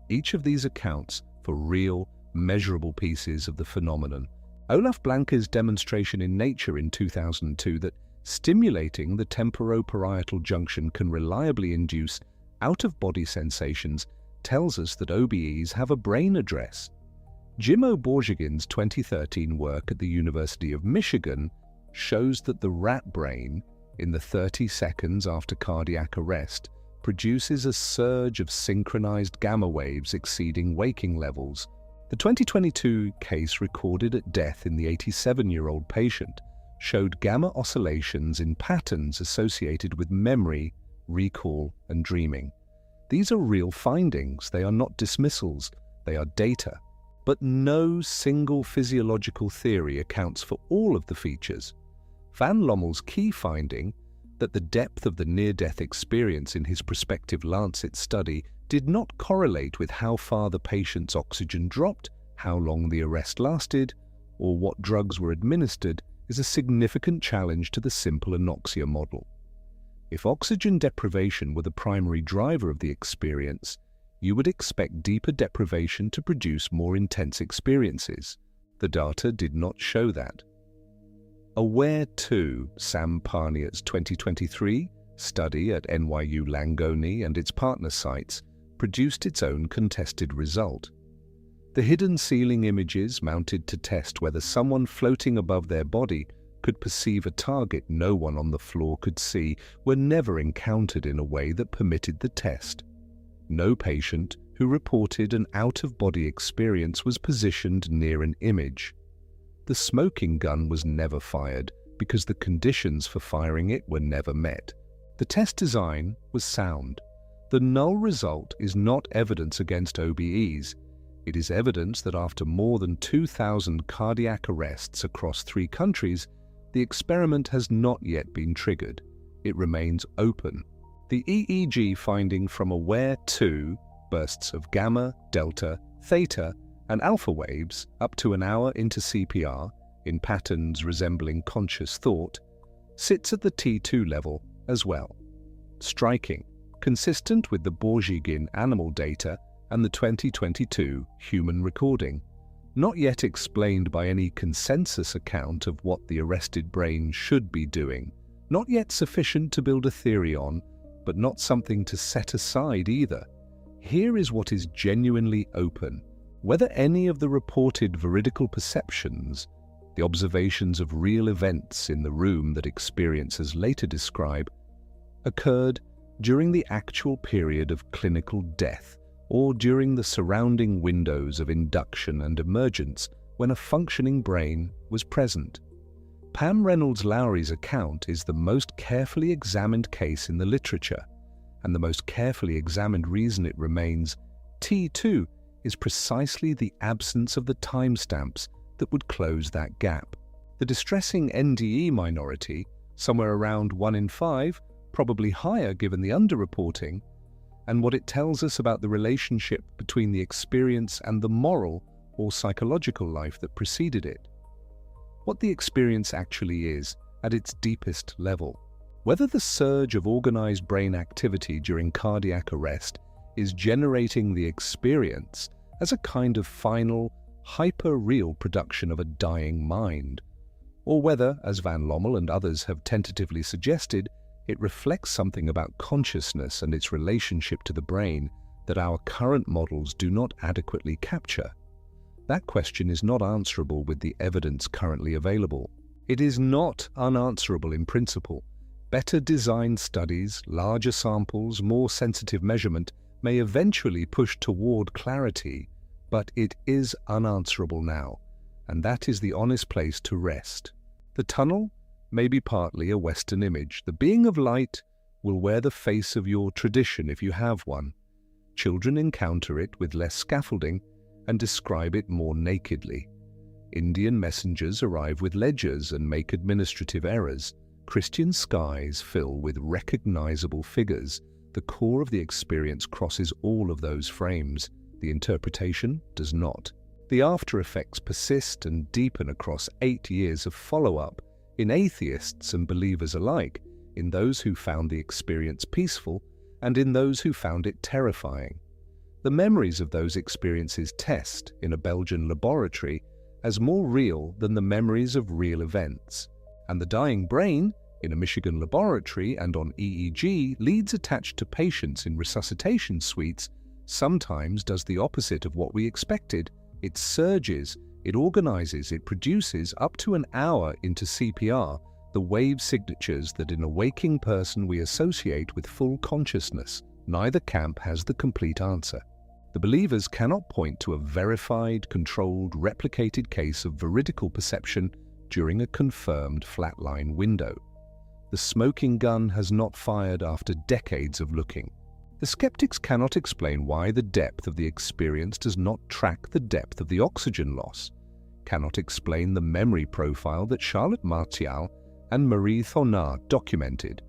Each of these accounts for real, measurable pieces of the phenomenon. Olaf Blanke's demonstration in Nature in 2002 that stimulating the temporoparietal junction can reliably induce out-of-body sensations tells us that OBEs have a brain address. Jimmo Borgegin's 2013 work at the University of Michigan shows that the rat brain, in the 30 seconds after cardiac arrest, produces a surge of synchronized gamma waves exceeding waking levels. The 2022 case recorded at death in the 87-year-old patient showed gamma oscillations in patterns associated with memory, recall, and dreaming. These are real findings. They are not dismissals. They are data. But no single physiological theory accounts for all of the features. Van Lommel's key finding, that the depth of the near-death experience in his prospective Lancet study did not correlate with how far the patient's oxygen dropped, how long the arrest lasted, or what drugs were administered is a significant challenge to the simple anoxia model. If oxygen deprivation were the primary driver of the experience, you would expect deeper deprivation to produce more intense experiences. The data did not show that. AWARE-2, Sam Parnia's 2023 study at NYU Langone and its partner sites, produced its own contested result. The hidden ceiling images mounted to test whether someone floating above their body could perceive a target no one on the floor could see were never encountered in a way that permitted the test. No patient who reported an out-of-body experience was positioned near an image. The smoking gun was never fired because the conditions for firing it were never met. The test design was sound. The null result is not evidence against OBEs. It is evidence that after more than 2,000 cardiac arrests across 3 countries, the experiment has not yet been triggered. It remains open. The EEG finding from AWARE-2, bursts of gamma, delta, theta, and alpha waves up to an hour into CPR, in patterns resembling conscious thought, sits at the T2 level as well. Striking, consistent with the Borjigin animal data and the 2022 human recording, not yet explained by any consensus account of what the arrested brain should be doing, not yet sufficient to build a theory on, but not something to set aside either. Here is what is genuinely open. Whether any of the reported veridical perceptions, the observations of real events in the room that experiencers later describe, occurred during the actual period of clinical death or during the surrounding windows of induction and emergence when a functioning brain was present. Pam Reynolds-Lowry's account is the most carefully examined case in the literature, and the most carefully examined reason it remains T2 is precisely the absence of the timestamps that would close that gap. The distressing NDE minority, somewhere around 1 in 5, probably higher given the underreporting, and what it tells us about the relationship between the experience and the moral or psychological life that preceded it. What the experience actually is at its deepest level. Whether the surge of organized brain activity during cardiac arrest is generating the experience as a kind of final, hyper-real production of a dying mind, or whether, as van Lommel and others have tentatively suggested, it reflects something about consciousness and its relationship to the brain that our current models do not adequately capture. That question is not answerable with the evidence currently available. It is not unanswerable in principle. Better designed studies, larger samples, more sensitive measurement may eventually push toward clarity, but it is unanswerable now, and that is the honest place to rest. The tunnel may be partly a Western image. The being of light will wear the face of your tradition if you have one. Children encounter it with less scaffolding and describe it more nakedly. Indian messengers arrive with ledgers and make administrative errors. Christian skies fill with recognizable figures. The core of the experience crosses all of those frames. The interpretation does not. The after effects persist and deepen across 8 years of follow-up in atheists and believers alike, in those who found the experience peaceful and in those who found it terrifying. The memories of those experiences test, in a Belgian laboratory, as more real than the memories of real events. And the dying brain, in a Michigan laboratory and on EEG, leads attached to patients in resuscitation suites, sometimes does the opposite of what we expected. It surges, it organizes, it produces, up to an hour into CPR, the wave signatures that in a waking person we associate with full consciousness. Neither camp has the complete answer. The believers cannot point to a verified, controlled, replicated case of veridical perception during a confirmed flatline window. The smoking gun has not fired after decades of looking. The skeptics cannot explain why the depth of the experience does not track the depth of the oxygen loss, cannot explain the memory profile that Charlotte Martial and Marie Thonard documented.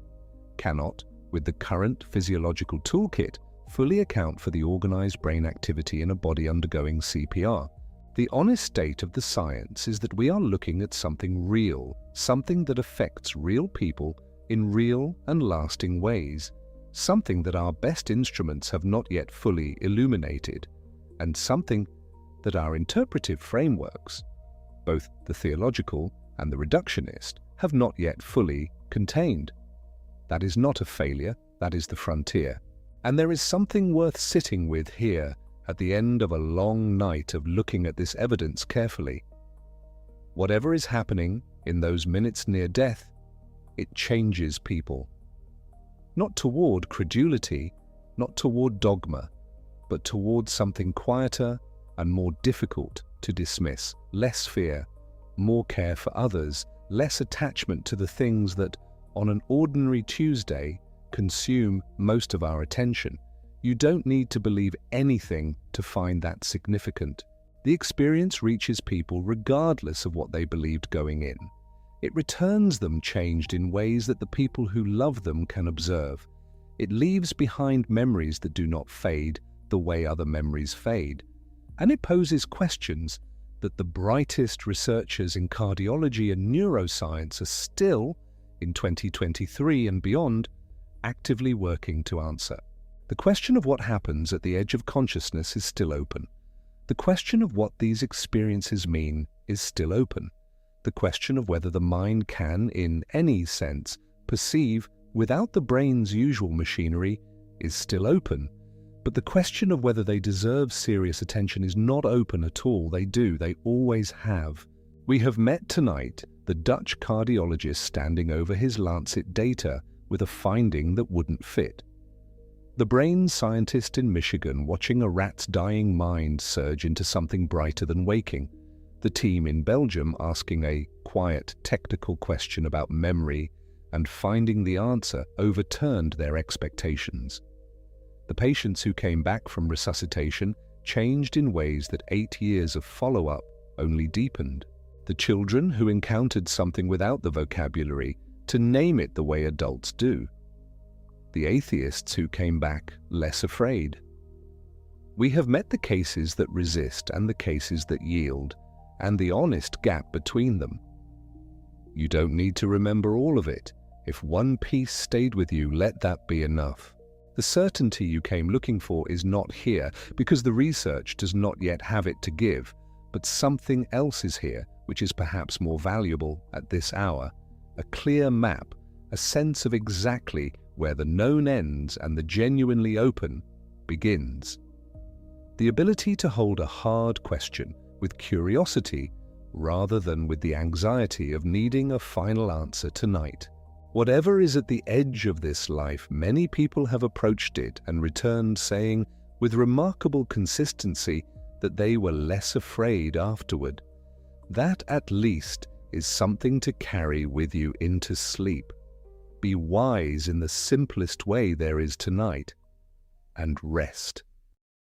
cannot, with the current physiological toolkit, fully account for the organized brain activity in a body undergoing CPR. The honest state of the science is that we are looking at something real, something that affects real people in real and lasting ways, something that our best instruments have not yet fully illuminated, and something that our interpretive frameworks, both the theological and the reductionist, have not yet fully contained. That is not a failure, that is the frontier. And there is something worth sitting with here at the end of a long night of looking at this evidence carefully. Whatever is happening in those minutes near death, it changes people. Not toward credulity, not toward dogma, but toward something quieter and more difficult to dismiss, less fear, more care for others, less attachment to the things that, on an ordinary Tuesday, consume most of our attention. You don't need to believe anything to find that significant. The experience reaches people regardless of what they believed going in. It returns them changed in ways that the people who love them can observe. It leaves behind memories that do not fade the way other memories fade. And it poses questions that the brightest researchers in cardiology and neuroscience are still, in 2023 and beyond, actively working to answer. The question of what happens at the edge of consciousness is still open. The question of what these experiences mean is still open. The question of whether the mind can, in any sense, perceive without the brain's usual machinery is still open. But the question of whether they deserve serious attention is not open at all. They do. They always have. We have met tonight the Dutch cardiologist standing over his Lancet data with a finding that wouldn't fit. The brain scientist in Michigan watching a rat's dying mind surge into something brighter than waking. The team in Belgium asking a quiet, technical question about memory and finding the answer overturned their expectations. The patients who came back from resuscitation changed in ways that 8 years of follow-up only deepened. The children who encountered something without the vocabulary to name it the way adults do. The atheists who came back less afraid. We have met the cases that resist and the cases that yield, and the honest gap between them. You don't need to remember all of it. If one piece stayed with you, let that be enough. The certainty you came looking for is not here, because the research does not yet have it to give, but something else is here, which is perhaps more valuable at this hour. A clear map, a sense of exactly where the known ends and the genuinely open begins. The ability to hold a hard question with curiosity rather than with the anxiety of needing a final answer tonight. Whatever is at the edge of this life, many people have approached it and returned saying with remarkable consistency that they were less afraid afterward. That at least is something to carry with you into sleep. Be wise in the simplest way there is tonight, and rest.